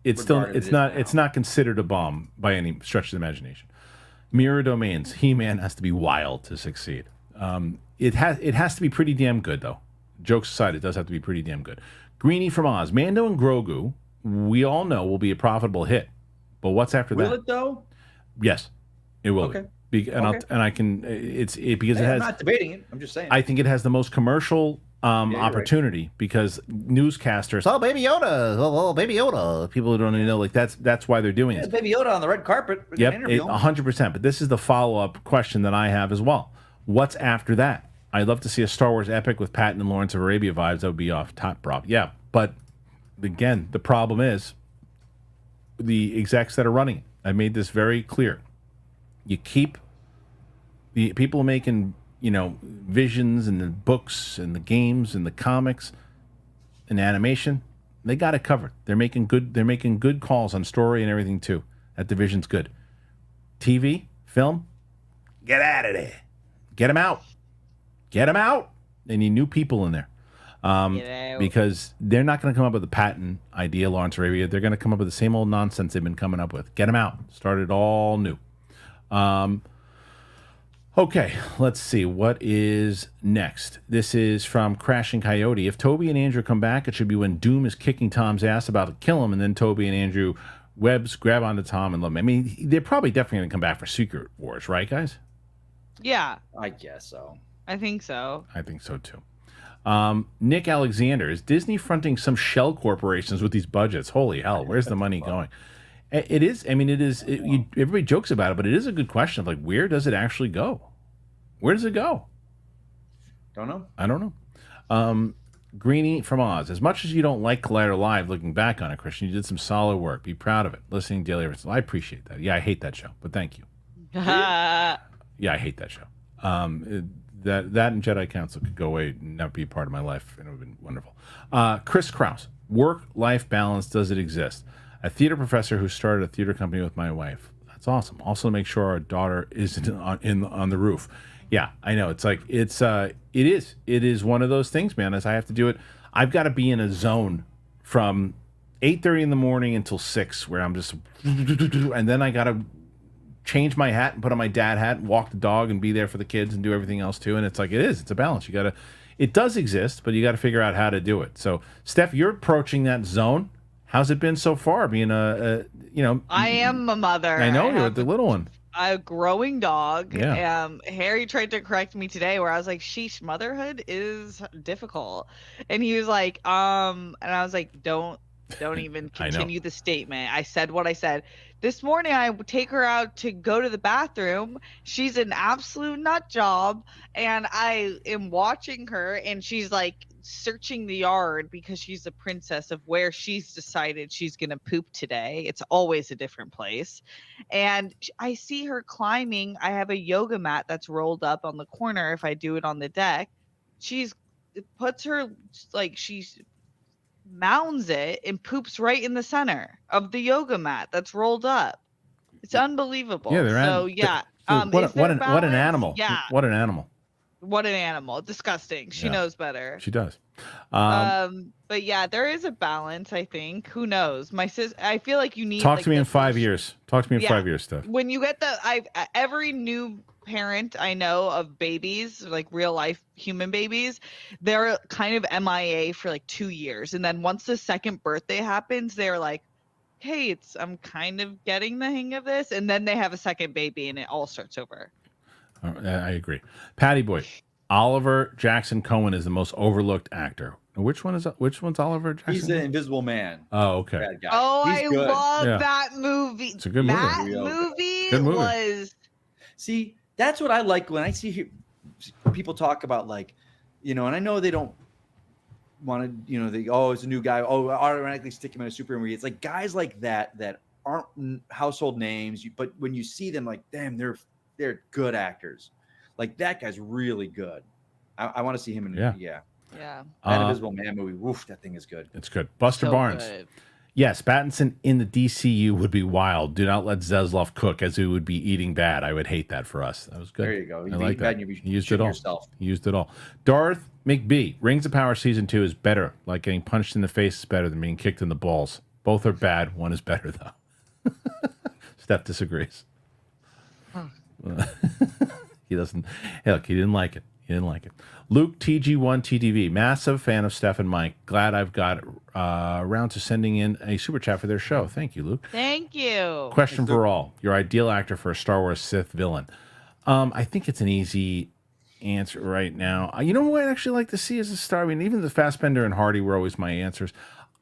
it's not considered a bomb by any stretch of the imagination. Mirror Domains, He-Man has to be wild to succeed. It has to be pretty damn good though. Jokes aside, it does have to be pretty damn good. Greenie from Oz, Mando and Grogu, we all know will be a profitable hit. But what's after that? Will it though? Yes, it will. Okay. I'm not debating it. I'm just saying. I think it has the most commercial opportunity because newscasters, Baby Yoda, Baby Yoda. People who don't even know, like that's why they're doing it. Baby Yoda on the red carpet. Yep, 100%. But this is the follow-up question that I have as well. What's after that? I'd love to see a Star Wars epic with Patton and Lawrence of Arabia vibes. That would be off top, Rob. Yeah, but again, the problem is the execs that are running it. I made this very clear. You keep the people making, visions and the books and the games and the comics and animation. They got it covered. They're making good calls on story and everything too. That division's good. TV, film, get out of there. Get them out. Get them out. They need new people in there. Because they're not going to come up with a patent idea, Lawrence Arabia. They're going to come up with the same old nonsense they've been coming up with. Get them out. Start it all new. Okay, let's see. What is next? This is from Crashing Coyote. If Toby and Andrew come back, it should be when Doom is kicking Tom's ass about to kill him, and then Toby and Andrew Webbs grab onto Tom and love him. I mean, they're probably definitely going to come back for Secret Wars, right, guys? Yeah, I guess so. I think so. I think so, too. Nick Alexander, is Disney fronting some shell corporations with these budgets? Holy hell, where's the money going? It is. I mean, it is. Everybody jokes about it, but it is a good question of like, where does it actually go? Where does it go? Don't know. I don't know. Greenie from Oz. As much as you don't like Collider Live, looking back on it, Kristian, you did some solid work. Be proud of it. Listening daily. I appreciate that. Yeah, I hate that show, but thank you. Yeah, I hate that show. That and Jedi Council could go away and not be a part of my life, and it would have been wonderful. Chris Krause. Work-life balance, does it exist? A theater professor who started a theater company with my wife. That's awesome. Also, make sure our daughter isn't on the roof. Yeah, I know. It's like it is one of those things, man. As I have to do it, I've got to be in a zone from 8:30 in the morning until 6, where I'm just, and then I got to change my hat and put on my dad hat and walk the dog and be there for the kids and do everything else too. And it's like it's a balance. It does exist, but you got to figure out how to do it. So, Steph, you're approaching that zone. How's it been so far? Being I am a mother. I know you're the little one. A growing dog. Yeah. Harry tried to correct me today where I was like, sheesh, motherhood is difficult. And he was like, and I was like, don't even continue the statement. I said what I said. This morning I take her out to go to the bathroom. She's an absolute nut job, and I am watching her, and she's like searching the yard because she's a princess of where she's decided she's going to poop today. It's always a different place. And I see her climbing. I have a yoga mat that's rolled up on the corner if I do it on the deck. She mounds it and poops right in the center of the yoga mat that's rolled up. It's unbelievable. Yeah, what an animal. Yeah. What an animal. What an animal. Disgusting. She knows better. She does. But yeah, there is a balance, I think. Who knows? I feel like you need Talk to me in 5 years. Talk to me in 5 years, Steph. When you get every new parent I know of babies, like real life human babies, they're kind of MIA for like 2 years. And then once the second birthday happens, they're like, hey, I'm kind of getting the hang of this. And then they have a second baby and it all starts over. I agree. Patty Boy, Oliver Jackson Cohen is the most overlooked actor. Which one's Oliver Jackson? He's the Invisible Man. Oh, okay. Bad guy. Oh, He's good. love that movie. It's a good movie. That movie Good movie. was. See, that's what I like when I see people talk about, like, and I know they don't want to, it's a new guy. Oh, automatically stick him in a super movie. It's like guys like that aren't household names, but when you see them, like, damn, they're good actors. Like, that guy's really good. I want to see him in Yeah. That Invisible Man movie. Woof, that thing is good. It's good. Buster Barnes. Good. Yes, Pattinson in the DCU would be wild. Do not let Zaslav cook, as he would be eating bad. I would hate that for us. That was good. There you go. I like that. He used it all. He used it all. Darth McBee. Rings of Power Season 2 is better. Like getting punched in the face is better than being kicked in the balls. Both are bad. One is better, though. Steph disagrees. He doesn't. Hey, look, he didn't like it. Luke TG1 TTV, massive fan of Steph and Mike. Glad I've got around to sending in a super chat for their show. Thank you, Luke. Thank you. Question for all: your ideal actor for a Star Wars Sith villain? I think it's an easy answer right now. You know who I'd actually like to see as a star? I mean, even the Fassbender and Hardy were always my answers.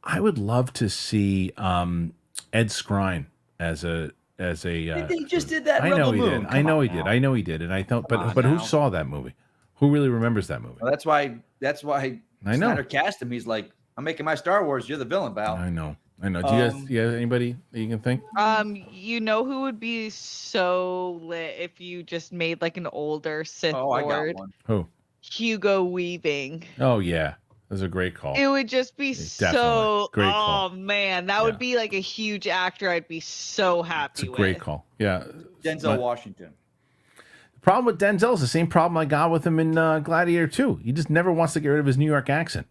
I would love to see Ed Skrein as a. He just did that. I know he Moon. did. I know he did. And I thought, but who saw that movie? Who really remembers that movie? Well, that's why I know. Snyder cast him. He's like, I'm making my Star Wars. You're the villain, pal. I know. Do you have anybody that you can think? You know who would be so lit if you just made like an older Sith Lord? I got one. Who? Hugo Weaving. Oh yeah, that's a great call. It would just be so. Great call. Oh man, that would be like a huge actor. I'd be so happy. It's a great call. Yeah, Denzel Washington. The problem with Denzel is the same problem I got with him in Gladiator 2. He just never wants to get rid of his New York accent.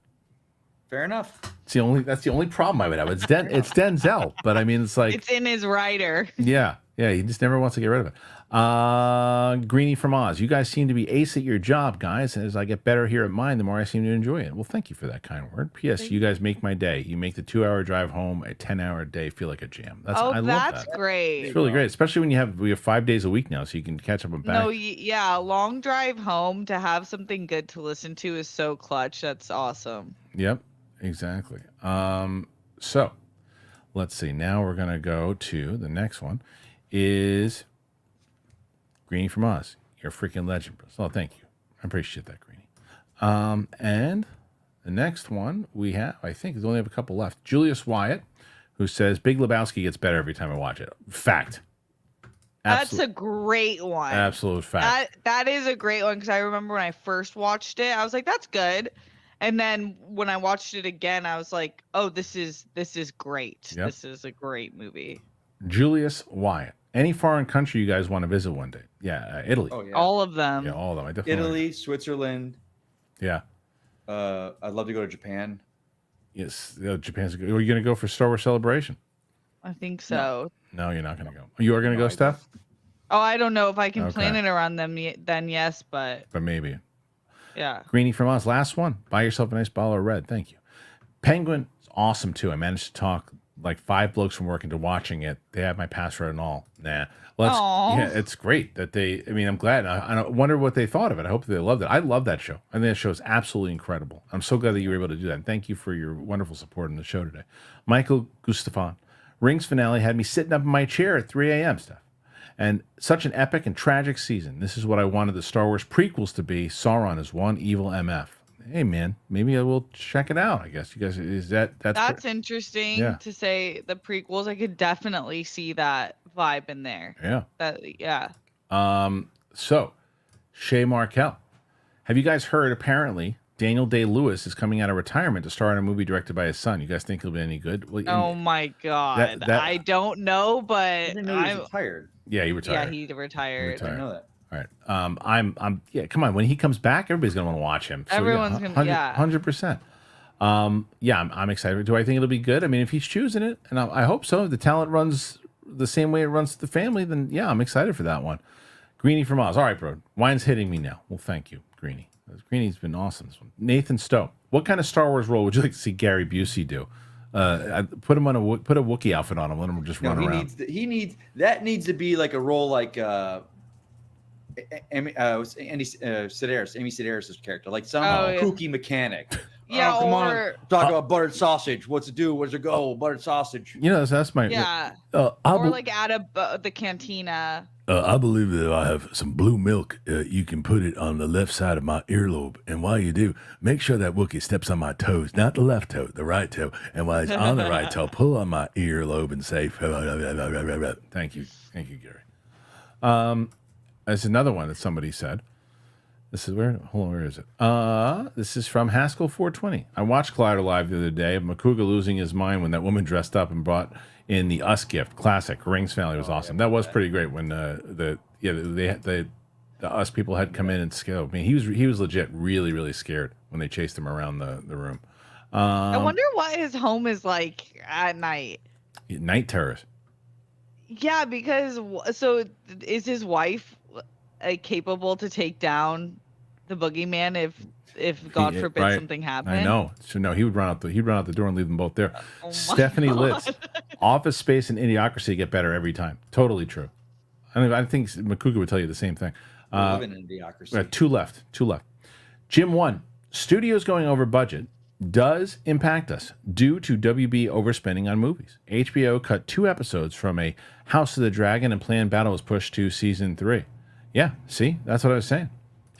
Fair enough. That's the only problem I would have. It's Denzel, but I mean, it's like it's in his writer. Yeah, Yeah, he just never wants to get rid of it. Greenie from Oz. You guys seem to be ace at your job, guys. As I get better here at mine, the more I seem to enjoy it. Well, thank you for that kind word. P.S. You guys make my day. You make the 2-hour drive home, a 10-hour day feel like a jam. I love that's that. great. It's really great, especially when we have 5 days a week now, so you can catch up on back. No, yeah, long drive home to have something good to listen to is so clutch. That's awesome. Yep, exactly. So let's see. Now we're gonna go to the next one. Is Greenie from Oz. You're a freaking legend, bro. Oh, thank you. I appreciate that, Greenie. And the next one we have, I think, we only have a couple left. Julius Wyatt, who says Big Lebowski gets better every time I watch it. Fact. That's a great one. Absolute fact. That is a great one because I remember when I first watched it, I was like, "That's good," and then when I watched it again, I was like, "Oh, this is great. Yep. This is a great movie." Julius Wyatt. Any foreign country you guys want to visit one day? Yeah, Italy. Oh yeah. All of them. Yeah, all of them. I definitely Italy, Switzerland. Yeah. I'd love to go to Japan. Yes, Japan's good. Are you going to go for Star Wars Celebration? I think so. No, you're not going to go. You are going to go, Steph? Oh, I don't know if I can plan Okay. it around them. Then yes, but Maybe. yeah. Greenie from Oz. Last one. Buy yourself a nice bottle of red. Thank you. Penguin is awesome too. I managed to talk like 5 blokes from work into watching it. They have my password and all. Nah. Aw. Yeah, it's great that they. I mean, I'm glad. I wonder what they thought of it. I hope they loved it. I love that show. I think that show is absolutely incredible. I'm so glad that you were able to do that. And thank you for your wonderful support in the show today. Michael Gustafon. Rings finale had me sitting up in my chair at 3 a.m. Stuff. And such an epic and tragic season. This is what I wanted the Star Wars prequels to be. Sauron is one evil MF. Hey man, maybe I will check it out. I guess you guys That's interesting Yeah. to say the prequels. I could definitely see that vibe in there. yeah. So Shay Markel, have you guys heard? Apparently, Daniel Day-Lewis is coming out of retirement to star in a movie directed by his son. You guys think he'll be any good? Well, Oh my god, I don't know, but I didn't know he was retired. yeah, he retired. yeah, he retired. I didn't know that. All right. I'm yeah, come on. When he comes back, everybody's gonna want to watch him. So, Everyone's gonna- yeah. 100%. Yeah, I'm excited. Do I think it'll be good? I mean, if he's choosing it, and I hope so. If the talent runs the same way it runs the family, then yeah, I'm excited for that one. Greenie from Oz. All right, bro. Wine's hitting me now. Well, thank you, Greenie. Greenie's been awesome. This one. Nathan Stowe. What kind of Star Wars role would you like to see Gary Busey do? Put him on a Wookiee outfit on him. Let him just run around. That needs to be like a role like Amy Sedaris' character, like some kooky mechanic. Yeah, come on, or talk about buttered sausage. What's it do? Where's it go? Buttered sausage. You know, that's my yeah, or or like at the cantina. I believe that if I have some blue milk, you can put it on the left side of my earlobe. And while you do, make sure that Wookiee steps on my toes, not the left toe, the right toe. And while he's on the right toe, pull on my earlobe and say, Thank you, Gary. There's another one that somebody said. This is where is it? This is from Haskell 420. I watched Collider Live the other day of Makuga losing his mind when that woman dressed up and brought in the Us gift. Classic. Rings family was awesome. That was pretty great when the Us people had come in and scale. I mean, he was legit really scared when they chased him around the room. I wonder what his home is like at night. Night terrors. Yeah, because so is his wife capable to take down the boogeyman if God forbid right. something happened? I know. So no, he would run out the door and leave them both there. Oh my Stephanie God. Litz, Office Space and Idiocracy get better every time. Totally true. I think Makuga would tell you the same thing. We're living in Idiocracy. Two left. Jim 1. Studios going over budget does impact us due to WB overspending on movies. HBO cut 2 episodes from a House of the Dragon and planned battle was pushed to season 3. Yeah, see? That's what I was saying.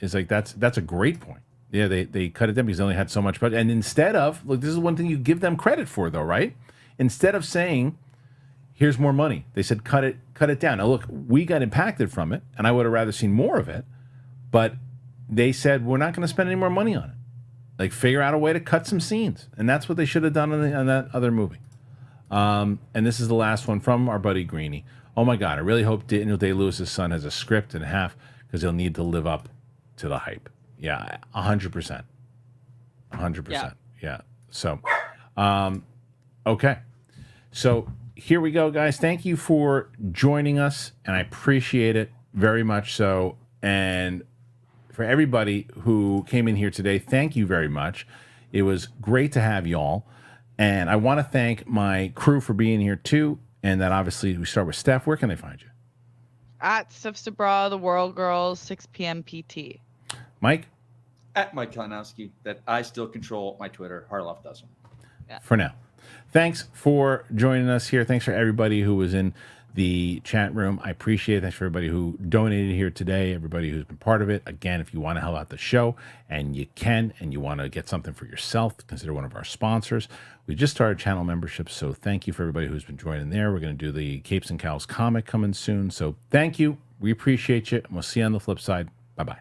It's like that's a great point. Yeah, they cut it down because they only had so much budget. And instead of, look, this is one thing you give them credit for though, right? Instead of saying, here's more money, they said cut it down. Now look, we got impacted from it, and I would have rather seen more of it, but they said we're not going to spend any more money on it. Like, figure out a way to cut some scenes. And that's what they should have done on that other movie. And this is the last one from our buddy Greenie. Oh my God, I really hope Daniel Day-Lewis' son has a script and a half because he'll need to live up to the hype. Yeah, 100%. 100%. Yeah. So, okay. So here we go, guys. Thank you for joining us, and I appreciate it very much so. And for everybody who came in here today, thank you very much. It was great to have y'all. And I want to thank my crew for being here too. And then obviously we start with Steph. Where can they find you? At Steph Sabra, the World Girls, 6 p.m. PT. Mike? At Mike Kalinowski, that I still control my Twitter. Harloff doesn't. For now. Thanks for joining us here. Thanks for everybody who was in the chat room. I appreciate it. Thanks for everybody who donated here today, everybody who's been part of it. Again, if you want to help out the show, and you can, and you want to get something for yourself, consider one of our sponsors. We just started channel memberships, so thank you for everybody who's been joining there. We're going to do the Capes and Cows comic coming soon. So thank you. We appreciate you, and we'll see you on the flip side. Bye-bye.